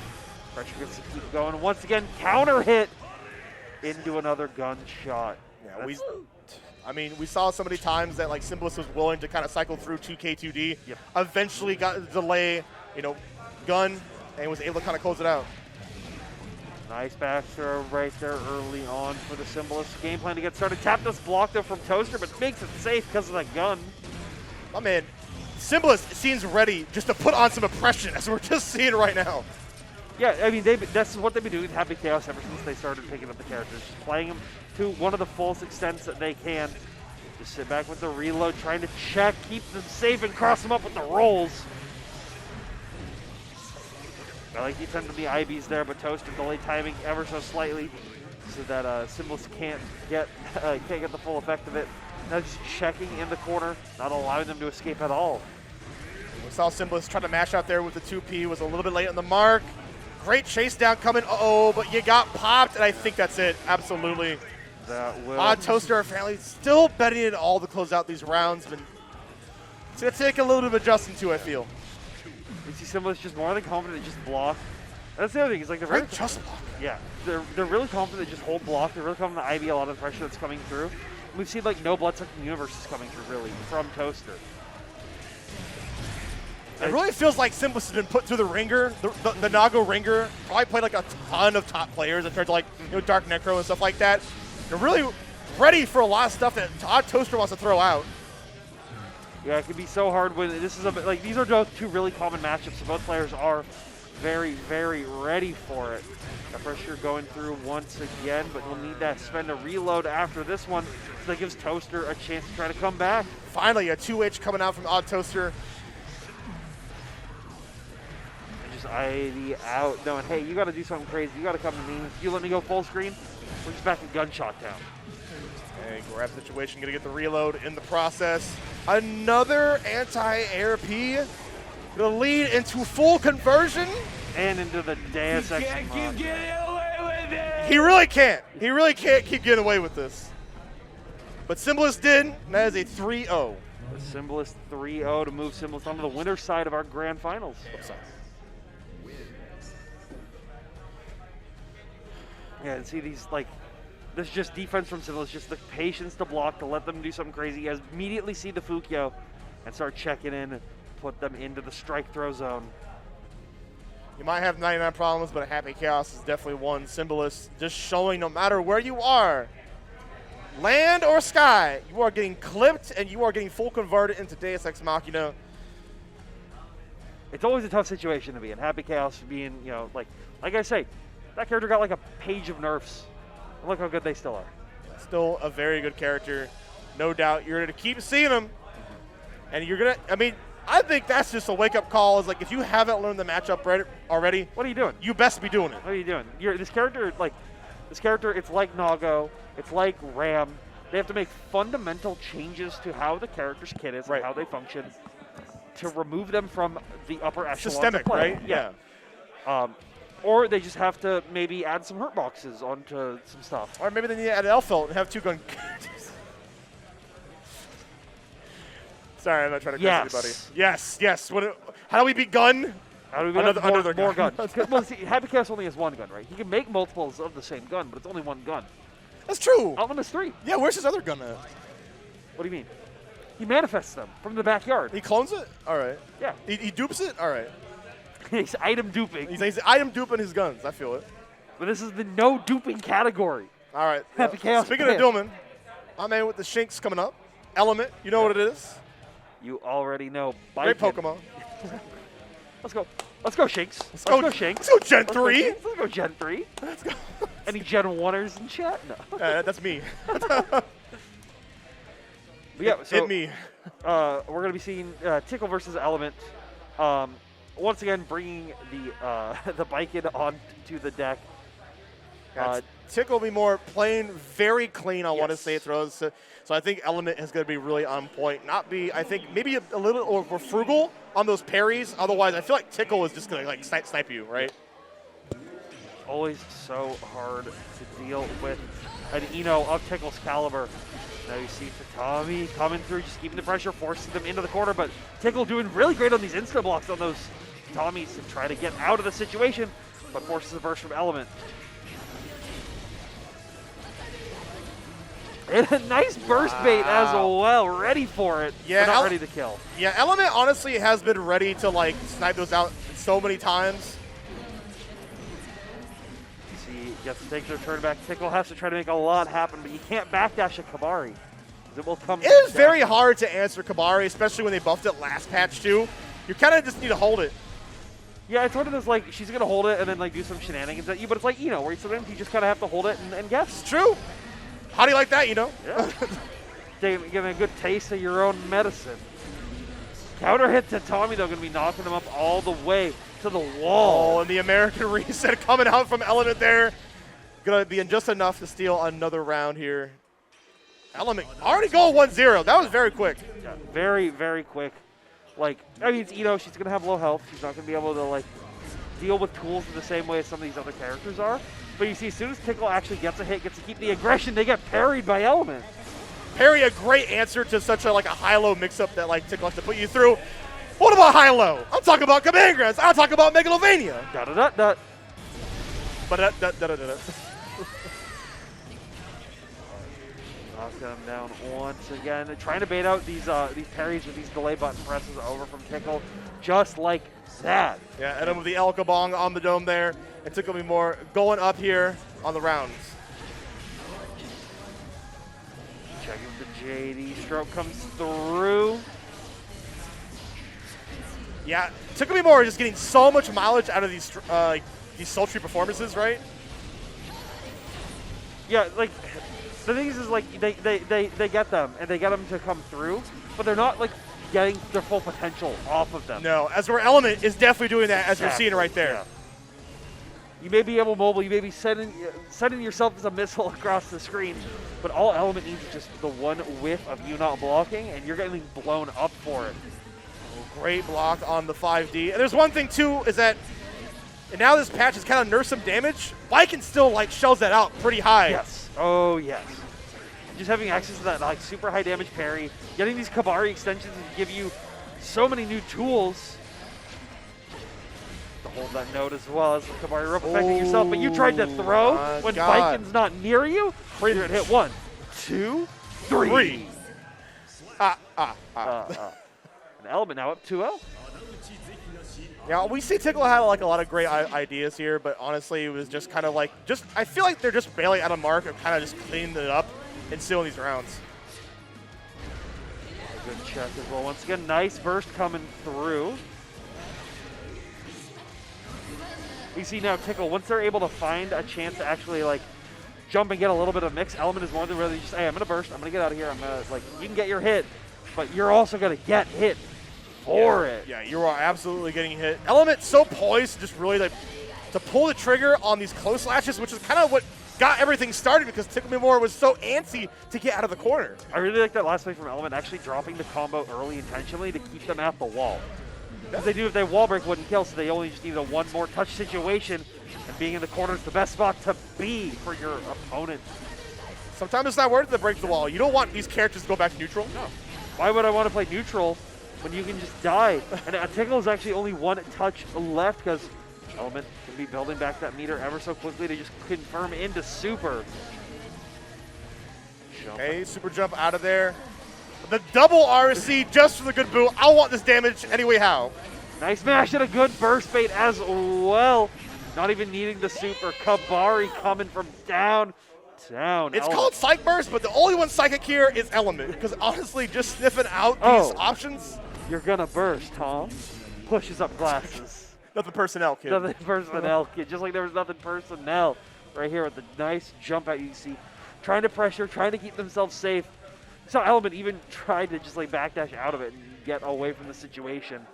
S6: pressure gets to keep going. Once again, counter hit into another gunshot.
S1: Yeah, we saw so many times that Symbolist was willing to kind of cycle through 2K2D.
S6: Yep.
S1: Eventually got the delay, gun, and was able to kind of close it out.
S6: Nice back throw right there early on for the Symbolist. Game plan to get started. Tap this block though from Toaster, but makes it safe because of that gun.
S1: Oh man, Symbolist seems ready just to put on some oppression as we're just seeing right now.
S6: Yeah, I mean, that's what they've been doing with Happy Chaos ever since they started picking up the characters. Just playing them to one of the fullest extents that they can. Just sit back with the reload, trying to check, keep them safe, and cross them up with the rolls. I like defending the IBs there, but Toaster delayed timing ever so slightly so that Symbolist can't get the full effect of it. Now just checking in the corner, not allowing them to escape at all.
S1: We saw Symbolist try to mash out there with the 2P, was a little bit late on the mark. Great chase down coming, but you got popped, and I think that's it, absolutely.
S6: That will.
S1: Odd Toaster apparently still betting it all to close out these rounds, but it's going to take a little bit of adjusting to, I feel.
S6: You see Symbolist just more than confident to just block. That's the other thing, is like they're very
S1: just block.
S6: Yeah, they're really confident to just hold block. They're really confident to IB a lot of the pressure that's coming through. We've seen like no blood-sucking universes coming through really from Toaster.
S1: It really feels like Symbolist has been put through the ringer. The Nago ringer probably played like a ton of top players in terms of like Dark Necro and stuff like that. They're really ready for a lot of stuff that Odd Toaster wants to throw out.
S6: Yeah, it can be so hard when this is like these are both two really common matchups, so both players are very, very ready for it. The pressure going through once again, but we'll need to spend a reload after this one, so that gives Toaster a chance to try to come back.
S1: Finally, a 2H coming out from Odd Toaster.
S6: And just ID out, knowing, hey, you got to do something crazy. You got to come to me. If you let me go full screen, we're just back in gunshot town.
S1: Okay, grab situation, gonna get the reload in the process. Another anti-air P. Gonna lead into full conversion.
S6: And into the Deus Ex
S5: Can't keep getting away with it.
S1: He really can't. He really can't keep getting away with this. But Symbolist did, and that is a 3-0.
S6: The Symbolist 3-0 to move Symbolist onto the winner's side of our grand finals. Yeah, and see these, like, this is just defense from Symbolist, just the patience to block, to let them do something crazy. You guys immediately see the Fukyo and start checking in and put them into the strike throw zone.
S1: You might have 99 problems, but a Happy Chaos is definitely one. Symbolist just showing no matter where you are, land or sky, you are getting clipped and you are getting full converted into Deus Ex Machina.
S6: It's always a tough situation to be in. Happy Chaos being, you know, like I say, that character got like a page of nerfs. And look how good they still are.
S1: Still a very good character. No doubt you're going to keep seeing him. And you're going to, I mean, I think that's just a wake-up call. Is like, if you haven't learned the matchup already,
S6: what are you doing?
S1: You best be doing it.
S6: What are you doing? This character, it's like Nago, it's like Ram. They have to make fundamental changes to how the character's kit is and how they function to remove them from the upper echelon.
S1: Systemic, right?
S6: Yeah. Or they just have to maybe add some hurt boxes onto some stuff.
S1: Or maybe they need to add an Elfelt and have two gun. Sorry, I'm not trying to curse anybody. Yes, yes. How do we beat gun?
S6: How do we beat another more gun? Well, see, Happy Chaos only has one gun, right? He can make multiples of the same gun, but it's only one gun.
S1: That's true.
S6: Outland is 3.
S1: Yeah, where's his other gun at?
S6: What do you mean? He manifests them from the backyard.
S1: He clones it? All right.
S6: Yeah.
S1: He dupes it? All right.
S6: He's item duping.
S1: He's item duping his guns. I feel it.
S6: But this is the no duping category.
S1: All right.
S6: Happy Chaos.
S1: Speaking of dooming, my man with the Shinx coming up. Element, you know what it is.
S6: You already know.
S1: Great Pokemon.
S6: Let's go. Let's go, Shinx.
S1: Let's go, Shinx. Let's go, Gen 3.
S6: Let's go, Gen 3. Let's go. Any Gen 1ers in chat? No.
S1: That's me.
S6: Yeah, so
S1: hit me.
S6: We're going to be seeing Tickle versus Element. Once again, bringing the Baiken onto the deck.
S1: Tickle will be more playing very clean, I want to say, throws. So I think Element is going to be really on point. Not be, I think, maybe a little more frugal on those parries. Otherwise, I feel like Tickle is just going to like snipe you, right?
S6: Always so hard to deal with an Eno of Tickle's caliber. Now you see Tatami coming through, just keeping the pressure, forcing them into the corner, but Tickle doing really great on these insta blocks on those Tatamis to try to get out of the situation, but forces a burst from Element. And a nice burst bait as well, ready for it, but not ready to kill.
S1: Yeah, Element honestly has been ready to like snipe those out so many times.
S6: See, gets to take their turn back. Tickle has to try to make a lot happen, but you can't backdash a Kabari. It will come.
S1: It is very hard to answer Kabari, especially when they buffed it last patch too. You kind of just need to hold it.
S6: Yeah, it's one of those, like, she's going to hold it and then, like, do some shenanigans at you, but it's like, where sometimes you just kind of have to hold it and guess.
S1: It's true. How do you like that,
S6: Yeah. Giving a good taste of your own medicine. Counter hit to Tommy, though, going to be knocking him up all the way to the wall.
S1: Oh, and the American reset coming out from Element there. Going to be in just enough to steal another round here. Element already going 1-0. That was very quick.
S6: Yeah, very, very quick. Like, I mean, it's Ito. She's going to have low health. She's not going to be able to, like, deal with tools in the same way as some of these other characters are. But you see, as soon as Tickle actually gets a hit, gets to keep the aggression, they get parried by Element.
S1: Parry, a great answer to such a, like, a high-low mix-up that, like, Tickle has to put you through. What about high-low? I'm talking about Command Grants. I'm talking about Megalovania.
S6: Da-da-da-da.
S1: But da-da-da-da-da.
S6: Knock him down once again. They're trying to bait out these parries with these delay button presses over from Tickle, just like that.
S1: Yeah, and then with the El Kabong on the dome there, and Tickle Me More going up here on the rounds.
S6: Checking the JD stroke comes through.
S1: Yeah, Tickle Me More is just getting so much mileage out of these sultry performances, right?
S6: Yeah, like the thing is like they get them and they get them to come through, but they're not like getting their full potential off of them.
S1: No, as where Element is definitely doing that, as we're seeing it right there.
S6: Yeah. You may be able mobile, you may be sending yourself as a missile across the screen, but all Element needs is just the one whiff of you not blocking, and you're getting blown up for it.
S1: Oh, great block on the 5D. And there's one thing too, is that and now this patch has kind of nursed some damage. Viking still like shells that out pretty high.
S6: Yes. Oh yes. Just having access to that like super high damage parry, getting these Kabari extensions to give you so many new tools. To hold that note as well as the Kabari rope affecting yourself, but you tried to throw when Viking's not near you. You're gonna hit 1, 2, 3. An Element now up 2-0.
S1: Yeah, we see Tickle had like a lot of great ideas here, but honestly, it was just kind of like I feel like they're just bailing out of mark and kind of just cleaning it up and stealing these rounds.
S6: A good check as well. Once again, nice burst coming through. We see now Tickle, once they're able to find a chance to actually like jump and get a little bit of mix, Element is more than really just, hey, I'm gonna burst, I'm gonna get out of here, I'm gonna like, you can get your hit, but you're also gonna get hit for it.
S1: Yeah, you are absolutely getting hit. Element so poised to just really like to pull the trigger on these close lashes, which is kind of what got everything started because Tickle Me More was so antsy to get out of the corner.
S6: I really like that last play from Element, actually dropping the combo early intentionally to keep them at the wall. Because they knew if they wall break wouldn't kill, so they only just needed a one more touch situation, and being in the corner is the best spot to be for your opponent.
S1: Sometimes it's not worth it to break the wall. You don't want these characters to go back to neutral.
S6: No. Why would I want to play neutral when you can just die? And Tickle is actually only one touch left because Element can be building back that meter ever so quickly to just confirm into super.
S1: Okay, super jump out of there. The double RC just for the good boot. I want this damage anyway how.
S6: Nice mash and a good burst bait as well. Not even needing the super. Kabari coming from down. It's
S1: Element. Called Psych Burst, but the only one psychic here is Element. Because honestly, just sniffing out these options.
S6: You're gonna burst, Tom. Pushes up glasses.
S1: Nothing personnel, kid.
S6: Nothing personnel, kid. Just like there was nothing personnel right here with the nice jump out you see. Trying to pressure, trying to keep themselves safe. So Element even tried to just like backdash out of it and get away from the situation.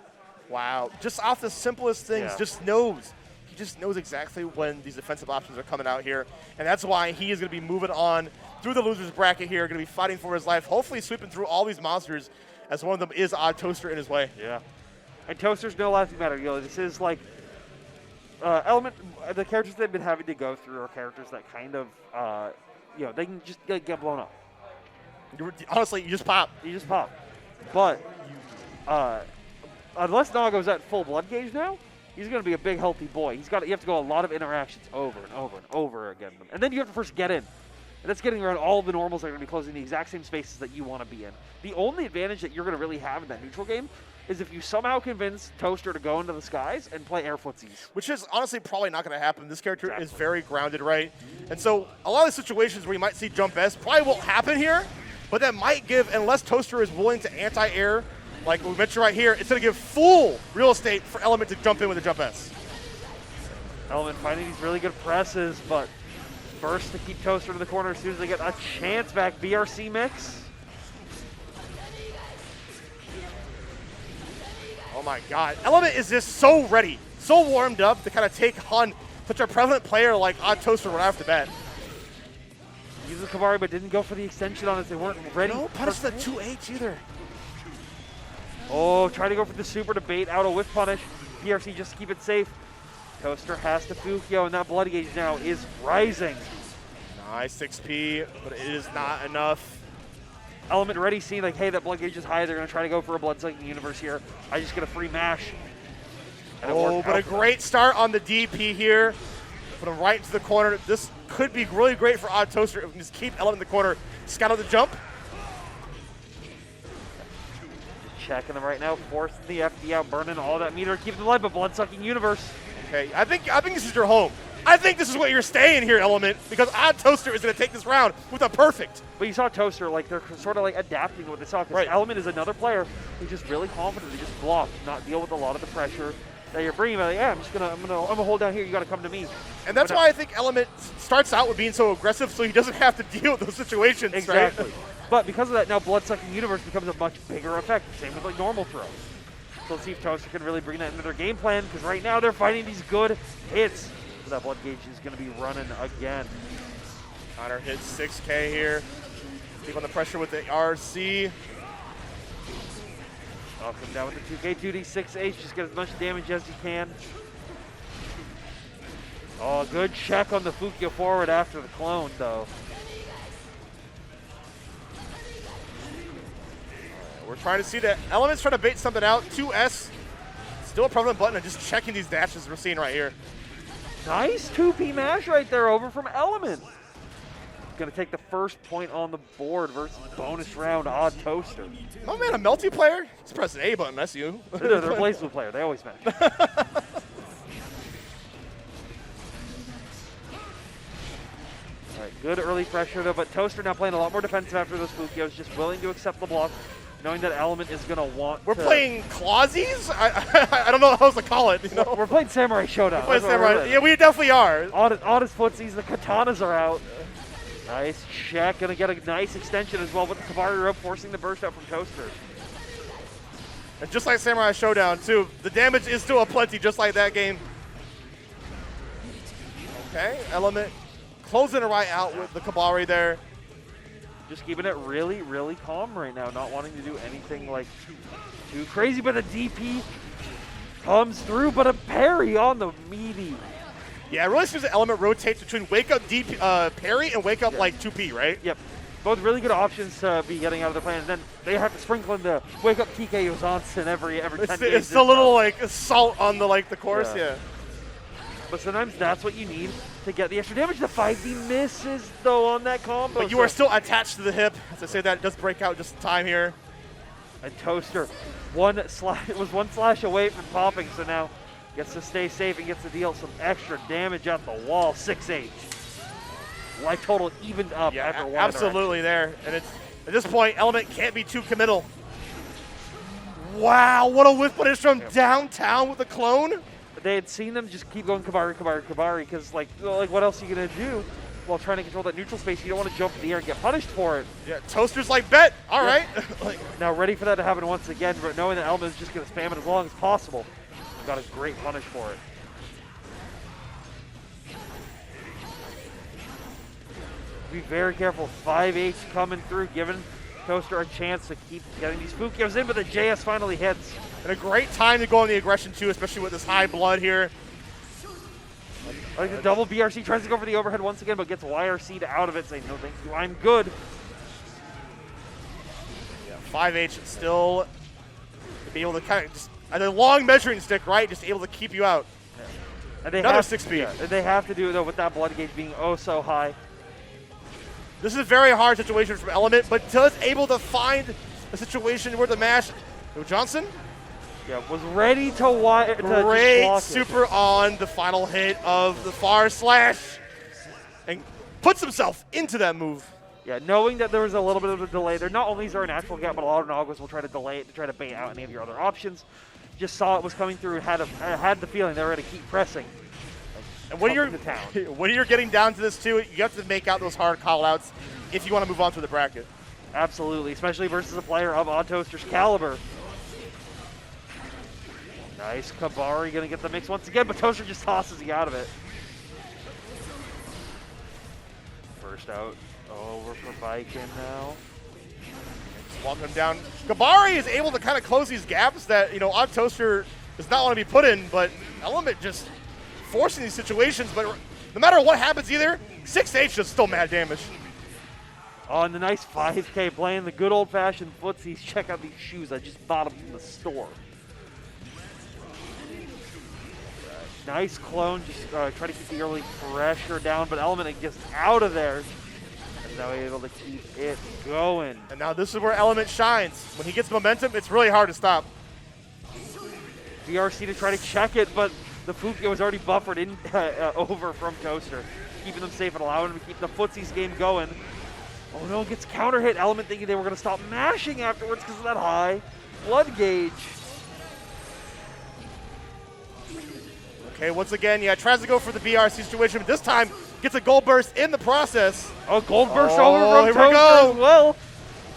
S1: Wow. Just off the simplest things, just knows. He just knows exactly when these defensive options are coming out here. And that's why he is going to be moving on through the loser's bracket here, going to be fighting for his life, hopefully sweeping through all these monsters as one of them is Odd Toaster in his way.
S6: Yeah. And Toaster's no laughing matter. You know, this is like Element, the characters they've been having to go through are characters that kind of, you know, they can just get blown up.
S1: Honestly, you just pop.
S6: You just pop. But unless Nago's at full blood gauge now, he's going to be a big, healthy boy. You have to go a lot of interactions over and over and over again. And then you have to first get in. And that's getting around all the normals that are going to be closing the exact same spaces that you want to be in. The only advantage that you're going to really have in that neutral game is if you somehow convince Toaster to go into the skies and play air footsies.
S1: Which is honestly probably not going to happen. This character is very grounded, right? And so a lot of the situations where you might see jump S probably won't happen here. But that might give, unless Toaster is willing to anti-air, like we mentioned right here, it's going to give full real estate for Element to jump in with a jump S.
S6: Element finding these really good presses, but first to keep Toaster in the corner as soon as they get a chance back. BRC mix.
S1: my God. Element is just so ready, so warmed up to kind of take on such a prevalent player like Odd Toaster right off the bat.
S6: Uses Kabari, but didn't go for the extension on it. They weren't ready.
S1: No punish the 2H either.
S6: Oh, try to go for the super to bait out a whiff punish. PRC just to keep it safe. Toaster has to Fukyo, and that blood gauge now is rising.
S1: Nice 6P, but it is not enough.
S6: Element ready, seeing like, hey, that blood gauge is high. They're going to try to go for a blood-sucking universe here. I just get a free mash. And
S1: but a great start on the DP here. Put him right into the corner. This could be really great for Odd Toaster if we can just keep Element in the corner. Scout out the jump.
S6: Checking them right now, forcing the FD out, burning all that meter, keeping them alive, but blood-sucking universe.
S1: Okay, I think this is your home. I think this is what you're staying here, Element, because Odd Toaster is going to take this round with a perfect.
S6: But you saw Toaster, like, they're sort of like adapting to what they saw. Because Element is another player who's just really confident. They just block, not deal with a lot of the pressure that you're bringing. Like, yeah, I'm gonna hold down here. You got to come to me.
S1: And that's why I think Element starts out with being so aggressive, so he doesn't have to deal with those situations.
S6: Exactly.
S1: Right?
S6: But because of that, now blood-sucking universe becomes a much bigger effect. Same with like normal throws. So let's see if Toaster can really bring that into their game plan. Because right now they're finding these good hits. So that blood gauge is going to be running again.
S1: Connor hits 6K here. Keep on the pressure with the RC.
S6: I'll come down with the 2K, 2D6H. Just get as much damage as you can. Oh, good check on the Fukyo forward after the clone, though.
S1: We're trying to see that Element's trying to bait something out. 2S. Still a prevalent button and just checking these dashes we're seeing right here.
S6: Nice 2P mash right there over from Element. Going to take the first point on the board versus bonus round Odd Toaster.
S1: Oh man, a Melty player? Just press an A button, that's you.
S6: They're a replaceable player. They always mash. All right, good early pressure though, but Toaster now playing a lot more defensive after those Fukios, just willing to accept the block, knowing that Element is going to want
S1: We're playing Clausies? I don't know how else to call it. You know?
S6: We're playing Samurai Showdown.
S1: We're playing Samurai. Yeah, we definitely are.
S6: Oddest footsies, the katanas are out. Nice check, going to get a nice extension as well with the Kabari rope, forcing the burst out from Toaster.
S1: And just like Samurai Showdown, too, the damage is still aplenty, just like that game. Okay, Element closing it right out with the Kabari there.
S6: Just keeping it really, really calm right now, not wanting to do anything like too crazy, but the DP comes through, but a parry on the meaty.
S1: Yeah, it really seems that Element rotates between wake up DP, parry and wake up like 2P, right?
S6: Yep. Both really good options to be getting out of their plan, and then they have to sprinkle in the wake up TKOs onsen every 10 games.
S1: It's a little like salt on the course, yeah.
S6: But sometimes that's what you need to get the extra damage. The 5D misses though on that combo.
S1: But you are still attached to the hip. As I say that, it does break out just in time here.
S6: And Toaster, was one slash away from popping, so now gets to stay safe and gets to deal some extra damage at the wall. 6-8. Life total evened up after one.
S1: Absolutely there. And it's at this point, Element can't be too committal. Wow, what a whiff punish from downtown with the clone.
S6: They had seen them just keep going Kabari, because like what else are you gonna do while trying to control that neutral space? You don't want to jump in the air and get punished for it.
S1: Yeah, Toaster's like, bet, all right.
S6: Now ready for that to happen once again, but knowing that Element is just gonna spam it as long as possible. Got a great punish for it. Be very careful. 5H coming through, giving Toaster a chance to keep getting these Fukios in, but the JS finally hits.
S1: And a great time to go on the aggression too, especially with this high blood here.
S6: Like the double BRC tries to go for the overhead once again, but gets YRC'd out of it, saying no thank you, I'm good.
S1: Yeah, 5H still be able to kind of just a long measuring stick, right? Just able to keep you out.
S6: Yeah. And they
S1: Another
S6: have
S1: 6P.
S6: Yeah, and they have to do it though with that blood gauge being oh so high.
S1: This is a very hard situation from Element, but does able to find a situation where the mash. Johnson?
S6: Yeah, was ready to
S1: Great super on the final hit of the far slash and puts himself into that move.
S6: Yeah, knowing that there was a little bit of a delay there, not only is there a natural gap, but a lot of Nagas will try to delay it to try to bait out any of your other options. Just saw it was coming through and had the feeling they were going to keep pressing.
S1: And when you're getting down to this too, you have to make out those hard call-outs if you want to move on to the bracket.
S6: Absolutely, especially versus a player of Odd Toaster's caliber. Nice. Kabari going to get the mix once again, but Toaster just tosses you out of it. First out over for Viking now.
S1: Walking him down. Kabari is able to kind of close these gaps that, you know, Odd Toaster does not want to be put in, but Element just forcing these situations. But no matter what happens either, 6H does still mad damage.
S6: Oh, and the nice 5K playing the good old-fashioned footsies. Check out these shoes. I just bought them from the store. Nice clone. Just try to keep the early pressure down, but Element gets out of there. And now able to keep it going.
S1: And now this is where Element shines. When he gets momentum, it's really hard to stop.
S6: BRC to try to check it, but the Fukio was already buffered in over from Toaster, keeping them safe and allowing him to keep the footsies game going. Oh no, gets counter hit. Element thinking they were going to stop mashing afterwards because of that high blood gauge.
S1: Okay, once again, yeah, tries to go for the BRC situation, but this time gets a gold burst in the process.
S6: Oh, gold burst over from Toaster as well.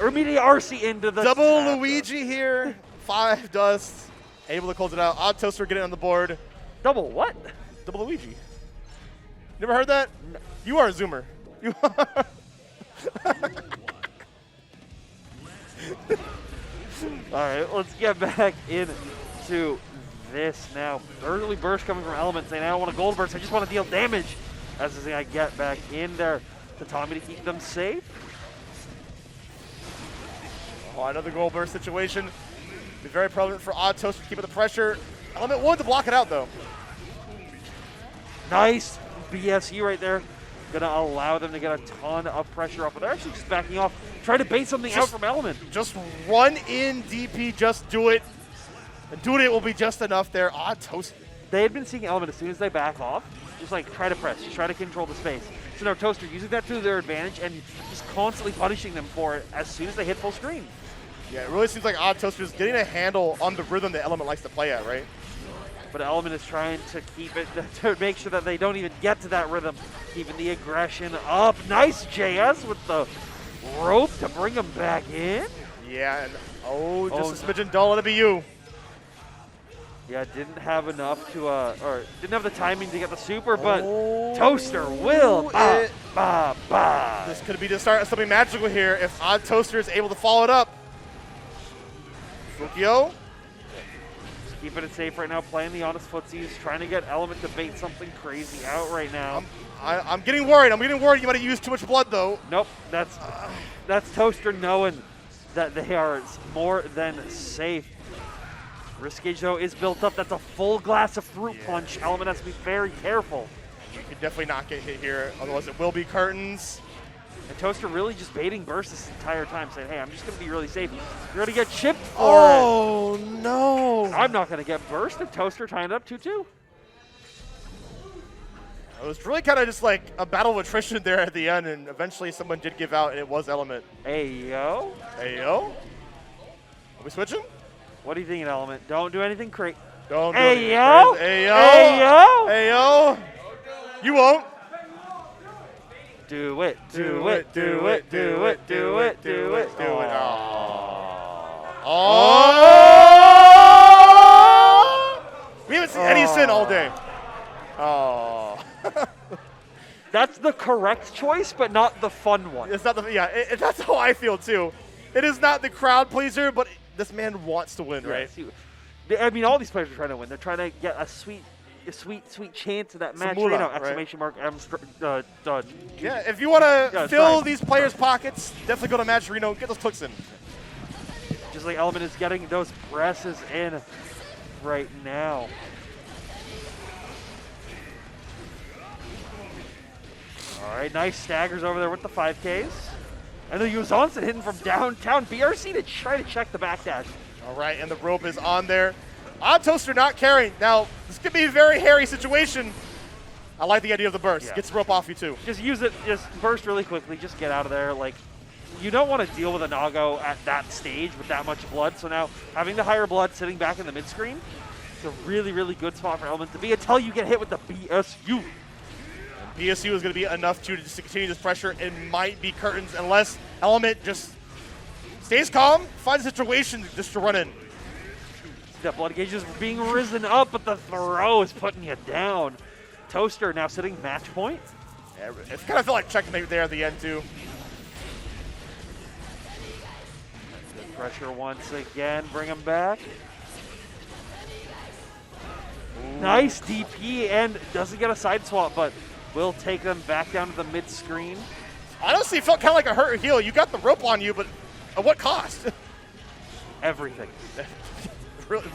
S6: Immediate RC into the
S1: double Luigi here. 5 dust. Able to close it out. Odd Toaster getting on the board.
S6: Double what?
S1: Double Luigi. Never heard that? No. You are a zoomer. You are.
S6: All right, let's get back into this now. Early burst coming from Element saying, I don't want a gold burst, I just want to deal damage. That's the thing I get back in there to Tommy to keep them safe.
S1: Oh, another gold burst situation. Be very prevalent for Odd Toaster to keep the pressure. Element wanted to block it out though.
S6: Nice BSU right there. Gonna allow them to get a ton of pressure off, but they're actually just backing off, trying to bait something out from Element.
S1: Just run in DP, just do it. And doing it will be just enough there. Odd Toaster.
S6: They had been seeing Element as soon as they back off, just like try to press, just try to control the space. So now Toaster using that to their advantage and just constantly punishing them for it as soon as they hit full screen.
S1: Yeah, it really seems like Odd Toaster is getting a handle on the rhythm that Element likes to play at, right?
S6: But Element is trying to keep it, to make sure that they don't even get to that rhythm, keeping the aggression up. Nice JS with the rope to bring him back in.
S1: Yeah, and just a smidgen dull, let it be you.
S6: Yeah, didn't have enough to, or didn't have the timing to get the super, but Toaster will.
S1: This could be the start of something magical here if Odd Toaster is able to follow it up. Fukio.
S6: Just keeping it safe right now, playing the honest footsies, trying to get Element to bait something crazy out right now.
S1: I'm getting worried. I'm getting worried you might have used too much blood, though.
S6: Nope, that's Toaster knowing that they are more than safe. Risk gauge, though, is built up. That's a full glass of fruit punch. Element has to be very careful.
S1: You can definitely not get hit here, otherwise it will be curtains.
S6: And Toaster really just baiting burst this entire time, saying, hey, I'm just going to be really safe. You're going to get chipped for it.
S1: Oh, no.
S6: I'm not going to get burst, and Toaster tying it up 2-2.
S1: It was really kind of just like a battle of attrition there at the end, and eventually someone did give out, and it was Element.
S6: Hey, yo.
S1: Hey, yo. Are we switching?
S6: What do you think, Element? Don't do anything crazy.
S1: Don't do
S6: anything crazy.
S1: Hey, yo.
S6: Hey, yo.
S1: Hey, yo. You won't.
S6: Do it, do it, do it, do it, do it, do it, do it.
S1: Oh! We haven't seen Eddie Sin all day. Oh.
S6: That's the correct choice, but not the fun one.
S1: It's not the, yeah, that's how I feel too. It is not the crowd pleaser, but this man wants to win, right?
S6: I mean, all these players are trying to win. They're trying to get a sweet chance of that match.
S1: Moolah,
S6: you know,
S1: right?
S6: exclamation mark.
S1: Yeah, if you want to fill these players' pockets, definitely go to Match Reno. Get those clicks in.
S6: Just like Element is getting those presses in right now. All right, nice staggers over there with the 5Ks. And the Yuzansen hitting from downtown. BRC to try to check the backdash.
S1: All right, and the rope is on there. Odd Toaster not carrying. Now, this could be a very hairy situation. I like the idea of the burst.
S6: Yeah.
S1: Gets the rope off you, too.
S6: Just use it. Just burst really quickly. Just get out of there. Like, you don't want to deal with a Nago at that stage with that much blood. So now, having the higher blood sitting back in the mid-screen, it's a really, really good spot for Element to be until you get hit with the BSU.
S1: BSU is going to be enough to just continue this pressure. It might be curtains unless Element just stays calm, finds a situation just to run in.
S6: That blood gauge is being risen up, but the throw is putting you down. Toaster now sitting match point.
S1: Yeah, it's kind of felt like checkmate there at the end, too.
S6: Good pressure once again. Bring him back. Ooh. Nice DP, and doesn't get a side swap, but will take them back down to the mid-screen.
S1: Honestly, it felt kind of like a hurt or heal. You got the rope on you, but at what cost?
S6: Everything.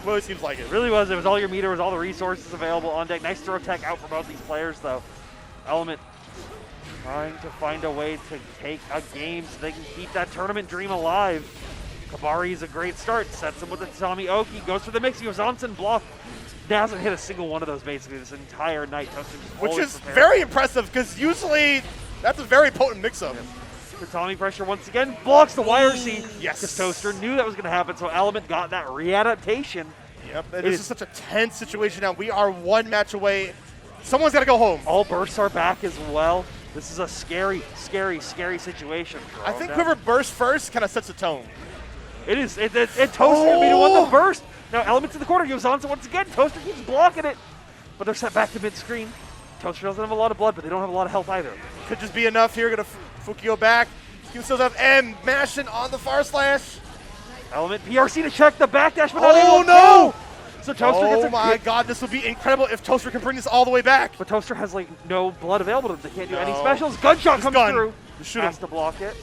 S1: Really seems like it.
S6: Really was. It was all your meter, it was all the resources available on deck. Nice throw tech out for both these players, though. Element trying to find a way to take a game so they can keep that tournament dream alive. Kabari is a great start. Sets him with the Tommy Oki. Goes for the mix. Yozansen block. Hasn't hit a single one of those basically this entire night.
S1: Which is very impressive because usually that's a very potent mix-up.
S6: For Tommy pressure once again. Blocks the YRC.
S1: Yes.
S6: Because Toaster knew that was going to happen, so Element got that readaptation.
S1: Yep. This is such a tense situation now. We are one match away. Someone's got to go home.
S6: All bursts are back as well. This is a scary, scary, scary situation.
S1: I think whoever bursts first kind of sets the tone.
S6: It is. Toaster going to be the one to burst. Now Element's in the corner. Yozansen once again. Toaster keeps blocking it. But they're set back to mid-screen. Toaster doesn't have a lot of blood, but they don't have a lot of health either.
S1: Could just be enough here. Gonna Fukio back. He still have M mashing on the far slash.
S6: Element PRC to check the backdash, but not
S1: oh
S6: able to
S1: no!
S6: So Toaster gets a
S1: my god, this would be incredible if Toaster can bring this all the way back.
S6: But Toaster has like no blood available to him. They can't do any specials. Gunshot comes through.
S1: Just shoot him.
S6: Has to block it.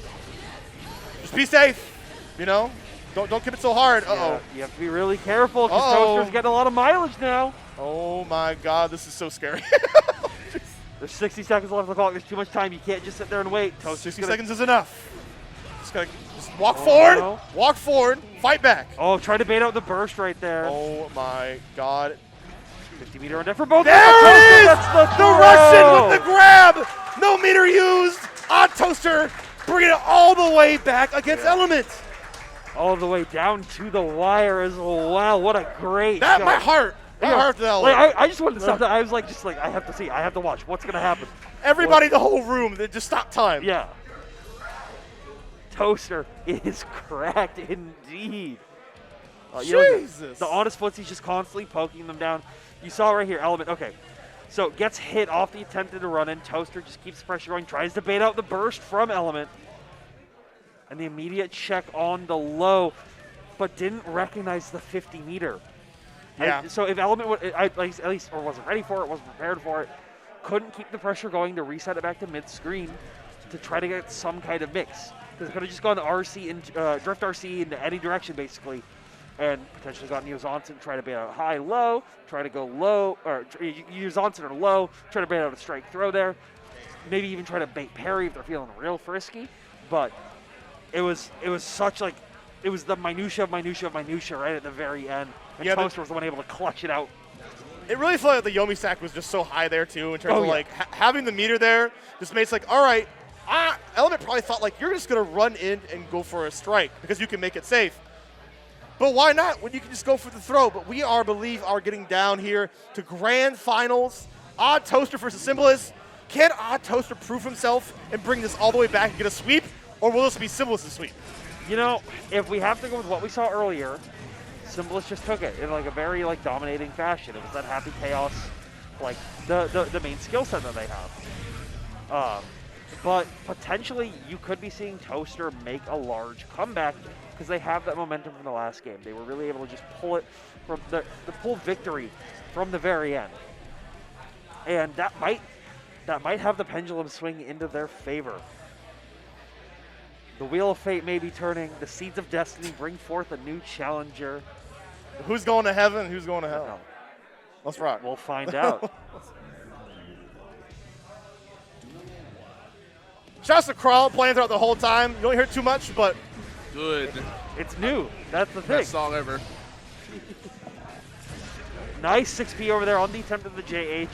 S1: Just be safe. You know? Don't keep it so hard. Uh-oh.
S6: Yeah, you have to be really careful because Toaster's getting a lot of mileage now.
S1: Oh my god, this is so scary.
S6: There's 60 seconds left on the clock. There's too much time. You can't just sit there and wait.
S1: 60 seconds is enough. Just walk forward.
S6: No.
S1: Walk forward. Fight back.
S6: Oh, try to bait out the burst right there.
S1: Oh my god.
S6: 50 meter on deck for both.
S1: There it is!
S6: That's
S1: the Russian with the grab. No meter used. Odd Toaster bringing it all the way back against Element.
S6: All the way down to the wire as well. What a great
S1: that
S6: shot.
S1: My heart fell.
S6: Like, I just wanted to stop that. I was like, I have to see. I have to watch. What's going to happen?
S1: Everybody in the whole room, they just stopped time.
S6: Yeah. Toaster is cracked indeed.
S1: Jesus.
S6: The honest footsy's just constantly poking them down. You saw right here, Element. Okay. So gets hit off the attempted run in. Toaster just keeps the pressure going, tries to bait out the burst from Element. And the immediate check on the low, but didn't recognize the 50 meter.
S1: Yeah.
S6: So if Element would, at least or wasn't ready for it, wasn't prepared for it, couldn't keep the pressure going to reset it back to mid-screen to try to get some kind of mix. Because it could have just gone RC and drift RC into any direction basically, and potentially gotten Yozansen, try to bait out high, low, try to go low, or use Yozansen or low, try to bait out a strike throw there. Maybe even try to bait parry if they're feeling real frisky, but. It was such like, it was the minutia of minutia of minutia right at the very end. And Toaster was the one able to clutch it out.
S1: It really felt like the Yomi stack was just so high there too in terms of like having the meter there just made it like, all right, Element probably thought like you're just gonna run in and go for a strike because you can make it safe. But why not when you can just go for the throw? But we are getting down here to grand finals. Odd Toaster versus Symbolists. Can Odd Toaster prove himself and bring this all the way back and get a sweep? Or will this be Symbolists' sweep?
S6: You know, if we have to go with what we saw earlier, Symbolists just took it in like a very like dominating fashion. It was that happy chaos, like the main skill set that they have. But potentially you could be seeing Toaster make a large comeback because they have that momentum from the last game. They were really able to just pull it from the pull victory from the very end, and that might have the pendulum swing into their favor. The wheel of fate may be turning. The seeds of destiny bring forth a new challenger.
S1: Who's going to heaven and who's going to hell? Let's rock.
S6: We'll find out.
S1: Shouts to Crawl playing throughout the whole time. You don't hear too much, but
S3: good.
S6: It's new. That's the thing.
S3: Best song ever.
S6: Nice 6P over there on the attempt of the JH.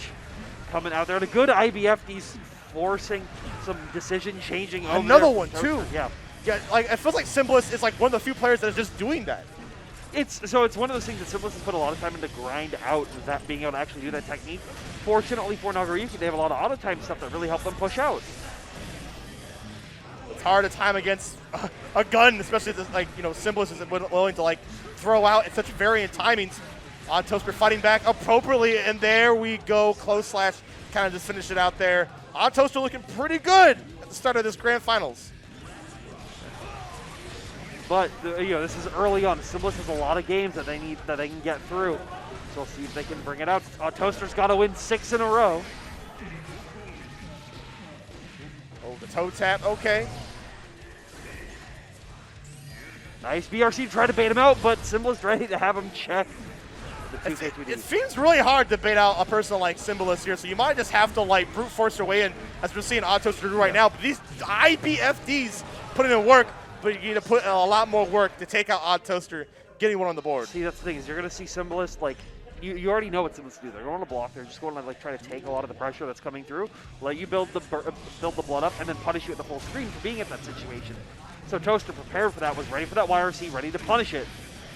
S6: Coming out there. And a good IBFD's forcing some decision changing over
S1: another
S6: there.
S1: one too.
S6: Yeah.
S1: Yeah, like it feels like Symbolist is like one of the few players that is just doing that.
S6: It's one of those things that Symbolist has put a lot of time into grind out, that being able to actually do that technique. Fortunately for Nagoriyuki, they have a lot of auto time stuff that really help them push out.
S1: hard to time against a gun, especially this, like, you know, Symbolist isn't willing to like throw out at such variant timings. Toaster fighting back appropriately, and there we go. Close slash, kind of just finish it out there. Toaster looking pretty good at the start of this grand finals.
S6: But you know, this is early on. Symbolist has a lot of games that they can get through. So we'll see if they can bring it out. Toaster's got to win 6 in a row.
S1: Oh, the toe tap, okay.
S6: Nice BRC, try to bait him out, but Symbolist ready to have him check the 2K2D.
S1: It seems really hard to bait out a person like Symbolist here, so you might just have to like brute force your way in, as we're seeing Toaster do right now. But these IBFDs putting in work, but you need to put in a lot more work to take out Toaster, getting one on the board.
S6: See, that's the thing, is you're going to see Symbolist, like, you already know what Symbolist do. They're going to block. They're just going to like try to take a lot of the pressure that's coming through, let you build the blood up, and then punish you at the full screen for being in that situation. So Toaster prepared for that, was ready for that YRC, ready to punish it.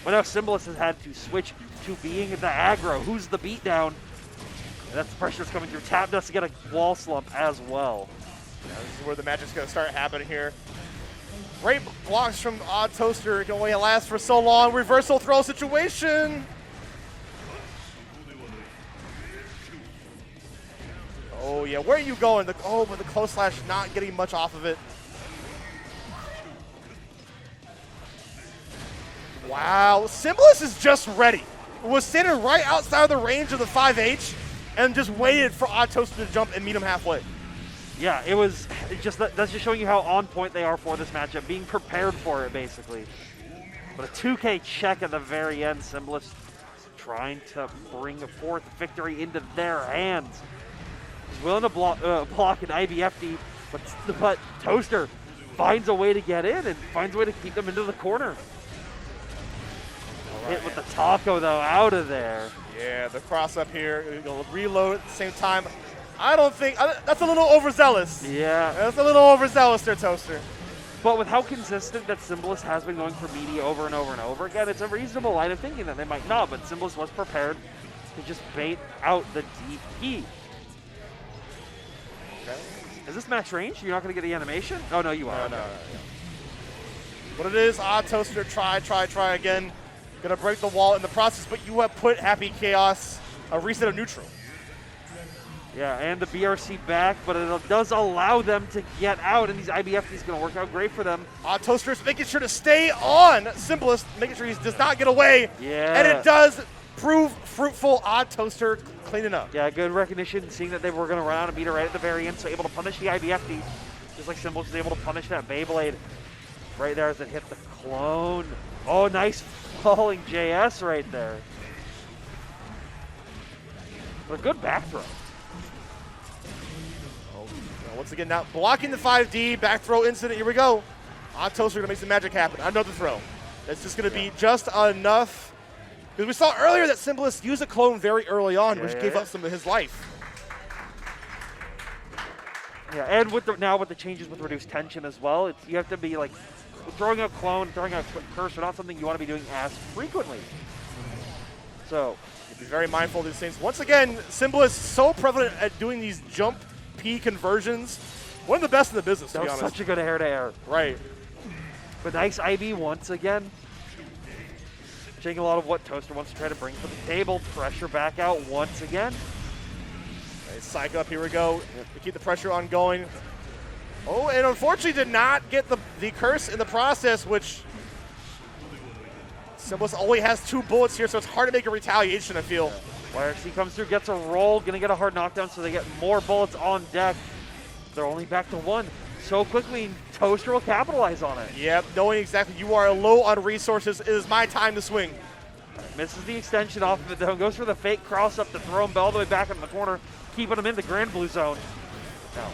S6: But now Symbolist has had to switch to being the aggro. Who's the beatdown? And that's the pressure that's coming through. Tap does to get a wall slump as well.
S1: Yeah, this is where the magic's going to start happening here. Great blocks from Toaster. Can only last for so long. Reversal throw situation. Oh, yeah. Where are you going? But the close slash not getting much off of it. Wow. Symbolist is just ready. Was standing right outside of the range of the 5H and just waited for Toaster to jump and meet him halfway.
S6: Yeah, that's just showing you how on point they are for this matchup, being prepared for it, basically. But a 2K check at the very end. Symbolist trying to bring a fourth victory into their hands. He's willing to block an IBFD, but Toaster finds a way to get in and finds a way to keep them into the corner. Hit with the taco, though, out of there.
S1: Yeah, the cross up here. You'll reload at the same time. I don't think that's a little overzealous.
S6: Yeah.
S1: That's a little overzealous there, Toaster.
S6: But with how consistent that Symbolist has been going for media over and over and over again, it's a reasonable line of thinking that they might not, but Symbolist was prepared to just bait out the DP.
S1: Okay.
S6: Is this match range? You're not going to get the animation? Oh, no, you are.
S1: No. What it is, Toaster, try again. Gonna break the wall in the process, but you have put Happy Chaos a reset of neutral.
S6: Yeah, and the BRC back, but it does allow them to get out, and these IBFDs gonna work out great for them.
S1: Toaster is making sure to stay on Symbolist, making sure he does not get away.
S6: Yeah.
S1: And it does prove fruitful. Toaster cleaning up.
S6: Yeah, good recognition, seeing that they were gonna run out of meter right at the very end, so able to punish the IBFD, just like Symbolist was able to punish that Beyblade right there as it hit the clone. Oh, nice falling JS right there. But a good back throw.
S1: Once again, now blocking the 5D, back throw incident, here we go. Toaster gonna make some magic happen. Another throw. That's just gonna be just enough. Because we saw earlier that Symbolist used a clone very early on, which gave up some of his life.
S6: Yeah, and with the changes with reduced tension as well, you have to be like, throwing a clone, throwing a curse are not something you want to be doing as frequently. So,
S1: be very mindful of these things. Once again, Symbolist so prevalent at doing these jump P conversions. One of the best in the business, to be honest.
S6: Such a good air-to-air.
S1: Right.
S6: But nice IB once again. Taking a lot of what Toaster wants to try to bring to the table. Pressure back out once again.
S1: Nice psych up, here we go. To keep the pressure on going. Oh, and unfortunately did not get the curse in the process, which Symbolist only has 2 bullets here, so it's hard to make a retaliation, I feel.
S6: YRC comes through, gets a roll, gonna get a hard knockdown, so they get more bullets on deck. They're only back to 1 so quickly. Toaster will capitalize on it.
S1: Yep, knowing exactly you are low on resources, it is my time to swing.
S6: Misses the extension off of it though, goes for the fake cross up to throw him all the way back in the corner, keeping him in the Grand Blue zone. Now,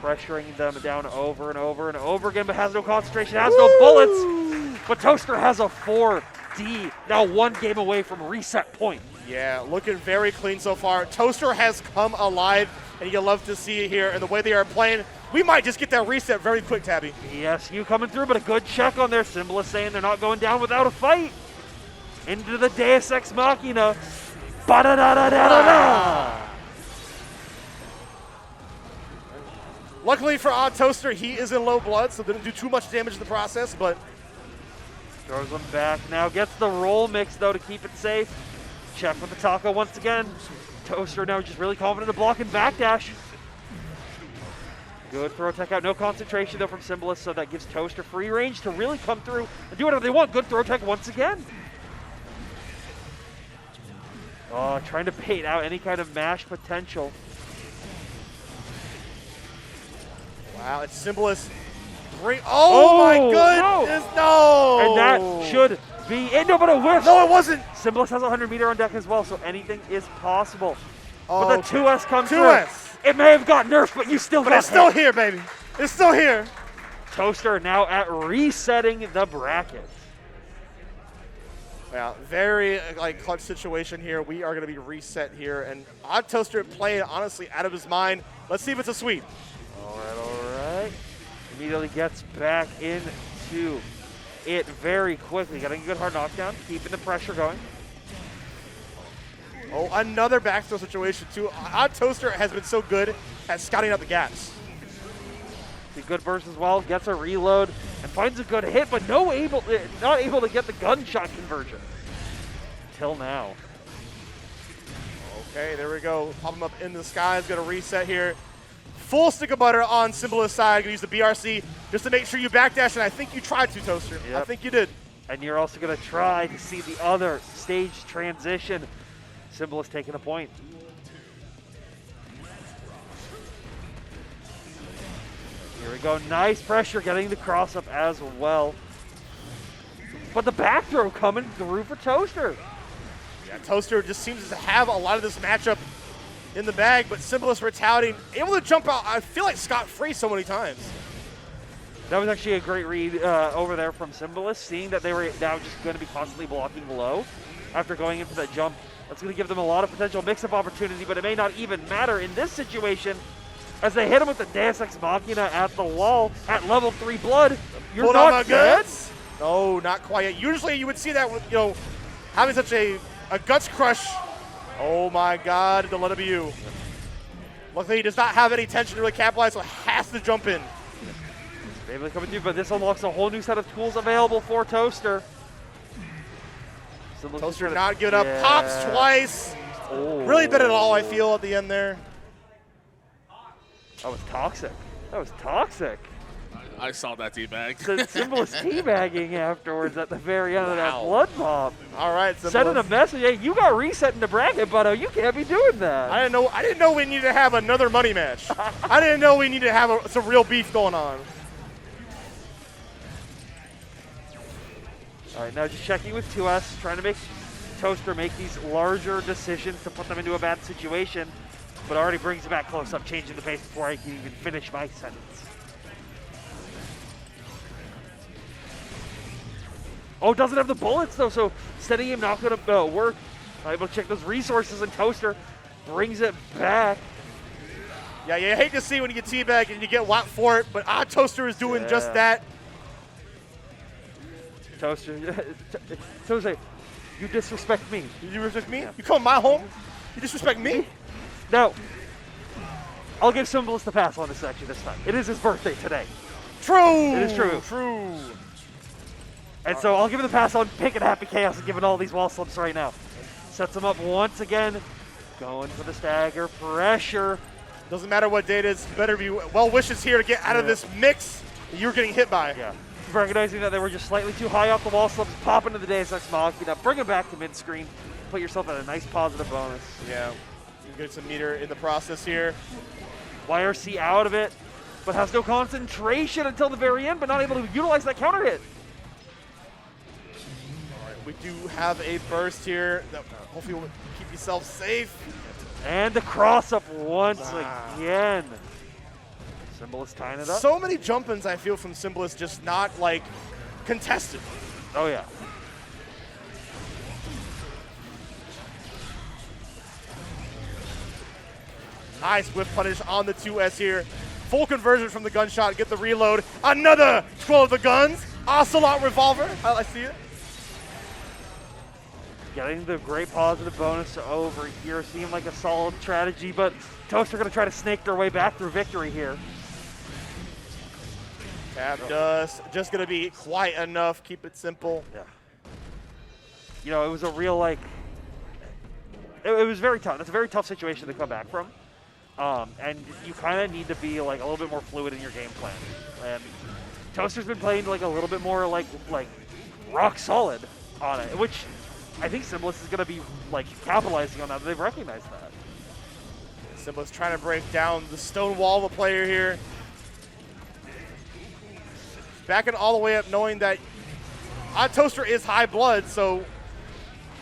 S6: pressuring them down over and over and over again, but has no concentration, has no bullets. But Toaster has a 4D, now 1 game away from reset point.
S1: Yeah, looking very clean so far. Toaster has come alive, and you love to see it here. And the way they are playing, we might just get that reset very quick, Tabby.
S6: Yes, you coming through, but a good check on their Symbolist saying they're not going down without a fight. Into the Deus Ex Machina. Ba-da-da-da-da-da-da.
S1: Luckily for Odd Toaster, he is in low blood, so didn't do too much damage in the process, but
S6: Throws him back. Now gets the roll mix, though, to keep it safe. Check with the taco once again. Toaster now just really confident to block and backdash. Good throw tech out. No concentration, though, from Symbolist, so that gives Toaster free range to really come through and do whatever they want. Good throw tech once again. Oh, trying to bait out any kind of mash potential.
S1: wow, it's Symbolist. Great. Oh, my goodness, no.
S6: And that should be it. No, but a whiff.
S1: No, it wasn't.
S6: Symbolist has a 100-meter on deck as well, so anything is possible.
S1: Oh,
S6: But the 2S comes
S1: 2S.
S6: through. It may have got nerfed, but you still
S1: But
S6: got
S1: it's still
S6: hit.
S1: here, baby. It's still here.
S6: Toaster now at resetting the bracket.
S1: Yeah, very clutch situation here. We are going to be reset here, and Odd Toaster playing honestly out of his mind. Let's see if it's a sweep.
S6: All right. Immediately gets back into it very quickly. Getting a good hard knockdown, keeping the pressure going.
S1: Oh, another back throw situation too. Odd Toaster has been so good at scouting out the gaps.
S6: The good burst as well, gets a reload, and finds a good hit, but not able to get the gunshot conversion. Till now.
S1: Okay, there we go. Pop him up in the sky. Is going to reset here. Full stick of butter on Symbolist's side. Going to use the BRC just to make sure you backdash, and I think you tried to, Toaster.
S6: Yep.
S1: I think you did.
S6: And you're also going to try to see the other stage transition. Symbolist taking a point. Here we go. Nice pressure getting the cross up as well. But the back throw coming through for Toaster.
S1: Yeah, Toaster just seems to have a lot of this matchup in the bag, but Symbolist retaliating, able to jump out, I feel like scot-free so many times.
S6: That was actually a great read over there from Symbolist, seeing that they were now just going to be constantly blocking low after going in for that jump. That's going to give them a lot of potential mix-up opportunity, but it may not even matter in this situation as they hit him with the Deus Ex Machina at the wall at level 3 blood. You're
S1: Hold on,
S6: not
S1: my
S6: dead?
S1: guts. No, not quite yet. Usually you would see that with, having such a guts crush. Oh my God, the LW. Luckily he does not have any tension to really capitalize, so has to jump in.
S6: Maybe coming through, but this unlocks a whole new set of tools available for Toaster.
S1: Toaster not giving up, pops twice. Oh. Really bit it all, I feel, at the end there.
S6: That was toxic. That was toxic.
S3: I saw that teabag.
S6: The Symbolist teabagging afterwards at the very end of that blood pop.
S1: All right, Symbolist.
S6: Sending a message, hey, you got reset in the bracket, but you can't be doing that.
S1: I didn't know we needed to have another money match. I didn't know we needed to have some real beef going on.
S6: All right, now just checking with 2S, trying to make Toaster make these larger decisions to put them into a bad situation, but already brings it back close up, changing the pace before I can even finish my sentence. Oh, doesn't have the bullets though, so steadying him not going to work. Able to check those resources, and Toaster brings it back.
S1: Yeah, you hate to see when you get teabagged and you get whacked for it, but Odd Toaster is doing just that.
S6: Toaster, you disrespect me.
S1: You disrespect me? Yeah. You come my home? You disrespect me?
S6: No. I'll give Symbolist the pass on this section this time. It is his birthday today.
S1: True.
S6: It is true.
S1: True.
S6: And so I'll give him the pass on picking Happy Chaos and giving all these wall slips right now. Sets him up once again. Going for the stagger. Pressure.
S1: Doesn't matter what day it is. Better be well wishes here to get out of this mix that you're getting hit by.
S6: Yeah. Recognizing that they were just slightly too high off the wall slips, pop into the Deus Ex Machina, bring it back to mid-screen, put yourself at a nice positive bonus.
S1: Yeah. You get some meter in the process here.
S6: YRC out of it, but has no concentration until the very end, but not able to utilize that counter hit.
S1: All right, we do have a burst here that hopefully will keep yourself safe.
S6: And the cross up once again. Symbolist tying it up.
S1: So many jump-ins I feel from Symbolist, just not contested.
S6: Oh yeah.
S1: Nice whiff punish on the 2S here. Full conversion from the gunshot, get the reload. Another scroll of the guns. Ocelot revolver, I see it.
S6: Getting the great positive bonus over here seemed like a solid strategy, but Toaster going to try to snake their way back through victory here.
S1: Tap dust, just going to be quiet enough, keep it simple.
S6: Yeah. You know, it was a real, like, it was very tough. That's a very tough situation to come back from. And you kind of need to be, like, a little bit more fluid in your game plan. And Toaster's been playing, like, a little bit more, like rock solid on it, which I think Symbiolis is going to be, like, capitalizing on that. They've recognized that.
S1: Symbiolis trying to break down the stone wall of a player here. Backing all the way up, knowing that Toaster is high blood, so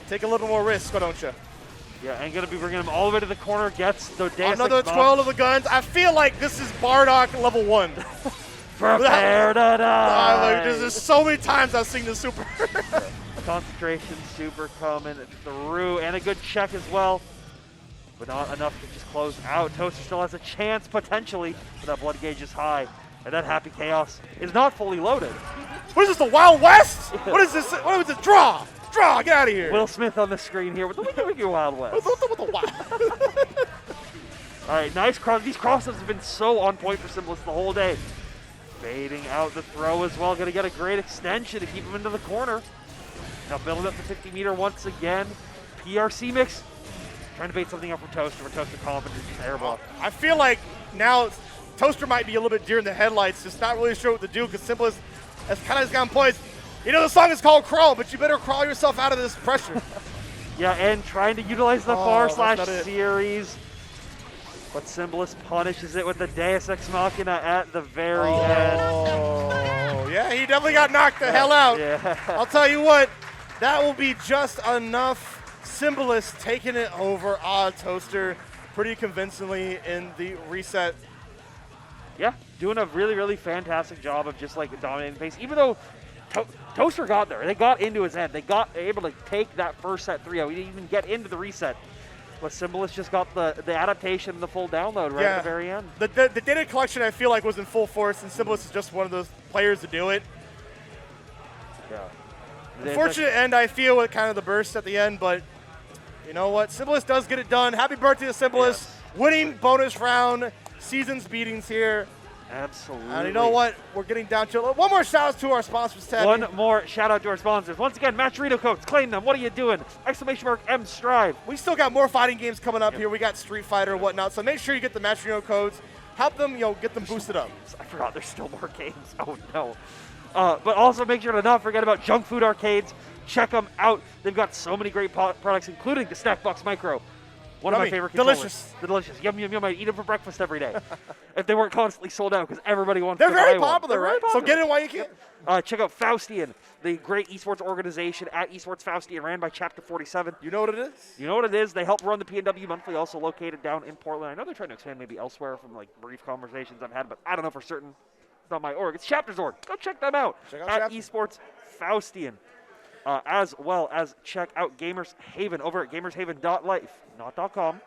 S1: take a little more risk, don't you?
S6: Yeah, and going to be bringing him all the way to the corner, gets the Deus
S1: Another
S6: Ex
S1: 12 of the guns. I feel like this is Bardock level 1.
S6: Prepare to die.
S1: There's so many times I've seen this super.
S6: Concentration super coming through, and a good check as well. But not enough to just close out. Toaster still has a chance, potentially, but that blood gauge is high. And that Happy Chaos is not fully loaded.
S1: What is this, the Wild West? What is this? What is it? Draw! Draw! Get out of here!
S6: Will Smith on the screen here with the Wiki Wild West.
S1: What's the Wild?
S6: All right, nice cross. These crosses have been so on point for Symbiolis the whole day. Fading out the throw as well. Going to get a great extension to keep him into the corner. Now building up the 50 meter once again. PRC mix. Trying to bait something up from Toaster, but Toaster confident is terrible.
S1: I feel like now Toaster might be a little bit deer in the headlights, just not really sure what to do because Symbiolis has kind of gotten poised. You know the song is called Crawl, but you better crawl yourself out of this pressure.
S6: Yeah, and trying to utilize the /series. But Symbiolis punishes it with the Deus Ex Machina at the very end.
S1: Oh, yeah, he definitely got knocked the hell out.
S6: Yeah.
S1: I'll tell you what, that will be just enough. Symbiolis taking it over Toaster pretty convincingly in the reset.
S6: Yeah, doing a really, really fantastic job of just like dominating the pace. Even though Toaster got there, they got into his end. They got able to take that first set 3-0. He didn't even get into the reset. But Symbiolis just got the adaptation and the full download right at the very end.
S1: The data collection I feel like was in full force, and Symbiolis is just one of those players to do it.
S6: Yeah.
S1: Unfortunate end, I feel, with kind of the burst at the end, but you know what? Symbiolis does get it done. Happy birthday to Symbiolis.
S6: Yes.
S1: Winning bonus round, season's beatings here.
S6: Absolutely.
S1: And you know what? We're getting down to it. One more shout out to our sponsors, Ted.
S6: One more shout out to our sponsors. Once again, Matcherito codes. Claim them. What are you doing? !M Strive.
S1: We still got more fighting games coming up here. We got Street Fighter and whatnot. So make sure you get the Matcherito codes. Help them, get them boosted up.
S6: I forgot there's still more games. Oh no. But also make sure to not forget about Junk Food Arcades. Check them out. They've got so many great products, including the Snackbox Micro. One of my favorite controllers.
S1: Delicious.
S6: Delicious. Yum, yum, yum. I eat them for breakfast every day. If they weren't constantly sold out, because everybody wants
S1: They're
S6: to
S1: very
S6: buy one.
S1: popular,
S6: They're very
S1: right?
S6: popular.
S1: So get it while you can.
S6: Check out Faustian, the great esports organization at Esports Faustian, ran by Chapter 47.
S1: You know what it is?
S6: You know what it is? They help run the PNW Monthly, also located down in Portland. I know they're trying to expand maybe elsewhere from like brief conversations I've had, but I don't know for certain. It's not my org. It's Chapter's org. Go check them out.
S1: Check out
S6: at
S1: Chapter.
S6: Esports Faustian. As well as check out Gamers Haven over at gamershaven.life, not .com.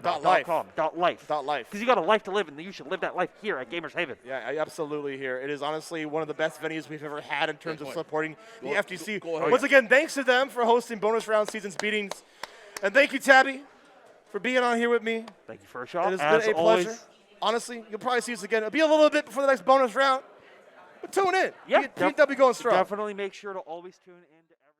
S1: .life.
S6: .life.
S1: .life.
S6: Because you got a life to live, and you should live that life here at Gamers Haven.
S1: Yeah, absolutely here. It is honestly one of the best venues we've ever had in terms of supporting the FTC.
S3: Go ahead.
S1: Once again, thanks to them for hosting bonus round seasons beatings. And thank you, Tabby, for being on here with me.
S6: Thank you for a shot.
S1: It has
S6: As
S1: been a
S6: always.
S1: pleasure. Honestly, you'll probably see us again. It'll be a little bit before the next bonus round. But tune in.
S6: Yeah,
S1: PNW going strong.
S6: Definitely make sure to always tune in to every